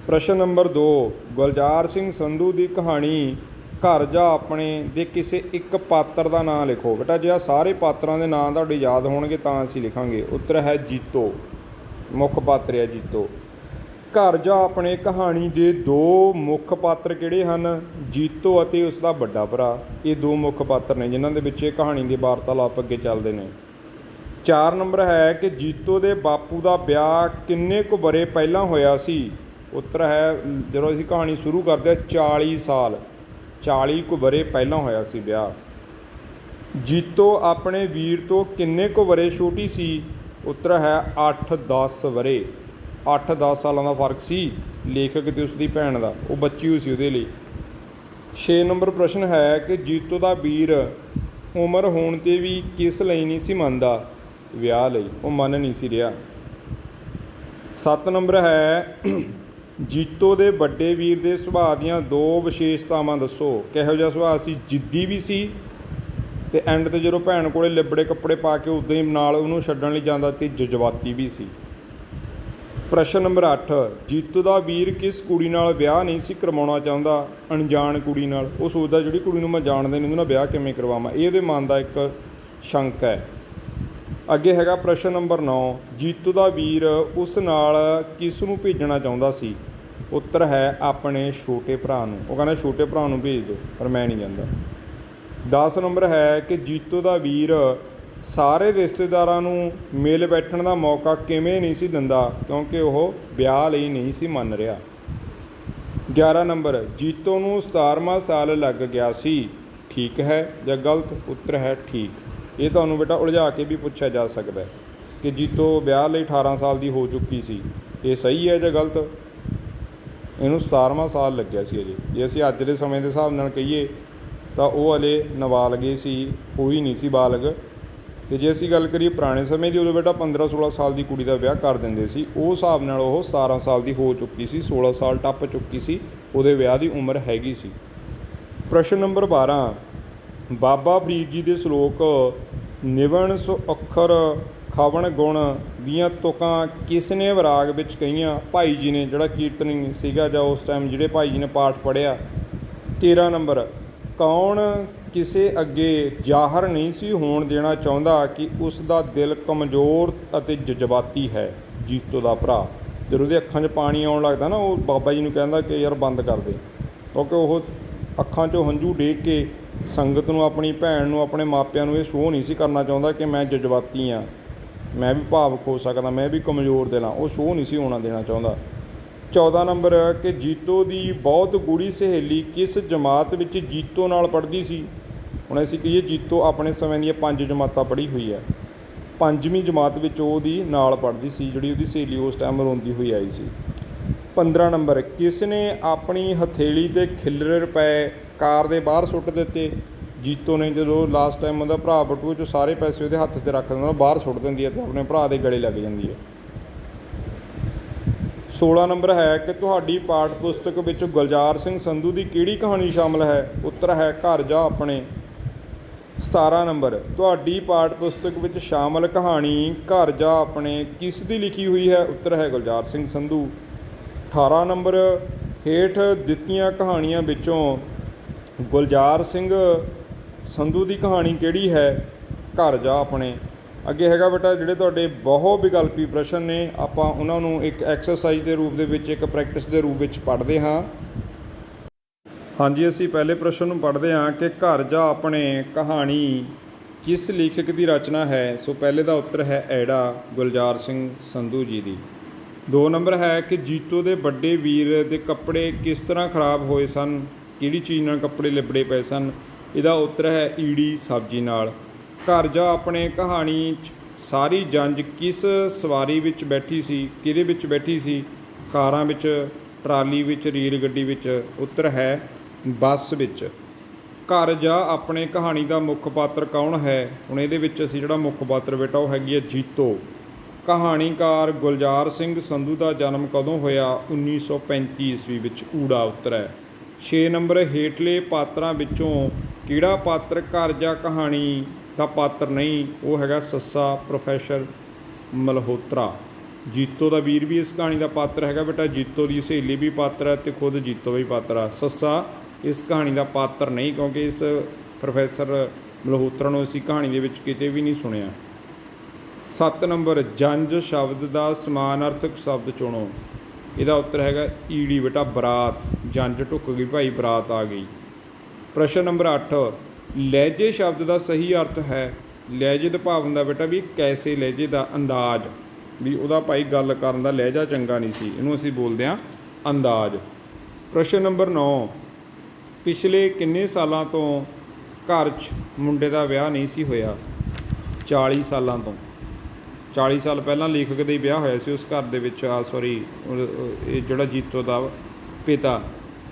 Speaker 1: ਪ੍ਰਸ਼ਨ ਨੰਬਰ 2, ਗੁਲਜ਼ਾਰ ਸਿੰਘ ਸੰਧੂ ਦੀ ਕਹਾਣੀ ਘਰ ਜਾ ਆਪਣੇ ਦੇ ਕਿਸੇ ਇੱਕ ਪਾਤਰ ਦਾ ਨਾਂ ਲਿਖੋ। ਬੇਟਾ ਜੇ ਆਹ ਸਾਰੇ ਪਾਤਰਾਂ ਦੇ ਨਾਂ ਤੁਹਾਡੇ ਯਾਦ ਹੋਣਗੇ ਤਾਂ ਅਸੀਂ ਲਿਖਾਂਗੇ। ਉੱਤਰ ਹੈ ਜੀਤੋ, ਮੁੱਖ ਪਾਤਰ ਹੈ ਜੀਤੋ। ਘਰ ਜਾ ਆਪਣੇ ਕਹਾਣੀ ਦੇ 2 ਮੁੱਖ ਪਾਤਰ ਕਿਹੜੇ ਹਨ? ਜੀਤੋ ਅਤੇ ਉਸ ਦਾ ਵੱਡਾ ਭਰਾ। ਇਹ 2 ਮੁੱਖ ਪਾਤਰ ਨੇ ਜਿਨ੍ਹਾਂ ਦੇ ਵਿੱਚ ਇਹ ਕਹਾਣੀ ਦੇ ਵਾਰਤਾਲਾਪ ਅੱਗੇ ਚੱਲਦੇ ਨੇ। 4 ਨੰਬਰ ਹੈ ਕਿ ਜੀਤੋ ਦੇ ਬਾਪੂ ਦਾ ਵਿਆਹ ਕਿੰਨੇ ਕੁ ਵਰ੍ਹੇ ਪਹਿਲਾਂ ਹੋਇਆ ਸੀ? ਉੱਤਰ ਹੈ, ਜਦੋਂ ਅਸੀਂ ਕਹਾਣੀ ਸ਼ੁਰੂ ਕਰਦੇ ਹਾਂ 40 ਸਾਲ, 40 ਕੁ ਵਰ੍ਹੇ ਪਹਿਲਾਂ ਹੋਇਆ ਸੀ ਵਿਆਹ। ਜੀਤੋ ਆਪਣੇ ਵੀਰ ਤੋਂ ਕਿੰਨੇ ਕੁ ਵਰ੍ਹੇ ਛੋਟੀ ਸੀ? ਉੱਤਰ ਹੈ 8-10 ਵਰ੍ਹੇ। 8-10 ਸਾਲਾਂ ਦਾ ਫਰਕ ਸੀ ਲੇਖਕ ਅਤੇ ਉਸਦੀ ਭੈਣ ਦਾ, ਉਹ ਬੱਚੀ ਹੋਈ ਸੀ ਉਹਦੇ ਲਈ। 6 ਨੰਬਰ ਪ੍ਰਸ਼ਨ ਹੈ ਕਿ ਜੀਤੋ ਦਾ ਵੀਰ ਉਮਰ ਹੋਣ 'ਤੇ ਵੀ ਕਿਸ ਲਈ ਨਹੀਂ ਸੀ ਮੰਨਦਾ? ਵਿਆਹ ਲਈ, ਉਹ ਮੰਨ ਨਹੀਂ ਸੀ ਰਿਹਾ। 7 ਨੰਬਰ ਹੈ ਜੀਤੋ ਦੇ ਵੱਡੇ ਵੀਰ ਦੇ ਸੁਭਾਅ ਦੀਆਂ 2 ਵਿਸ਼ੇਸ਼ਤਾਵਾਂ ਦੱਸੋ। ਕਿਹੋ ਜਿਹਾ ਸੁਭਾਅ ਸੀ? ਜਿੱਦੀ ਵੀ ਸੀ ਅਤੇ ਐਂਡ 'ਤੇ ਜਦੋਂ ਭੈਣ ਕੋਲ ਲਿਬੜੇ ਕੱਪੜੇ ਪਾ ਕੇ ਉੱਦਾਂ ਹੀ ਨਾਲ ਉਹਨੂੰ ਛੱਡਣ ਲਈ ਜਾਂਦਾ ਅਤੇ ਜਜ਼ਬਾਤੀ ਵੀ ਸੀ। ਪ੍ਰਸ਼ਨ ਨੰਬਰ 8, ਜੀਤੋ ਦਾ ਵੀਰ ਕਿਸ ਕੁੜੀ ਨਾਲ ਵਿਆਹ ਨਹੀਂ ਸੀ ਕਰਵਾਉਣਾ ਚਾਹੁੰਦਾ? ਅਣਜਾਣ ਕੁੜੀ ਨਾਲ। ਉਹ ਸੋਚਦਾ ਜਿਹੜੀ ਕੁੜੀ ਨੂੰ ਮੈਂ ਜਾਣਦਾ ਨਹੀਂ ਉਹਦੇ ਨਾਲ ਵਿਆਹ ਕਿਵੇਂ ਕਰਵਾਵਾਂ। ਇਹ ਉਹਦੇ ਮਨ ਦਾ ਇੱਕ ਸ਼ੰਕ ਹੈ। ਅੱਗੇ ਹੈਗਾ ਪ੍ਰਸ਼ਨ ਨੰਬਰ 9, ਜੀਤੋ ਦਾ ਵੀਰ ਉਸ ਨਾਲ ਕਿਸ ਨੂੰ ਭੇਜਣਾ ਚਾਹੁੰਦਾ ਸੀ? ਉੱਤਰ ਹੈ ਆਪਣੇ ਛੋਟੇ ਭਰਾ ਨੂੰ। ਉਹ ਕਹਿੰਦਾ ਛੋਟੇ ਭਰਾ ਨੂੰ ਭੇਜ ਦਿਓ ਪਰ ਮੈਂ ਨਹੀਂ ਜਾਂਦਾ। 10 ਨੰਬਰ ਹੈ ਕਿ ਜੀਤੋ ਦਾ ਵੀਰ ਸਾਰੇ ਰਿਸ਼ਤੇਦਾਰਾਂ ਨੂੰ ਮਿਲ ਬੈਠਣ ਦਾ ਮੌਕਾ ਕਿਵੇਂ ਨਹੀਂ ਸੀ ਦਿੰਦਾ? ਕਿਉਂਕਿ ਉਹ ਵਿਆਹ ਲਈ ਨਹੀਂ ਸੀ ਮੰਨ ਰਿਹਾ। 11 ਨੰਬਰ, ਜੀਤੋ ਨੂੰ 17ਵਾਂ ਸਾਲ ਲੱਗ ਗਿਆ ਸੀ, ਠੀਕ ਹੈ ਜਾਂ ਗਲਤ? ਉੱਤਰ ਹੈ ਠੀਕ। ਇਹ ਤੁਹਾਨੂੰ ਬੇਟਾ ਉਲਝਾ ਕੇ ਵੀ ਪੁੱਛਿਆ ਜਾ ਸਕਦਾ ਹੈ ਕਿ ਜੀਤੋ ਵਿਆਹ ਲਈ 18 ਸਾਲ ਦੀ ਹੋ ਚੁੱਕੀ ਸੀ, ਇਹ ਸਹੀ ਹੈ ਜਾਂ ਗਲਤ? ਇਹਨੂੰ 17ਵਾਂ ਸਾਲ ਲੱਗਿਆ ਸੀ ਅਜੇ। ਜੇ ਅਸੀਂ ਅੱਜ ਦੇ ਸਮੇਂ ਦੇ ਹਿਸਾਬ ਨਾਲ ਕਹੀਏ ਤਾਂ ਉਹ ਹਲੇ ਨਾਬਾਲਗ ਸੀ, ਕੋਈ ਨਹੀਂ ਸੀ ਬਾਲਗ। ਅਤੇ ਜੇ ਅਸੀਂ ਗੱਲ ਕਰੀਏ ਪੁਰਾਣੇ ਸਮੇਂ ਦੀ, ਉਦੋਂ ਬੇਟਾ 15-16 ਸਾਲ ਦੀ ਕੁੜੀ ਦਾ ਵਿਆਹ ਕਰ ਦਿੰਦੇ ਸੀ। ਉਹ ਹਿਸਾਬ ਨਾਲ ਉਹ 17 ਸਾਲ ਦੀ ਹੋ ਚੁੱਕੀ ਸੀ, 16 ਸਾਲ ਟੱਪ ਚੁੱਕੀ ਸੀ, ਉਹਦੇ ਵਿਆਹ ਦੀ ਉਮਰ ਹੈਗੀ ਸੀ। ਪ੍ਰਸ਼ਨ ਨੰਬਰ 12, ਬਾਬਾ ਫਰੀਦ ਜੀ ਦੇ ਸ਼ਲੋਕ ਨਿਵਣ ਸੋ ਅੱਖਰ ਖਵਣ ਗੁਣ ਦੀਆਂ ਤੁਕਾਂ ਕਿਸ ਨੇ ਵਿਰਾਗ ਵਿੱਚ ਕਹੀਆਂ? ਭਾਈ ਜੀ ਨੇ, ਜਿਹੜਾ ਕੀਰਤਨੀ ਸੀਗਾ ਜਾਂ ਉਸ ਟਾਈਮ ਜਿਹੜੇ ਭਾਈ ਜੀ ਨੇ ਪਾਠ ਪੜ੍ਹਿਆ। 13 ਨੰਬਰ, ਕੌਣ ਕਿਸੇ ਅੱਗੇ ਜ਼ਾਹਰ ਨਹੀਂ ਸੀ ਹੋਣ ਦੇਣਾ ਚਾਹੁੰਦਾ ਕਿ ਉਸ ਦਾ ਦਿਲ ਕਮਜ਼ੋਰ ਅਤੇ ਜਜ਼ਬਾਤੀ ਹੈ? ਜੀਤੋ ਦਾ ਭਰਾ। ਜਦੋਂ ਉਹਦੇ ਅੱਖਾਂ 'ਚ ਪਾਣੀ ਆਉਣ ਲੱਗਦਾ ਨਾ, ਉਹ ਬਾਬਾ ਜੀ ਨੂੰ ਕਹਿੰਦਾ ਕਿ ਯਾਰ ਬੰਦ ਕਰ ਦੇ, ਕਿਉਂਕਿ ਉਹ ਅੱਖਾਂ 'ਚੋਂ ਹੰਝੂ ਡੇਗ ਕੇ ਸੰਗਤ ਨੂੰ, ਆਪਣੀ ਭੈਣ ਨੂੰ, ਆਪਣੇ ਮਾਪਿਆਂ ਨੂੰ ਇਹ ਸ਼ੋਅ ਨਹੀਂ ਸੀ ਕਰਨਾ ਚਾਹੁੰਦਾ ਕਿ ਮੈਂ ਜਜ਼ਬਾਤੀ ਹਾਂ, ਮੈਂ ਵੀ ਭਾਵੁਕ ਹੋ ਸਕਦਾ, ਮੈਂ ਵੀ ਕਮਜ਼ੋਰ ਦਿਲ ਹਾਂ। ਉਹ ਸ਼ੋਅ ਨਹੀਂ ਸੀ ਹੋਣਾ ਦੇਣਾ ਚਾਹੁੰਦਾ। 14 ਨੰਬਰ ਕਿ ਜੀਤੋ ਦੀ ਬਹੁਤ ਗੂੜ੍ਹੀ ਸਹੇਲੀ ਕਿਸ ਜਮਾਤ ਵਿੱਚ ਜੀਤੋ ਨਾਲ ਪੜ੍ਹਦੀ ਸੀ? ਹੁਣ ਅਸੀਂ ਕਹੀਏ ਜੀਤੋ ਆਪਣੇ ਸਮੇਂ ਦੀਆਂ 5 ਜਮਾਤਾਂ ਪੜ੍ਹੀ ਹੋਈ ਹੈ, 5ਵੀਂ ਜਮਾਤ ਵਿੱਚ ਉਹਦੀ ਨਾਲ ਪੜ੍ਹਦੀ ਸੀ ਜਿਹੜੀ ਉਹਦੀ ਸਹੇਲੀ ਉਸ ਟਾਈਮ ਰੋਂਦੀ ਹੋਈ ਆਈ ਸੀ। 15 ਨੰਬਰ, ਕਿਸ ਨੇ ਆਪਣੀ ਹਥੇਲੀ 'ਤੇ ਖਿੱਲਰੇ ਰੁਪਏ ਕਾਰ ਦੇ ਬਾਹਰ ਸੁੱਟ ਦਿੱਤੇ? ਜੀਤੋ ਨੇ। ਜਦੋਂ ਲਾਸਟ ਟਾਈਮ ਉਹਦਾ ਭਰਾ ਬਟੂਏ 'ਚੋਂ ਸਾਰੇ ਪੈਸੇ ਉਹਦੇ ਹੱਥ 'ਤੇ ਰੱਖ ਦਿੰਦਾ, ਬਾਹਰ ਸੁੱਟ ਦਿੰਦੀ ਹੈ ਅਤੇ ਆਪਣੇ ਭਰਾ ਦੇ ਗਲੇ ਲੱਗ ਜਾਂਦੀ ਹੈ। 16 ਨੰਬਰ ਹੈ ਕਿ ਤੁਹਾਡੀ ਪਾਠ ਪੁਸਤਕ ਵਿੱਚ ਗੁਲਜ਼ਾਰ ਸਿੰਘ ਸੰਧੂ ਦੀ ਕਿਹੜੀ ਕਹਾਣੀ ਸ਼ਾਮਲ ਹੈ? ਉੱਤਰ ਹੈ ਘਰ ਜਾ ਆਪਣੇ। 17 ਨੰਬਰ, ਤੁਹਾਡੀ ਪਾਠ ਪੁਸਤਕ ਵਿੱਚ ਸ਼ਾਮਲ ਕਹਾਣੀ ਘਰ ਜਾ ਆਪਣੇ ਕਿਸ ਦੀ ਲਿਖੀ ਹੋਈ ਹੈ? ਉੱਤਰ ਹੈ ਗੁਲਜ਼ਾਰ ਸਿੰਘ ਸੰਧੂ। 18 ਨੰਬਰ, ਹੇਠ ਦਿੱਤੀਆਂ ਕਹਾਣੀਆਂ ਵਿੱਚੋਂ ਗੁਲਜ਼ਾਰ ਸਿੰਘ ਸੰਧੂ ਦੀ ਕਹਾਣੀ ਕਿਹੜੀ ਹੈ? ਘਰ ਜਾ ਆਪਣੇ। ਅੱਗੇ ਹੈਗਾ ਬੇਟਾ ਜਿਹੜੇ ਤੁਹਾਡੇ ਬਹੁ ਵਿਕਲਪੀ ਪ੍ਰਸ਼ਨ ਨੇ, ਆਪਾਂ ਉਹਨਾਂ ਨੂੰ ਇੱਕ ਐਕਸਰਸਾਈਜ਼ ਦੇ ਰੂਪ ਦੇ ਵਿੱਚ, ਇੱਕ ਪ੍ਰੈਕਟਿਸ ਦੇ ਰੂਪ ਵਿੱਚ ਪੜ੍ਹਦੇ ਹਾਂ। ਹਾਂਜੀ, ਅਸੀਂ ਪਹਿਲੇ ਪ੍ਰਸ਼ਨ ਨੂੰ ਪੜ੍ਹਦੇ ਹਾਂ ਕਿ ਘਰ ਜਾ ਆਪਣੇ ਕਹਾਣੀ ਕਿਸ ਲੇਖਕ ਦੀ ਰਚਨਾ ਹੈ। ਸੋ ਪਹਿਲੇ ਦਾ ਉੱਤਰ ਹੈ ਐੜਾ, ਗੁਲਜ਼ਾਰ ਸਿੰਘ ਸੰਧੂ ਜੀ ਦੀ। 2 ਨੰਬਰ ਹੈ ਕਿ ਜੀਤੋ ਦੇ ਵੱਡੇ ਵੀਰ ਦੇ ਕੱਪੜੇ ਕਿਸ ਤਰ੍ਹਾਂ ਖਰਾਬ ਹੋਏ ਸਨ, ਕਿਹੜੀ ਚੀਜ਼ ਨਾਲ ਕੱਪੜੇ ਲਿਬੜੇ ਪਏ ਸਨ। ਇਹਦਾ ਉੱਤਰ ਹੈ ਈੜੀ ਸਬਜ਼ੀ ਨਾਲ। ਘਰ ਜਾ ਆਪਣੇ ਕਹਾਣੀ 'ਚ ਸਾਰੀ ਜੰਝ ਕਿਸ ਸਵਾਰੀ ਵਿੱਚ ਬੈਠੀ ਸੀ, ਕਿਹਦੇ ਵਿੱਚ ਬੈਠੀ ਸੀ। ਕਾਰਾਂ ਵਿੱਚ, ਟਰਾਲੀ ਵਿੱਚ, ਰੇਲ ਗੱਡੀ ਵਿੱਚ। ਉੱਤਰ ਹੈ ਬੱਸ ਵਿੱਚ। ਘਰ ਜਾ ਆਪਣੇ ਕਹਾਣੀ ਦਾ ਮੁੱਖ ਪਾਤਰ ਕੌਣ ਹੈ। ਹੁਣ ਇਹਦੇ ਵਿੱਚ ਅਸੀਂ ਜਿਹੜਾ ਮੁੱਖ ਪਾਤਰ ਬੇਟਾ ਉਹ ਹੈਗੀ ਹੈ ਜੀਤੋ। ਕਹਾਣੀਕਾਰ ਗੁਲਜ਼ਾਰ ਸਿੰਘ ਸੰਧੂ ਦਾ ਜਨਮ ਕਦੋਂ ਹੋਇਆ। 1935 ਈਸਵੀ ਵਿੱਚ। ਊੜਾ ਉੱਤਰ ਹੈ। 6 ਨੰਬਰ ਹੇਠਲੇ ਪਾਤਰਾਂ ਵਿੱਚੋਂ ਕਿਹੜਾ ਪਾਤਰ ਘਰ ਜਾ ਕਹਾਣੀ ਦਾ ਪਾਤਰ ਨਹੀਂ। ਉਹ ਹੈਗਾ ਸੱਸਾ, ਪ੍ਰੋਫੈਸਰ ਮਲਹੋਤਰਾ। ਜੀਤੋ ਦਾ ਵੀਰ ਵੀ ਇਸ ਕਹਾਣੀ ਦਾ ਪਾਤਰ ਹੈਗਾ ਬੇਟਾ। ਜੀਤੋ ਦੀ ਸਹੇਲੀ ਵੀ ਪਾਤਰ ਹੈ ਅਤੇ ਖੁਦ ਜੀਤੋ ਵੀ ਪਾਤਰ ਆ। ਸੱਸਾ ਇਸ ਕਹਾਣੀ ਦਾ ਪਾਤਰ ਨਹੀਂ, ਕਿਉਂਕਿ ਇਸ ਪ੍ਰੋਫੈਸਰ ਮਲਹੋਤਰਾ ਨੂੰ ਅਸੀਂ ਕਹਾਣੀ ਦੇ ਵਿੱਚ ਕਿਤੇ ਵੀ ਨਹੀਂ ਸੁਣਿਆ। 7 ਨੰਬਰ ਜੰਝ ਸ਼ਬਦ ਦਾ ਸਮਾਨਾਰਥਕ ਸ਼ਬਦ ਚੁਣੋ। ਇਹਦਾ ਉੱਤਰ ਹੈਗਾ ਈੜੀ ਬੇਟਾ, ਬਰਾਤ। ਜੰਝ ਢੁੱਕ ਗਈ ਭਾਈ, ਬਰਾਤ ਆ ਗਈ। ਪ੍ਰਸ਼ਨ ਨੰਬਰ 8 ਲਹਿਜੇ ਸ਼ਬਦ ਦਾ ਸਹੀ ਅਰਥ ਹੈ। ਲਹਿਜੇ ਦਾ ਭਾਵ ਹੁੰਦਾ ਬੇਟਾ ਵੀ ਕੈਸੇ ਲਹਿਜੇ ਦਾ, ਅੰਦਾਜ਼, ਵੀ ਉਹਦਾ ਭਾਈ ਗੱਲ ਕਰਨ ਦਾ ਲਹਿਜਾ ਚੰਗਾ ਨਹੀਂ ਸੀ, ਇਹਨੂੰ ਅਸੀਂ ਬੋਲਦੇ ਹਾਂ ਅੰਦਾਜ਼। ਪ੍ਰਸ਼ਨ ਨੰਬਰ 9 ਪਿਛਲੇ ਕਿੰਨੇ ਸਾਲਾਂ ਤੋਂ ਘਰ 'ਚ ਮੁੰਡੇ ਦਾ ਵਿਆਹ ਨਹੀਂ ਸੀ ਹੋਇਆ। 40 ਸਾਲਾਂ ਤੋਂ। 40 ਸਾਲ ਪਹਿਲਾਂ ਲੇਖਕ ਦਾ ਹੀ ਵਿਆਹ ਹੋਇਆ ਸੀ ਉਸ ਘਰ ਦੇ ਵਿੱਚ। ਇਹ ਜਿਹੜਾ ਜੀਤੋ ਦਾ ਪਿਤਾ,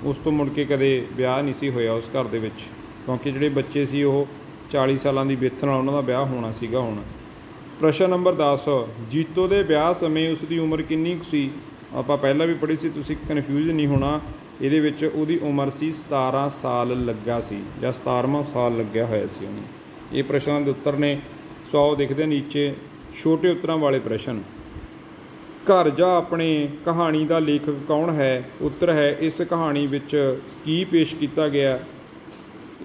Speaker 1: ਉਸ ਤੋਂ ਮੁੜ ਕੇ ਕਦੇ ਵਿਆਹ ਨਹੀਂ ਸੀ ਹੋਇਆ ਉਸ ਘਰ ਦੇ ਵਿੱਚ, ਕਿਉਂਕਿ ਜਿਹੜੇ ਬੱਚੇ ਸੀ ਉਹ 40 ਸਾਲਾਂ ਦੀ ਵਿੱਥ ਨਾਲ ਉਹਨਾਂ ਦਾ ਵਿਆਹ ਹੋਣਾ ਸੀਗਾ ਹੁਣ। ਪ੍ਰਸ਼ਨ ਨੰਬਰ 10 ਜੀਤੋ ਦੇ ਵਿਆਹ ਸਮੇਂ ਉਸ ਦੀ ਉਮਰ ਕਿੰਨੀ ਕੁ ਸੀ। ਆਪਾਂ ਪਹਿਲਾਂ ਵੀ ਪੜ੍ਹੀ ਸੀ, ਤੁਸੀਂ ਕਨਫਿਊਜ਼ ਨਹੀਂ ਹੋਣਾ। ਇਹਦੇ ਵਿੱਚ ਉਹਦੀ ਉਮਰ ਸੀ 17 ਸਾਲ ਲੱਗਾ ਸੀ, ਜਾਂ 17ਵਾਂ ਸਾਲ ਲੱਗਿਆ ਹੋਇਆ ਸੀ ਉਹਨੂੰ। ਇਹ ਪ੍ਰਸ਼ਨਾਂ ਦੇ ਉੱਤਰ ਨੇ। ਸੋ ਆਓ ਦੇਖਦੇ ਹਾਂ ਨੀਚੇ ਛੋਟੇ ਉੱਤਰਾਂ ਵਾਲੇ ਪ੍ਰਸ਼ਨ। ਘਰ ਜਾ ਆਪਣੇ ਕਹਾਣੀ ਦਾ ਲੇਖਕ ਕੌਣ ਹੈ। ਉੱਤਰ ਹੈ ਇਸ ਕਹਾਣੀ ਵਿੱਚ ਕੀ ਪੇਸ਼ ਕੀਤਾ ਗਿਆ।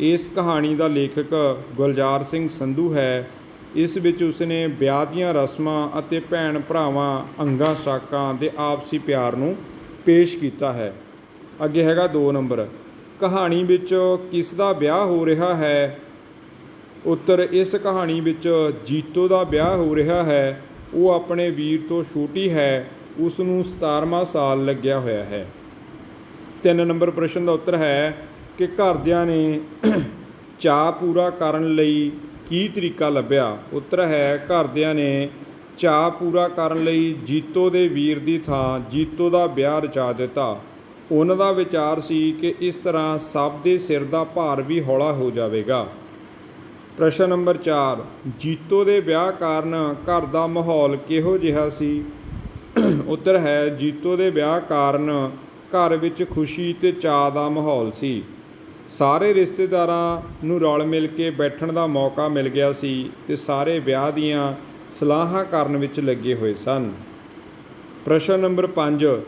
Speaker 1: ਇਸ ਕਹਾਣੀ ਦਾ ਲੇਖਕ ਗੁਲਜ਼ਾਰ ਸਿੰਘ ਸੰਧੂ ਹੈ। ਇਸ ਵਿੱਚ ਉਸਨੇ ਵਿਆਹ ਦੀਆਂ ਰਸਮਾਂ ਅਤੇ ਭੈਣ ਭਰਾਵਾਂ, ਅੰਗਾਂ ਸਾਕਾਂ ਦੇ ਆਪਸੀ ਪਿਆਰ ਨੂੰ ਪੇਸ਼ ਕੀਤਾ ਹੈ। ਅੱਗੇ ਹੈਗਾ 2 ਨੰਬਰ ਕਹਾਣੀ ਵਿੱਚ ਕਿਸ ਦਾ ਵਿਆਹ ਹੋ ਰਿਹਾ ਹੈ। ਉੱਤਰ ਇਸ ਕਹਾਣੀ ਵਿੱਚ ਜੀਤੋ ਦਾ ਵਿਆਹ ਹੋ ਰਿਹਾ ਹੈ। ਉਹ ਆਪਣੇ ਵੀਰ ਤੋਂ ਛੋਟੀ ਹੈ, ਉਸ ਨੂੰ 17ਵਾਂ ਸਾਲ ਲੱਗਿਆ ਹੋਇਆ ਹੈ। 3 ਨੰਬਰ ਪ੍ਰਸ਼ਨ ਦਾ ਉੱਤਰ ਹੈ ਕਿ ਘਰਦਿਆਂ ਨੇ ਚਾਅ ਪੂਰਾ ਕਰਨ ਲਈ ਕੀ ਤਰੀਕਾ ਲੱਭਿਆ। ਉੱਤਰ ਹੈ ਘਰਦਿਆਂ ਨੇ ਚਾਅ ਪੂਰਾ ਕਰਨ ਲਈ ਜੀਤੋ ਦੇ ਵੀਰ ਦੀ ਥਾਂ ਜੀਤੋ ਦਾ ਵਿਆਹ ਰਚਾ ਦਿੱਤਾ। ਉਹਨਾਂ ਦਾ ਵਿਚਾਰ ਸੀ ਕਿ ਇਸ ਤਰ੍ਹਾਂ ਸਭ ਦੇ ਸਿਰ ਦਾ ਭਾਰ ਵੀ ਹੌਲਾ ਹੋ ਜਾਵੇਗਾ। ਪ੍ਰਸ਼ਨ ਨੰਬਰ 4 ਜੀਤੋ ਦੇ ਵਿਆਹ ਕਾਰਨ ਘਰ ਦਾ ਮਾਹੌਲ ਕਿਹੋ ਜਿਹਾ ਸੀ। ਉੱਤਰ ਹੈ ਜੀਤੋ ਦੇ ਵਿਆਹ ਕਾਰਨ ਘਰ ਵਿੱਚ ਖੁਸ਼ੀ ਅਤੇ ਚਾਅ ਦਾ ਮਾਹੌਲ ਸੀ। ਸਾਰੇ ਰਿਸ਼ਤੇਦਾਰਾਂ ਨੂੰ ਰਲ ਮਿਲ ਕੇ ਬੈਠਣ ਦਾ ਮੌਕਾ ਮਿਲ ਗਿਆ ਸੀ ਅਤੇ ਸਾਰੇ ਵਿਆਹ ਦੀਆਂ ਸਲਾਹਾਂ ਕਰਨ ਵਿੱਚ ਲੱਗੇ ਹੋਏ ਸਨ। ਪ੍ਰਸ਼ਨ ਨੰਬਰ 5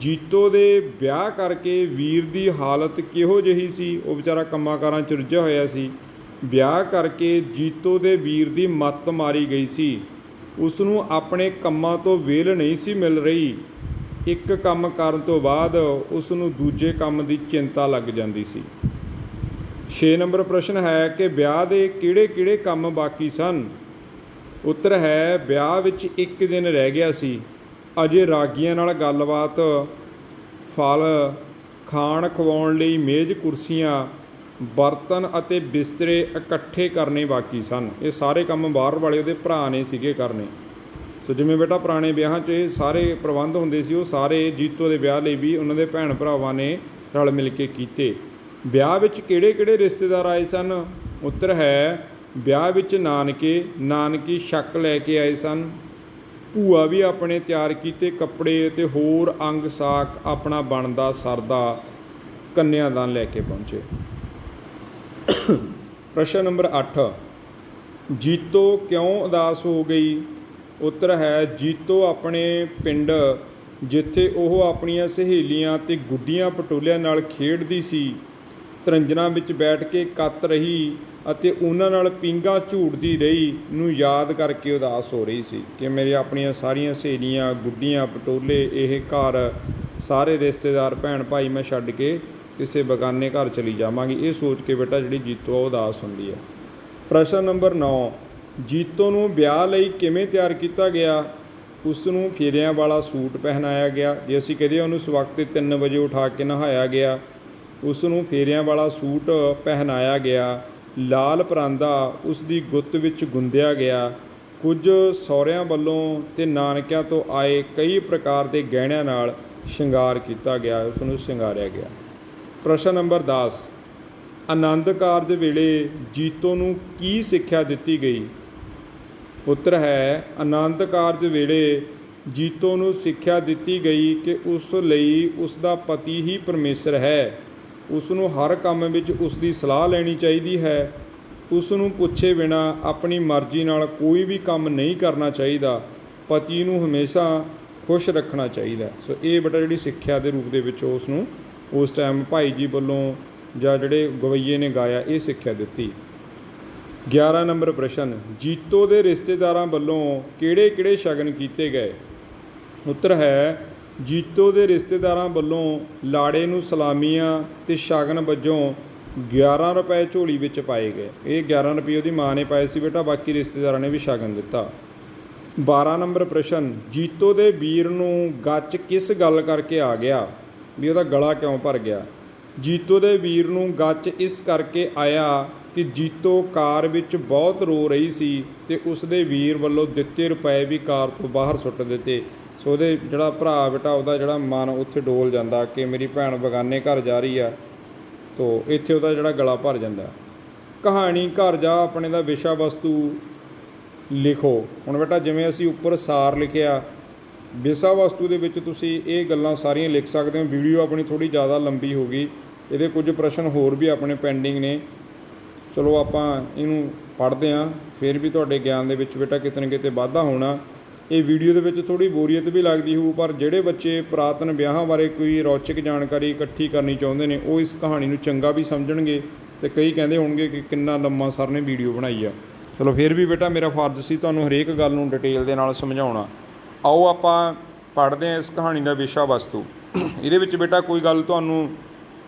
Speaker 1: ਜੀਤੋ ਦੇ ਵਿਆਹ ਕਰਕੇ ਵੀਰ ਦੀ ਹਾਲਤ ਕਿਹੋ ਜਿਹੀ ਸੀ। ਉਹ ਵਿਚਾਰਾ ਕੰਮਾਂ ਕਾਰਾਂ 'ਚ ਰੁੱਝਿਆ ਹੋਇਆ ਸੀ। ਵਿਆਹ ਕਰਕੇ ਜੀਤੋ ਦੇ ਵੀਰ ਦੀ ਮੱਤ ਮਾਰੀ ਗਈ ਸੀ। ਉਸ ਨੂੰ ਆਪਣੇ ਕੰਮਾਂ ਤੋਂ ਵਿਹਲ ਨਹੀਂ ਸੀ ਮਿਲ ਰਹੀ। ਇੱਕ ਕੰਮ ਕਰਨ ਤੋਂ ਬਾਅਦ ਉਸ ਨੂੰ ਦੂਜੇ ਕੰਮ ਦੀ ਚਿੰਤਾ ਲੱਗ ਜਾਂਦੀ ਸੀ। 6 ਨੰਬਰ ਪ੍ਰਸ਼ਨ ਹੈ ਕਿ ਵਿਆਹ ਦੇ ਕਿਹੜੇ-ਕਿਹੜੇ ਕੰਮ ਬਾਕੀ ਸਨ। ਉੱਤਰ ਹੈ ਵਿਆਹ ਵਿੱਚ 1 ਦਿਨ ਰਹਿ ਗਿਆ ਸੀ। ਅਜੇ ਰਾਗੀਆਂ ਨਾਲ ਗੱਲਬਾਤ, ਫਲ, ਖਾਣ ਖਵਾਉਣ ਲਈ ਮੇਜ਼ ਕੁਰਸੀਆਂ, ਬਰਤਨ ਅਤੇ ਬਿਸਤਰੇ ਇਕੱਠੇ ਕਰਨੇ ਬਾਕੀ ਸਨ। ਇਹ ਸਾਰੇ ਕੰਮ ਬਾਹਰ ਵਾਲੇ ਉਹਦੇ ਭਰਾ ਨੇ ਸੀਗੇ ਕਰਨੇ। ਸੋ ਜਿਵੇਂ ਬੇਟਾ ਪੁਰਾਣੇ ਵਿਆਹਾਂ 'ਚ ਇਹ ਸਾਰੇ ਪ੍ਰਬੰਧ ਹੁੰਦੇ ਸੀ, ਉਹ ਸਾਰੇ ਜੀਤੋ ਦੇ ਵਿਆਹ ਲਈ ਵੀ ਉਹਨਾਂ ਦੇ ਭੈਣ ਭਰਾਵਾਂ ਨੇ ਰਲ ਮਿਲ ਕੇ ਕੀਤੇ। ਵਿਆਹ ਵਿੱਚ ਕਿਹੜੇ-ਕਿਹੜੇ ਰਿਸ਼ਤੇਦਾਰ ਆਏ ਸਨ। ਉੱਤਰ ਹੈ ਵਿਆਹ ਵਿੱਚ ਨਾਨਕੀ ਸ਼ੱਕ ਲੈ ਕੇ ਆਏ ਸਨ। ਭੂਆ ਵੀ ਆਪਣੇ ਤਿਆਰ ਕੀਤੇ ਕੱਪੜੇ ਅਤੇ ਹੋਰ ਅੰਗ ਸਾਕ ਆਪਣਾ ਬਣਦਾ ਸਰਦਾ ਕੰਨਿਆਦਾਨ ਲੈ ਕੇ ਪਹੁੰਚੇ। ਪ੍ਰਸ਼ਨ ਨੰਬਰ 8 ਜੀਤੋ ਕਿਉਂ ਉਦਾਸ ਹੋ ਗਈ। ਉੱਤਰ ਹੈ ਜੀਤੋ ਆਪਣੇ ਪਿੰਡ, ਜਿੱਥੇ ਉਹ ਆਪਣੀਆਂ ਸਹੇਲੀਆਂ ਅਤੇ ਗੁੱਡੀਆਂ ਪਟੋਲਿਆਂ ਨਾਲ ਖੇਡਦੀ ਸੀ, ਤਰੰਜਨਾਂ ਵਿੱਚ ਬੈਠ ਕੇ ਕੱਤ ਰਹੀ ਅਤੇ ਉਹਨਾਂ ਨਾਲ ਪੀਂਘਾਂ ਝੂਟਦੀ ਰਹੀ ਨੂੰ ਯਾਦ ਕਰਕੇ ਉਦਾਸ ਹੋ ਰਹੀ ਸੀ ਕਿ ਮੇਰੇ ਆਪਣੀਆਂ ਸਾਰੀਆਂ ਸਹੇਲੀਆਂ, ਗੁੱਡੀਆਂ, ਪਟੋਲੇ, ਇਹ ਘਰ, ਸਾਰੇ ਰਿਸ਼ਤੇਦਾਰ, ਭੈਣ ਭਾਈ ਮੈਂ ਛੱਡ ਕੇ ਕਿਸੇ ਬੇਗਾਨੇ ਘਰ ਚਲੀ ਜਾਵਾਂਗੀ। ਇਹ ਸੋਚ ਕੇ ਬੇਟਾ ਜਿਹੜੀ ਜੀਤੋ ਆ ਉਦਾਸ ਹੁੰਦੀ ਹੈ। ਪ੍ਰਸ਼ਨ ਨੰਬਰ 9, ਜੀਤੋ ਨੂੰ ਵਿਆਹ ਲਈ ਕਿਵੇਂ ਤਿਆਰ ਕੀਤਾ ਗਿਆ? ਉਸ ਨੂੰ ਫੇਰਿਆਂ ਵਾਲਾ ਸੂਟ ਪਹਿਨਾਇਆ ਗਿਆ। ਜੇ ਅਸੀਂ ਕਹੀਏ ਉਹਨੂੰ ਸਵਖਤੇ 3 ਵਜੇ ਉਠਾ ਕੇ ਨਹਾਇਆ ਗਿਆ। ਉਸ ਨੂੰ ਫੇਰਿਆਂ ਵਾਲਾ ਸੂਟ ਪਹਿਨਾਇਆ ਗਿਆ। ਲਾਲ ਪਰਾਂਦਾ ਉਸ ਦੀ ਗੁੱਤ ਵਿੱਚ ਗੁੰਦਿਆ ਗਿਆ। ਕੁਝ ਸਹੁਰਿਆਂ ਵੱਲੋਂ ਅਤੇ ਨਾਨਕਿਆਂ ਤੋਂ ਆਏ ਕਈ ਪ੍ਰਕਾਰ ਦੇ ਗਹਿਣਿਆਂ ਨਾਲ ਸ਼ਿੰਗਾਰ ਕੀਤਾ ਗਿਆ, ਉਸ ਨੂੰ ਸ਼ਿੰਗਾਰਿਆ ਗਿਆ। ਪ੍ਰਸ਼ਨ ਨੰਬਰ 10, ਆਨੰਦ ਕਾਰਜ ਵੇਲੇ ਜੀਤੋ ਨੂੰ ਕੀ ਸਿੱਖਿਆ ਦਿੱਤੀ ਗਈ? ਉੱਤਰ ਹੈ, ਆਨੰਦ ਕਾਰਜ ਵੇਲੇ ਜੀਤੋ ਨੂੰ ਸਿੱਖਿਆ ਦਿੱਤੀ ਗਈ ਕਿ ਉਸ ਲਈ ਉਸ ਦਾ ਪਤੀ ਹੀ ਪਰਮੇਸ਼ਰ ਹੈ। ਉਸ ਨੂੰ ਹਰ ਕੰਮ ਵਿੱਚ ਉਸ ਦੀ ਸਲਾਹ ਲੈਣੀ ਚਾਹੀਦੀ ਹੈ। ਉਸ ਨੂੰ ਪੁੱਛੇ ਬਿਨਾਂ ਆਪਣੀ ਮਰਜ਼ੀ ਨਾਲ ਕੋਈ ਵੀ ਕੰਮ ਨਹੀਂ ਕਰਨਾ ਚਾਹੀਦਾ। ਪਤੀ ਨੂੰ ਹਮੇਸ਼ਾ ਖੁਸ਼ ਰੱਖਣਾ ਚਾਹੀਦਾ। ਸੋ ਇਹ ਬੇਟਾ ਜਿਹੜੀ ਸਿੱਖਿਆ ਦੇ ਰੂਪ ਦੇ ਵਿੱਚ ਉਸ ਨੂੰ ਉਸ ਟਾਈਮ ਭਾਈ ਜੀ ਵੱਲੋਂ ਜਾਂ ਜਿਹੜੇ ਗਵਈਏ ਨੇ ਗਾਇਆ, ਇਹ ਸਿੱਖਿਆ ਦਿੱਤੀ। 11 ਨੰਬਰ ਪ੍ਰਸ਼ਨ, ਜੀਤੋ ਦੇ ਰਿਸ਼ਤੇਦਾਰਾਂ ਵੱਲੋਂ ਕਿਹੜੇ-ਕਿਹੜੇ ਸ਼ਗਨ ਕੀਤੇ ਗਏ? ਉੱਤਰ ਹੈ, ਜੀਤੋ ਦੇ ਰਿਸ਼ਤੇਦਾਰਾਂ ਵੱਲੋਂ ਲਾੜੇ ਨੂੰ ਸਲਾਮੀਆਂ ਅਤੇ ਸ਼ਗਨ ਵਜੋਂ 11 ਰੁਪਏ ਝੋਲੀ ਵਿੱਚ ਪਾਏ ਗਏ। ਇਹ 11 ਰੁਪਏ ਉਹਦੀ ਮਾਂ ਨੇ ਪਾਏ ਸੀ ਬੇਟਾ, ਬਾਕੀ ਰਿਸ਼ਤੇਦਾਰਾਂ ਨੇ ਵੀ ਸ਼ਗਨ ਦਿੱਤਾ। 12 ਨੰਬਰ ਪ੍ਰਸ਼ਨ, ਜੀਤੋ ਦੇ ਵੀਰ ਨੂੰ ਗੱਚ ਕਿਸ ਗੱਲ ਕਰਕੇ ਆ ਗਿਆ? ਵੀ ਉਹਦਾ ਗਲਾ ਕਿਉਂ ਭਰ ਗਿਆ? ਜੀਤੋ ਦੇ ਵੀਰ ਨੂੰ ਗੱਚ ਇਸ ਕਰਕੇ ਆਇਆ ਕਿ ਜੀਤੋ ਕਾਰ ਵਿੱਚ ਬਹੁਤ ਰੋ ਰਹੀ ਸੀ ਅਤੇ ਉਸ ਦੇ ਵੀਰ ਵੱਲੋਂ ਦਿੱਤੇ ਰੁਪਏ ਵੀ ਕਾਰ ਤੋਂ ਬਾਹਰ ਸੁੱਟ ਦਿੱਤੇ। ਸੋ ਉਹਦੇ ਜਿਹੜਾ ਭਰਾ ਬੇਟਾ, ਉਹਦਾ ਜਿਹੜਾ ਮਨ ਉੱਥੇ ਡੋਲ ਜਾਂਦਾ ਕਿ ਮੇਰੀ ਭੈਣ ਬੇਗਾਨੇ ਘਰ ਜਾ ਰਹੀ ਆ, ਤੋ ਇੱਥੇ ਉਹਦਾ ਜਿਹੜਾ ਗਲਾ ਭਰ ਜਾਂਦਾ। ਕਹਾਣੀ ਘਰ ਜਾ ਆਪਣੇ ਦਾ ਵਿਸ਼ਾ ਵਸਤੂ ਲਿਖੋ। ਹੁਣ ਬੇਟਾ ਜਿਵੇਂ ਅਸੀਂ ਉੱਪਰ ਸਾਰ ਲਿਖਿਆ, ਵਿਸ਼ਾ ਵਸਤੂ ਦੇ ਵਿੱਚ ਤੁਸੀਂ ਇਹ ਗੱਲਾਂ ਸਾਰੀਆਂ ਲਿਖ ਸਕਦੇ ਹੋ। ਵੀਡੀਓ ਆਪਣੀ ਥੋੜ੍ਹੀ ਜ਼ਿਆਦਾ ਲੰਬੀ ਹੋ ਗਈ, ਇਹਦੇ ਕੁਝ ਪ੍ਰਸ਼ਨ ਹੋਰ ਵੀ ਆਪਣੇ ਪੈਂਡਿੰਗ ਨੇ। ਚਲੋ ਆਪਾਂ ਇਹਨੂੰ ਪੜ੍ਹਦੇ ਹਾਂ, ਫਿਰ ਵੀ ਤੁਹਾਡੇ ਗਿਆਨ ਦੇ ਵਿੱਚ ਬੇਟਾ ਕਿਤੇ ਨਾ ਕਿਤੇ ਵਾਧਾ ਹੋਣਾ। ਇਹ ਵੀਡੀਓ ਦੇ ਵਿੱਚ ਥੋੜ੍ਹੀ ਬੋਰੀਅਤ ਵੀ ਲੱਗਦੀ ਹੋਊ, ਪਰ ਜਿਹੜੇ ਬੱਚੇ ਪੁਰਾਤਨ ਵਿਆਹਾਂ ਬਾਰੇ ਕੋਈ ਰੌਚਕ ਜਾਣਕਾਰੀ ਇਕੱਠੀ ਕਰਨੀ ਚਾਹੁੰਦੇ ਨੇ, ਉਹ ਇਸ ਕਹਾਣੀ ਨੂੰ ਚੰਗਾ ਵੀ ਸਮਝਣਗੇ ਅਤੇ ਕਈ ਕਹਿੰਦੇ ਹੋਣਗੇ ਕਿ ਕਿੰਨਾ ਲੰਮਾ ਸਰ ਨੇ ਵੀਡੀਓ ਬਣਾਈ ਆ। ਚਲੋ ਫਿਰ ਵੀ ਬੇਟਾ ਮੇਰਾ ਫਰਜ਼ ਸੀ ਤੁਹਾਨੂੰ ਹਰੇਕ ਗੱਲ ਨੂੰ ਡਿਟੇਲ ਦੇ ਨਾਲ ਸਮਝਾਉਣਾ। ਆਓ ਆਪਾਂ ਪੜ੍ਹਦੇ ਹਾਂ ਇਸ ਕਹਾਣੀ ਦਾ ਵਿਸ਼ਾ ਵਸਤੂ। ਇਹਦੇ ਵਿੱਚ ਬੇਟਾ ਕੋਈ ਗੱਲ ਤੁਹਾਨੂੰ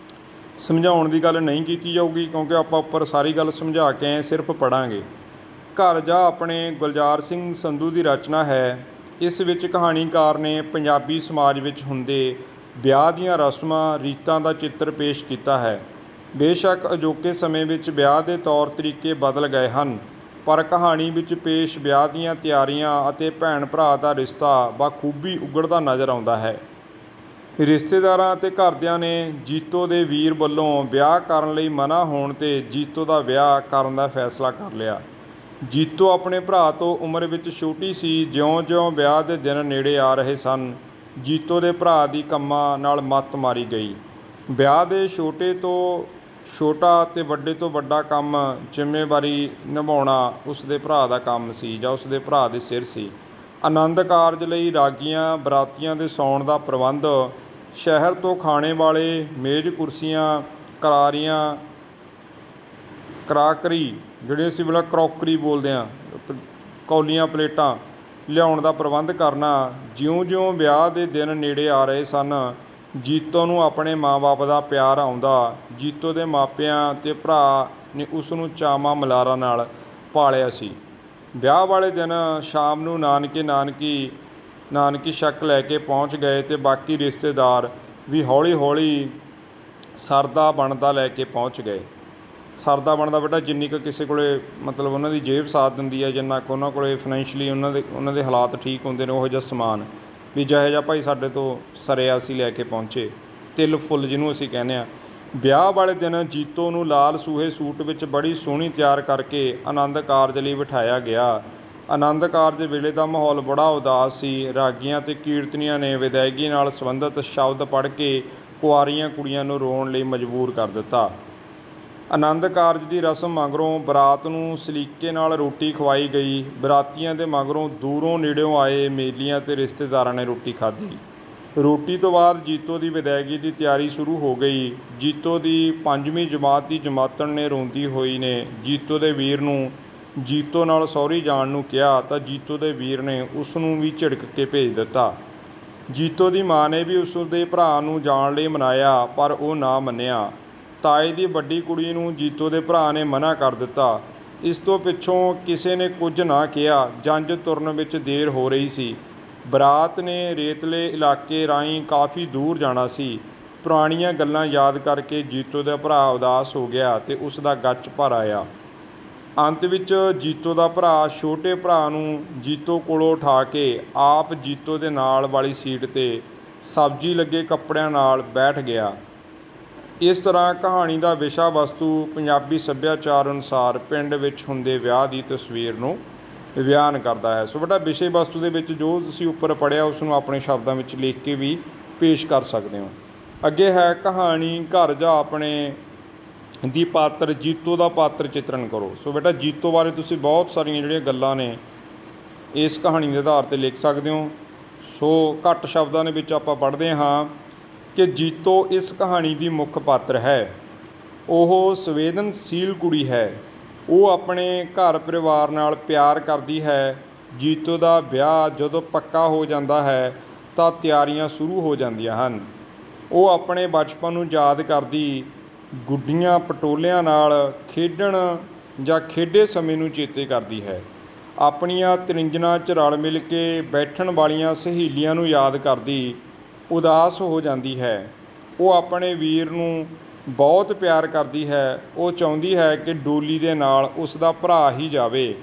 Speaker 1: ਸਮਝਾਉਣ ਦੀ ਗੱਲ ਨਹੀਂ ਕੀਤੀ ਜਾਊਗੀ, ਕਿਉਂਕਿ ਆਪਾਂ ਉੱਪਰ ਸਾਰੀ ਗੱਲ ਸਮਝਾ ਕੇ ਆਏ, ਸਿਰਫ ਪੜ੍ਹਾਂਗੇ। ਘਰ ਜਾ ਆਪਣੇ ਗੁਲਜ਼ਾਰ ਸਿੰਘ ਸੰਧੂ ਦੀ ਰਚਨਾ ਹੈ। ਇਸ ਵਿੱਚ ਕਹਾਣੀਕਾਰ ਨੇ ਪੰਜਾਬੀ ਸਮਾਜ ਵਿੱਚ ਹੁੰਦੇ ਵਿਆਹ ਦੀਆਂ ਰਸਮਾਂ ਰੀਤਾਂ ਦਾ ਚਿੱਤਰ ਪੇਸ਼ ਕੀਤਾ ਹੈ। ਬੇਸ਼ੱਕ ਅਜੋਕੇ ਸਮੇਂ ਵਿੱਚ ਵਿਆਹ ਦੇ ਤੌਰ ਤਰੀਕੇ ਬਦਲ ਗਏ ਹਨ, ਪਰ ਕਹਾਣੀ ਵਿੱਚ ਪੇਸ਼ ਵਿਆਹ ਦੀਆਂ ਤਿਆਰੀਆਂ ਅਤੇ ਭੈਣ ਭਰਾ ਦਾ ਰਿਸ਼ਤਾ ਬਾਖੂਬੀ ਉਘੜਦਾ ਨਜ਼ਰ ਆਉਂਦਾ ਹੈ। ਰਿਸ਼ਤੇਦਾਰਾਂ ਅਤੇ ਘਰਦਿਆਂ ਨੇ ਜੀਤੋ ਦੇ ਵੀਰ ਵੱਲੋਂ ਵਿਆਹ ਕਰਨ ਲਈ ਮਨ੍ਹਾ ਹੋਣ 'ਤੇ ਜੀਤੋ ਦਾ ਵਿਆਹ ਕਰਨ ਦਾ ਫੈਸਲਾ ਕਰ ਲਿਆ। ਜੀਤੋ ਆਪਣੇ ਭਰਾ ਤੋਂ ਉਮਰ ਵਿੱਚ ਛੋਟੀ ਸੀ। ਜਿਉਂ-ਜਿਉਂ ਵਿਆਹ ਦੇ ਦਿਨ ਨੇੜੇ ਆ ਰਹੇ ਸਨ, ਜੀਤੋ ਦੇ ਭਰਾ ਦੀ ਕੰਮਾਂ ਨਾਲ ਮੱਤ ਮਾਰੀ ਗਈ। ਵਿਆਹ ਦੇ ਛੋਟੇ ਤੋਂ ਛੋਟਾ ਅਤੇ ਵੱਡੇ ਤੋਂ ਵੱਡਾ ਕੰਮ ਜ਼ਿੰਮੇਵਾਰੀ ਨਿਭਾਉਣਾ ਉਸ ਦੇ ਭਰਾ ਦਾ ਕੰਮ ਸੀ ਜਾਂ ਉਸ ਦੇ ਭਰਾ ਦੇ ਸਿਰ ਸੀ। ਆਨੰਦ ਕਾਰਜ ਲਈ ਰਾਗੀਆਂ ਬਰਾਤੀਆਂ ਦੇ ਸੌਣ ਦਾ ਪ੍ਰਬੰਧ, ਸ਼ਹਿਰ ਤੋਂ ਖਾਣੇ ਵਾਲੇ ਮੇਜ਼ ਕੁਰਸੀਆਂ, ਕਰਾਕਰੀ ਜਿਹੜੇ ਅਸੀਂ ਬਲਾ ਕਰੋਕਰੀ ਬੋਲਦੇ ਹਾਂ, ਕੌਲੀਆਂ ਪਲੇਟਾਂ ਲਿਆਉਣ ਦਾ ਪ੍ਰਬੰਧ ਕਰਨਾ। ਜਿਉਂ-ਜਿਉਂ ਵਿਆਹ ਦੇ ਦਿਨ ਨੇੜੇ ਆ ਰਹੇ ਸਨ, ਜੀਤੋ ਨੂੰ ਆਪਣੇ ਮਾਂ-ਬਾਪ ਦਾ ਪਿਆਰ ਆਉਂਦਾ। ਜੀਤੋ ਦੇ ਮਾਪਿਆਂ ਅਤੇ ਭਰਾ ਨੇ ਉਸ ਨੂੰ ਚਾਵਾਂ ਮਲਾਰਾਂ ਨਾਲ ਪਾਲਿਆ ਸੀ। ਵਿਆਹ ਵਾਲੇ ਦਿਨ ਸ਼ਾਮ ਨੂੰ ਨਾਨਕੀ ਸ਼ੱਕ ਲੈ ਕੇ ਪਹੁੰਚ ਗਏ ਅਤੇ ਬਾਕੀ ਰਿਸ਼ਤੇਦਾਰ ਵੀ ਹੌਲੀ-ਹੌਲੀ ਸਰਦਾ ਬਣਦਾ ਲੈ ਕੇ ਪਹੁੰਚ ਗਏ। ਸਰਦਾ ਬਣਦਾ ਬੇਟਾ ਜਿੰਨੀ ਕੁ ਕਿਸੇ ਕੋਲੇ ਮਤਲਬ ਉਹਨਾਂ ਦੀ ਜੇਬ ਸਾਥ ਦਿੰਦੀ ਹੈ, ਜਿੰਨਾ ਕੁ ਉਹਨਾਂ ਕੋਲੇ ਫਾਈਨੈਂਸ਼ਲੀ ਉਹਨਾਂ ਦੇ ਹਾਲਾਤ ਠੀਕ ਹੁੰਦੇ ਨੇ, ਉਹੋ ਜਿਹਾ ਸਮਾਨ ਵੀ ਜਿਹੋ ਜਿਹਾ ਭਾਈ ਸਾਡੇ ਤੋਂ ਸਰਿਆ ਅਸੀਂ ਲੈ ਕੇ ਪਹੁੰਚੇ, ਤਿਲ ਫੁੱਲ ਜਿਹਨੂੰ ਅਸੀਂ ਕਹਿੰਦੇ ਹਾਂ। ਵਿਆਹ ਵਾਲੇ ਦਿਨ ਜੀਤੋ ਨੂੰ ਲਾਲ ਸੂਹੇ ਸੂਟ ਵਿੱਚ ਬੜੀ ਸੋਹਣੀ ਤਿਆਰ ਕਰਕੇ ਆਨੰਦ ਕਾਰਜ ਲਈ ਬਿਠਾਇਆ ਗਿਆ। ਆਨੰਦ ਕਾਰਜ ਵੇਲੇ ਦਾ ਮਾਹੌਲ ਬੜਾ ਉਦਾਸ ਸੀ। ਰਾਗੀਆਂ ਅਤੇ ਕੀਰਤਨੀਆਂ ਨੇ ਵਿਦਾਇਗੀ ਨਾਲ ਸੰਬੰਧਿਤ ਸ਼ਬਦ ਪੜ੍ਹ ਕੇ ਕੁਆਰੀਆਂ ਕੁੜੀਆਂ ਨੂੰ ਰੋਣ ਲਈ ਮਜਬੂਰ ਕਰ ਦਿੱਤਾ। ਆਨੰਦ ਕਾਰਜ ਦੀ ਰਸਮ ਮਗਰੋਂ ਬਰਾਤ ਨੂੰ ਸਲੀਕੇ ਨਾਲ ਰੋਟੀ ਖਵਾਈ ਗਈ। ਬਰਾਤੀਆਂ ਦੇ ਮਗਰੋਂ ਦੂਰੋਂ ਨੇੜਿਓਂ ਆਏ ਮੇਲੀਆਂ ਅਤੇ ਰਿਸ਼ਤੇਦਾਰਾਂ ਨੇ ਰੋਟੀ ਖਾਧੀ। ਰੋਟੀ ਤੋਂ ਬਾਅਦ ਜੀਤੋ ਦੀ ਵਿਦਾਇਗੀ ਦੀ ਤਿਆਰੀ ਸ਼ੁਰੂ ਹੋ ਗਈ। ਜੀਤੋ ਦੀ 5ਵੀਂ ਜਮਾਤ ਦੀ ਜਮਾਤਣ ਨੇ ਰੋਂਦੀ ਹੋਈ ਨੇ ਜੀਤੋ ਦੇ ਵੀਰ ਨੂੰ ਜੀਤੋ ਨਾਲ ਸਹੁਰੀ ਜਾਣ ਨੂੰ ਕਿਹਾ ਤਾਂ ਜੀਤੋ ਦੇ ਵੀਰ ਨੇ ਉਸ ਨੂੰ ਵੀ ਝਿੜਕ ਕੇ ਭੇਜ ਦਿੱਤਾ। ਜੀਤੋ ਦੀ ਮਾਂ ਨੇ ਵੀ ਉਸ ਦੇ ਭਰਾ ਨੂੰ ਜਾਣ ਲਈ ਮਨਾਇਆ ਪਰ ਉਹ ਨਾ ਮੰਨਿਆ। ਤਾਏ ਦੀ ਵੱਡੀ ਕੁੜੀ ਨੂੰ ਜੀਤੋ ਦੇ ਭਰਾ ਨੇ ਮਨਾ ਕਰ ਦਿੱਤਾ। ਇਸ ਤੋਂ ਪਿੱਛੋਂ ਕਿਸੇ ਨੇ ਕੁਝ ਨਾ ਕਿਹਾ। ਜੰਝ ਤੁਰਨ ਵਿੱਚ ਦੇਰ ਹੋ ਰਹੀ ਸੀ। ਬਰਾਤ ਨੇ ਰੇਤਲੇ ਇਲਾਕੇ ਰਾਹੀਂ ਕਾਫੀ ਦੂਰ ਜਾਣਾ ਸੀ। ਪੁਰਾਣੀਆਂ ਗੱਲਾਂ ਯਾਦ ਕਰਕੇ ਜੀਤੋ ਦਾ ਭਰਾ ਉਦਾਸ ਹੋ ਗਿਆ ਤੇ ਉਸ ਦਾ ਗੱਚ ਭਰ ਆਇਆ। ਅੰਤ ਵਿੱਚ ਜੀਤੋ ਦਾ ਭਰਾ ਛੋਟੇ ਭਰਾ ਨੂੰ ਜੀਤੋ ਕੋਲੋਂ ਉਠਾ ਕੇ ਆਪ ਜੀਤੋ ਦੇ ਨਾਲ ਵਾਲੀ ਸੀਟ 'ਤੇ ਸਬਜ਼ੀ ਲੱਗੇ ਕੱਪੜਿਆਂ ਨਾਲ ਬੈਠ ਗਿਆ। ਇਸ ਤਰ੍ਹਾਂ ਕਹਾਣੀ ਦਾ ਵਿਸ਼ਾ ਵਸਤੂ ਪੰਜਾਬੀ ਸੱਭਿਆਚਾਰ ਅਨੁਸਾਰ ਪਿੰਡ ਵਿੱਚ ਹੁੰਦੇ ਵਿਆਹ ਦੀ ਤਸਵੀਰ ਨੂੰ ਬਿਆਨ ਕਰਦਾ ਹੈ। ਸੋ ਬੇਟਾ ਵਿਸ਼ੇ ਵਸਤੂ ਦੇ ਵਿੱਚ ਜੋ ਤੁਸੀਂ ਉੱਪਰ ਪੜ੍ਹਿਆ ਉਸ ਨੂੰ ਆਪਣੇ ਸ਼ਬਦਾਂ ਵਿੱਚ ਲਿਖ ਕੇ ਵੀ ਪੇਸ਼ ਕਰ ਸਕਦੇ ਹੋ। ਅੱਗੇ ਹੈ ਕਹਾਣੀ ਘਰ ਜਾ ਆਪਣੇ ਦੀ ਪਾਤਰ ਜੀਤੋ ਦਾ ਪਾਤਰ ਚਿੱਤਰਨ ਕਰੋ। ਸੋ ਬੇਟਾ ਜੀਤੋ ਬਾਰੇ ਤੁਸੀਂ ਬਹੁਤ ਸਾਰੀਆਂ ਜਿਹੜੀਆਂ ਗੱਲਾਂ ਨੇ ਇਸ ਕਹਾਣੀ ਦੇ ਆਧਾਰ 'ਤੇ ਲਿਖ ਸਕਦੇ ਹੋ। ਸੋ ਘੱਟ ਸ਼ਬਦਾਂ ਦੇ ਵਿੱਚ ਆਪਾਂ ਪੜ੍ਹਦੇ ਹਾਂ ਕਿ ਜੀਤੋ ਇਸ ਕਹਾਣੀ ਦੀ ਮੁੱਖ ਪਾਤਰ ਹੈ। ਉਹ ਸੰਵੇਦਨਸ਼ੀਲ ਕੁੜੀ ਹੈ। ਉਹ ਆਪਣੇ ਘਰ ਪਰਿਵਾਰ ਨਾਲ ਪਿਆਰ ਕਰਦੀ ਹੈ। ਜੀਤੋ ਦਾ ਵਿਆਹ ਜਦੋਂ ਪੱਕਾ ਹੋ ਜਾਂਦਾ ਹੈ ਤਾਂ ਤਿਆਰੀਆਂ ਸ਼ੁਰੂ ਹੋ ਜਾਂਦੀਆਂ ਹਨ। ਉਹ ਆਪਣੇ ਬਚਪਨ ਨੂੰ ਯਾਦ ਕਰਦੀ ਗੁੱਡੀਆਂ ਪਟੋਲਿਆਂ ਨਾਲ ਖੇਡਣ ਜਾਂ ਖੇਡੇ ਸਮੇਂ ਨੂੰ ਚੇਤੇ ਕਰਦੀ ਹੈ। ਆਪਣੀਆਂ ਤ੍ਰਿੰਜਣਾਂ 'ਚ ਰਲ ਮਿਲ ਕੇ ਬੈਠਣ ਵਾਲੀਆਂ ਸਹੇਲੀਆਂ ਨੂੰ ਯਾਦ ਕਰਦੀ ਉਦਾਸ ਹੋ ਜਾਂਦੀ ਹੈ। ਉਹ ਆਪਣੇ ਵੀਰ ਨੂੰ ਬਹੁਤ ਪਿਆਰ ਕਰਦੀ ਹੈ। ਉਹ ਚਾਹੁੰਦੀ ਹੈ ਕਿ ਡੋਲੀ ਦੇ ਨਾਲ ਉਸ ਦਾ ਭਰਾ ਹੀ ਜਾਵੇ।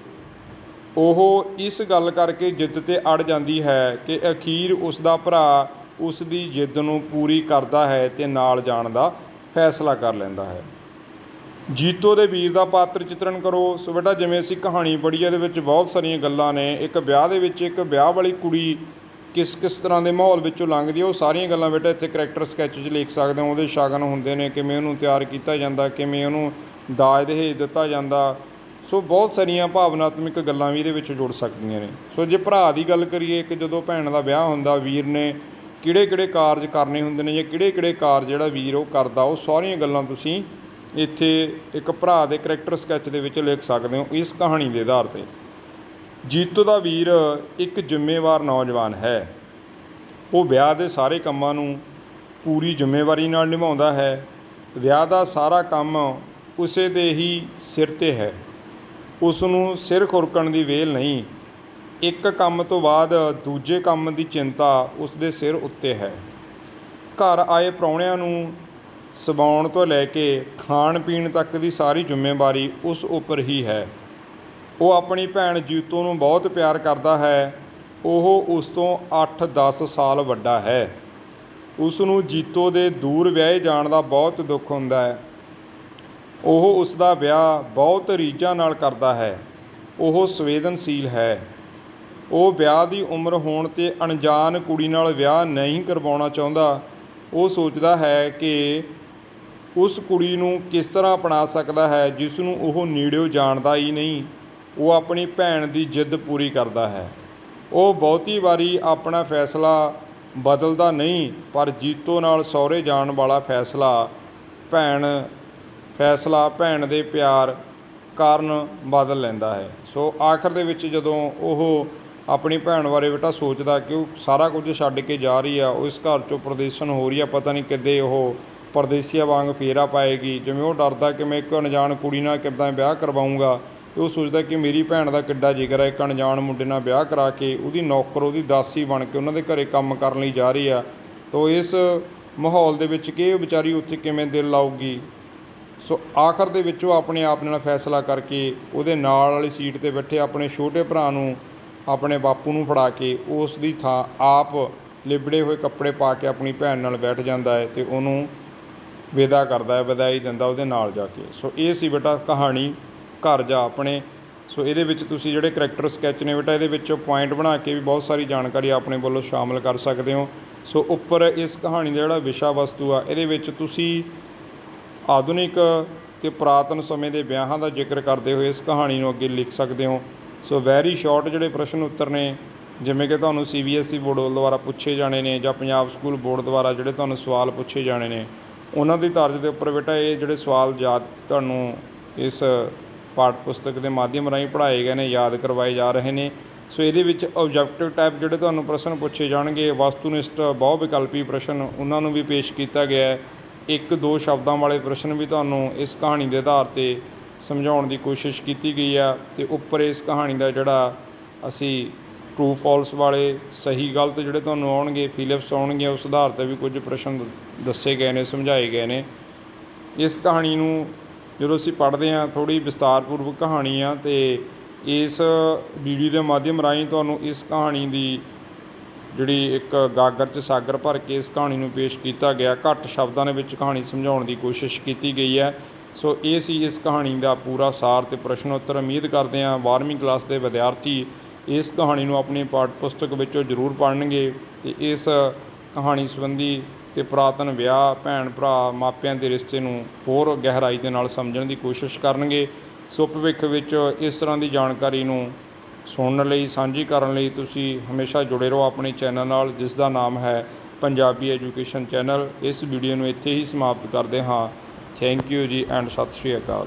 Speaker 1: ਉਹ ਇਸ ਗੱਲ ਕਰਕੇ ਜਿੱਦ 'ਤੇ ਅੜ ਜਾਂਦੀ ਹੈ ਕਿ ਅਖੀਰ ਉਸ ਦਾ ਭਰਾ ਉਸ ਦੀ ਜਿੱਦ ਨੂੰ ਪੂਰੀ ਕਰਦਾ ਹੈ ਅਤੇ ਨਾਲ ਜਾਣ ਦਾ ਫੈਸਲਾ ਕਰ ਲੈਂਦਾ ਹੈ। ਜੀਤੋ ਦੇ ਵੀਰ ਦਾ ਪਾਤਰ ਚਿੱਤਰਨ ਕਰੋ। ਸੋ ਬੇਟਾ ਜਿਵੇਂ ਅਸੀਂ ਕਹਾਣੀ ਪੜ੍ਹੀ ਇਹਦੇ ਵਿੱਚ ਬਹੁਤ ਸਾਰੀਆਂ ਗੱਲਾਂ ਨੇ। ਇੱਕ ਵਿਆਹ ਦੇ ਵਿੱਚ ਇੱਕ ਵਿਆਹ ਵਾਲੀ ਕੁੜੀ ਕਿਸ ਕਿਸ ਤਰ੍ਹਾਂ ਦੇ ਮਾਹੌਲ ਵਿੱਚੋਂ ਲੰਘਦੀ ਹੈ ਉਹ ਸਾਰੀਆਂ ਗੱਲਾਂ ਬੇਟਾ ਇੱਥੇ ਕਰੈਕਟਰ ਸਕੈਚ 'ਚ ਲਿਖ ਸਕਦੇ ਹੋ। ਉਹਦੇ ਸ਼ਗਨ ਹੁੰਦੇ ਨੇ, ਕਿਵੇਂ ਉਹਨੂੰ ਤਿਆਰ ਕੀਤਾ ਜਾਂਦਾ, ਕਿਵੇਂ ਉਹਨੂੰ ਦਾਜ ਦਹੇਜ ਦਿੱਤਾ ਜਾਂਦਾ। ਸੋ ਬਹੁਤ ਸਾਰੀਆਂ ਭਾਵਨਾਤਮਕ ਗੱਲਾਂ ਵੀ ਇਹਦੇ ਵਿੱਚ ਜੁੜ ਸਕਦੀਆਂ ਨੇ। ਸੋ ਜੇ ਭਰਾ ਦੀ ਗੱਲ ਕਰੀਏ ਕਿ ਜਦੋਂ ਭੈਣ ਦਾ ਵਿਆਹ ਹੁੰਦਾ ਵੀਰ ਨੇ ਕਿਹੜੇ ਕਿਹੜੇ ਕਾਰਜ ਕਰਨੇ ਹੁੰਦੇ ਨੇ ਜਾਂ ਕਿਹੜੇ ਕਿਹੜੇ ਕਾਰਜ ਜਿਹੜਾ ਵੀਰ ਉਹ ਕਰਦਾ, ਉਹ ਸਾਰੀਆਂ ਗੱਲਾਂ ਤੁਸੀਂ ਇੱਥੇ ਇੱਕ ਭਰਾ ਦੇ ਕਰੈਕਟਰ ਸਕੈਚ ਦੇ ਵਿੱਚ ਲਿਖ ਸਕਦੇ ਹੋ ਇਸ ਕਹਾਣੀ ਦੇ ਆਧਾਰ 'ਤੇ। ਜੀਤੋ ਦਾ ਵੀਰ ਇੱਕ ਜ਼ਿੰਮੇਵਾਰ ਨੌਜਵਾਨ ਹੈ। ਉਹ ਵਿਆਹ ਦੇ ਸਾਰੇ ਕੰਮਾਂ ਨੂੰ ਪੂਰੀ ਜ਼ਿੰਮੇਵਾਰੀ ਨਾਲ ਨਿਭਾਉਂਦਾ ਹੈ। ਵਿਆਹ ਦਾ ਸਾਰਾ ਕੰਮ ਉਸੇ ਦੇ ਹੀ ਸਿਰ 'ਤੇ ਹੈ। ਉਸ ਨੂੰ ਸਿਰ ਖੁਰਕਣ ਦੀ ਵਿਹਲ ਨਹੀਂ। ਇੱਕ ਕੰਮ ਤੋਂ ਬਾਅਦ ਦੂਜੇ ਕੰਮ ਦੀ ਚਿੰਤਾ ਉਸ ਦੇ ਸਿਰ ਉੱਤੇ ਹੈ। ਘਰ ਆਏ ਪ੍ਰਾਹੁਣਿਆਂ ਨੂੰ ਸਵਾਉਣ ਤੋਂ ਲੈ ਕੇ ਖਾਣ ਪੀਣ ਤੱਕ ਦੀ ਸਾਰੀ ਜ਼ਿੰਮੇਵਾਰੀ ਉਸ ਉੱਪਰ ਹੀ ਹੈ। ਉਹ ਆਪਣੀ ਭੈਣ ਜੀਤੋ ਨੂੰ ਬਹੁਤ ਪਿਆਰ ਕਰਦਾ ਹੈ। ਉਹ ਉਸ ਤੋਂ 8-10 ਸਾਲ ਵੱਡਾ ਹੈ। ਉਸ ਨੂੰ ਜੀਤੋ ਦੇ ਦੂਰ ਵਿਆਹੇ ਜਾਣ ਦਾ ਬਹੁਤ ਦੁੱਖ ਹੁੰਦਾ ਹੈ। ਉਹ ਉਸ ਦਾ ਵਿਆਹ ਬਹੁਤ ਰੀਝਾਂ ਨਾਲ ਕਰਦਾ ਹੈ। ਉਹ ਸੰਵੇਦਨਸ਼ੀਲ ਹੈ। ਉਹ ਵਿਆਹ ਦੀ ਉਮਰ ਹੋਣ 'ਤੇ ਅਣਜਾਣ ਕੁੜੀ ਨਾਲ ਵਿਆਹ ਨਹੀਂ ਕਰਵਾਉਣਾ ਚਾਹੁੰਦਾ। ਉਹ ਸੋਚਦਾ ਹੈ ਕਿ ਉਸ ਕੁੜੀ ਨੂੰ ਕਿਸ ਤਰ੍ਹਾਂ ਅਪਣਾ ਸਕਦਾ ਹੈ ਜਿਸ ਨੂੰ ਉਹ ਨੇੜਿਓਂ ਜਾਣਦਾ ਹੀ ਨਹੀਂ। ਉਹ ਆਪਣੀ ਭੈਣ ਦੀ ਜਿੱਦ ਪੂਰੀ ਕਰਦਾ ਹੈ। ਉਹ ਬਹੁਤੀ ਵਾਰੀ ਆਪਣਾ ਫੈਸਲਾ ਬਦਲਦਾ ਨਹੀਂ ਪਰ ਜੀਤੋ ਨਾਲ ਸਹੁਰੇ ਜਾਣ ਵਾਲਾ ਭੈਣ ਦੇ ਪਿਆਰ ਕਾਰਨ ਬਦਲ ਲੈਂਦਾ ਹੈ। ਸੋ ਆਖਰ ਦੇ ਵਿੱਚ ਜਦੋਂ ਉਹ ਆਪਣੀ ਭੈਣ ਬਾਰੇ ਬੇਟਾ ਸੋਚਦਾ ਕਿ ਉਹ ਸਾਰਾ ਕੁਝ ਛੱਡ ਕੇ ਜਾ ਰਹੀ ਆ, ਉਹ ਇਸ ਘਰ 'ਚੋਂ ਪ੍ਰਦੇਸ਼ਨ ਹੋ ਰਹੀ ਆ, ਪਤਾ ਨਹੀਂ ਕਿੱਦੇ ਉਹ ਪਰਦੇਸੀਆ ਵਾਂਗ ਫੇਰਾ ਪਾਏਗੀ। ਜਿਵੇਂ ਉਹ ਡਰਦਾ ਕਿ ਮੈਂ ਇੱਕ ਅਣਜਾਣ ਕੁੜੀ ਨਾਲ ਕਿੱਦਾਂ ਵਿਆਹ ਕਰਵਾਊਂਗਾ, ਉਹ ਸੋਚਦਾ ਕਿ ਮੇਰੀ ਭੈਣ ਦਾ ਕਿੱਡਾ ਜਿਗਰ ਹੈ, ਇੱਕ ਅਣਜਾਣ ਮੁੰਡੇ ਨਾਲ ਵਿਆਹ ਕਰਾ ਕੇ ਉਹਦੀ ਨੌਕਰ ਉਹਦੀ ਦਾਸੀ ਬਣ ਕੇ ਉਹਨਾਂ ਦੇ ਘਰੇ ਕੰਮ ਕਰਨ ਲਈ ਜਾ ਰਹੀ ਆ। ਤਾਂ ਇਸ ਮਾਹੌਲ ਦੇ ਵਿੱਚ ਕਿ ਇਹ ਵਿਚਾਰੀ ਉੱਥੇ ਕਿਵੇਂ ਦਿਲ ਲਾਊਗੀ। ਸੋ ਆਖਰ ਦੇ ਵਿੱਚ ਉਹ ਆਪਣੇ ਆਪ ਨਾਲ ਫੈਸਲਾ ਕਰਕੇ ਉਹਦੇ ਨਾਲ ਵਾਲੀ ਸੀਟ 'ਤੇ ਬੈਠੇ ਆਪਣੇ ਛੋਟੇ ਭਰਾ ਨੂੰ ਆਪਣੇ ਬਾਪੂ ਨੂੰ ਫੜਾ ਕੇ ਉਸ ਦੀ ਥਾਂ ਆਪ ਲਿਬੜੇ ਹੋਏ ਕੱਪੜੇ ਪਾ ਕੇ ਆਪਣੀ ਭੈਣ ਨਾਲ ਬੈਠ ਜਾਂਦਾ ਹੈ ਅਤੇ ਉਹਨੂੰ ਵਿਦਾ ਕਰਦਾ ਹੈ, ਵਿਦਾਈ ਦਿੰਦਾ ਉਹਦੇ ਨਾਲ ਜਾ ਕੇ। ਸੋ ਇਹ ਸੀ ਬੇਟਾ ਕਹਾਣੀ ਘਰ ਜਾ ਆਪਣੇ। ਸੋ ਇਹਦੇ ਵਿੱਚ ਤੁਸੀਂ ਜਿਹੜੇ ਕਰੈਕਟਰ ਸਕੈਚ ਨੇ ਬੇਟਾ ਇਹਦੇ ਵਿੱਚ ਪੁਆਇੰਟ ਬਣਾ ਕੇ ਵੀ ਬਹੁਤ ਸਾਰੀ ਜਾਣਕਾਰੀ ਆਪਣੇ ਵੱਲੋਂ ਸ਼ਾਮਿਲ ਕਰ ਸਕਦੇ ਹੋ। ਸੋ ਉੱਪਰ ਇਸ ਕਹਾਣੀ ਦਾ ਜਿਹੜਾ ਵਿਸ਼ਾ ਵਸਤੂ ਆ ਇਹਦੇ ਵਿੱਚ ਤੁਸੀਂ ਆਧੁਨਿਕ ਅਤੇ ਪੁਰਾਤਨ ਸਮੇਂ ਦੇ ਵਿਆਹਾਂ ਦਾ ਜ਼ਿਕਰ ਕਰਦੇ ਹੋਏ ਇਸ ਕਹਾਣੀ ਨੂੰ ਅੱਗੇ ਲਿਖ ਸਕਦੇ ਹੋ। ਸੋ ਵੈਰੀ ਸ਼ਾਰਟ ਜਿਹੜੇ ਪ੍ਰਸ਼ਨ ਉੱਤਰ ਨੇ ਜਿਵੇਂ ਕਿ ਤੁਹਾਨੂੰ CBSE ਬੋਰਡ ਦੁਆਰਾ ਪੁੱਛੇ ਜਾਣੇ ਨੇ ਜਾਂ ਪੰਜਾਬ ਸਕੂਲ ਬੋਰਡ ਦੁਆਰਾ ਜਿਹੜੇ ਤੁਹਾਨੂੰ ਸਵਾਲ ਪੁੱਛੇ ਜਾਣੇ ਨੇ, ਉਹਨਾਂ ਦੀ ਤਰਜ਼ ਦੇ ਉੱਪਰ ਬੇਟਾ ਇਹ ਜਿਹੜੇ ਸਵਾਲ ਯਾਦ ਤੁਹਾਨੂੰ ਇਸ ਪਾਠ ਪੁਸਤਕ ਦੇ ਮਾਧਿਅਮ ਰਾਹੀਂ ਪੜ੍ਹਾਏ ਗਏ ਨੇ, ਯਾਦ ਕਰਵਾਏ ਜਾ ਰਹੇ ਨੇ। ਸੋ ਇਹਦੇ ਵਿੱਚ ਆਬਜੈਕਟਿਵ ਟਾਈਪ ਜਿਹੜੇ ਤੁਹਾਨੂੰ ਪ੍ਰਸ਼ਨ ਪੁੱਛੇ ਜਾਣਗੇ, ਵਸਤੂਨਿਸ਼ਟ ਬਹੁ ਵਿਕਲਪੀ ਪ੍ਰਸ਼ਨ ਉਹਨਾਂ ਨੂੰ ਵੀ ਪੇਸ਼ ਕੀਤਾ ਗਿਆ ਹੈ। 1-2 ਸ਼ਬਦਾਂ ਵਾਲੇ ਪ੍ਰਸ਼ਨ ਵੀ ਤੁਹਾਨੂੰ ਇਸ ਕਹਾਣੀ ਦੇ ਆਧਾਰ 'ਤੇ ਸਮਝਾਉਣ ਦੀ ਕੋਸ਼ਿਸ਼ ਕੀਤੀ ਗਈ ਆ। ਅਤੇ ਉੱਪਰ ਇਸ ਕਹਾਣੀ ਦਾ ਜਿਹੜਾ ਅਸੀਂ ਟਰੂ ਫਾਲਸ ਵਾਲੇ ਸਹੀ ਗਲਤ ਜਿਹੜੇ ਤੁਹਾਨੂੰ ਆਉਣਗੇ, ਫਿਲਿਪਸ ਆਉਣਗੀਆਂ, ਉਸ ਆਧਾਰ 'ਤੇ ਵੀ ਕੁਝ ਪ੍ਰਸ਼ਨ ਦੱਸੇ ਗਏ ਨੇ, ਸਮਝਾਏ ਗਏ ਨੇ। ਇਸ ਕਹਾਣੀ ਨੂੰ ਜਦੋਂ ਅਸੀਂ ਪੜ੍ਹਦੇ ਹਾਂ, ਥੋੜ੍ਹੀ ਵਿਸਤਾਰਪੂਰਵਕ ਕਹਾਣੀ ਆ, ਅਤੇ ਇਸ ਵੀਡੀਓ ਦੇ ਮਾਧਿਅਮ ਰਾਹੀਂ ਤੁਹਾਨੂੰ ਇਸ ਕਹਾਣੀ ਦੀ ਜਿਹੜੀ ਇੱਕ ਗਾਗਰ 'ਚ ਸਾਗਰ ਭਰ ਕੇ ਇਸ ਕਹਾਣੀ ਨੂੰ ਪੇਸ਼ ਕੀਤਾ ਗਿਆ, ਘੱਟ ਸ਼ਬਦਾਂ ਦੇ ਵਿੱਚ ਕਹਾਣੀ ਸਮਝਾਉਣ ਦੀ ਕੋਸ਼ਿਸ਼ ਕੀਤੀ ਗਈ ਹੈ। ਸੋ ਇਹ ਸੀ ਇਸ ਕਹਾਣੀ ਦਾ ਪੂਰਾ ਸਾਰ ਅਤੇ ਪ੍ਰਸ਼ਨ ਉੱਤਰ। ਉਮੀਦ ਕਰਦੇ ਹਾਂ 12ਵੀਂ ਕਲਾਸ ਦੇ ਵਿਦਿਆਰਥੀ ਇਸ ਕਹਾਣੀ ਨੂੰ ਆਪਣੀ ਪਾਠ ਪੁਸਤਕ ਵਿੱਚੋਂ ਜ਼ਰੂਰ ਪੜ੍ਹਨਗੇ ਅਤੇ ਇਸ ਕਹਾਣੀ ਸੰਬੰਧੀ ਅਤੇ ਪੁਰਾਤਨ ਵਿਆਹ, ਭੈਣ ਭਰਾ, ਮਾਪਿਆਂ ਦੇ ਰਿਸ਼ਤੇ ਨੂੰ ਹੋਰ ਗਹਿਰਾਈ ਦੇ ਨਾਲ ਸਮਝਣ ਦੀ ਕੋਸ਼ਿਸ਼ ਕਰਨਗੇ। ਸੋ ਭਵਿੱਖ ਵਿੱਚ ਇਸ ਤਰ੍ਹਾਂ ਦੀ ਜਾਣਕਾਰੀ ਨੂੰ ਸੁਣਨ ਲਈ, ਸਾਂਝੀ ਕਰਨ ਲਈ ਤੁਸੀਂ ਹਮੇਸ਼ਾ ਜੁੜੇ ਰਹੋ ਆਪਣੇ ਚੈਨਲ ਨਾਲ, ਜਿਸ ਦਾ ਨਾਮ ਹੈ ਪੰਜਾਬੀ ਐਜੂਕੇਸ਼ਨ ਚੈਨਲ। ਇਸ ਵੀਡੀਓ ਨੂੰ ਇੱਥੇ ਹੀ ਸਮਾਪਤ ਕਰਦੇ ਹਾਂ। ਥੈਂਕ ਯੂ ਜੀ ਐਂਡ ਸਤਿ ਸ਼੍ਰੀ ਅਕਾਲ।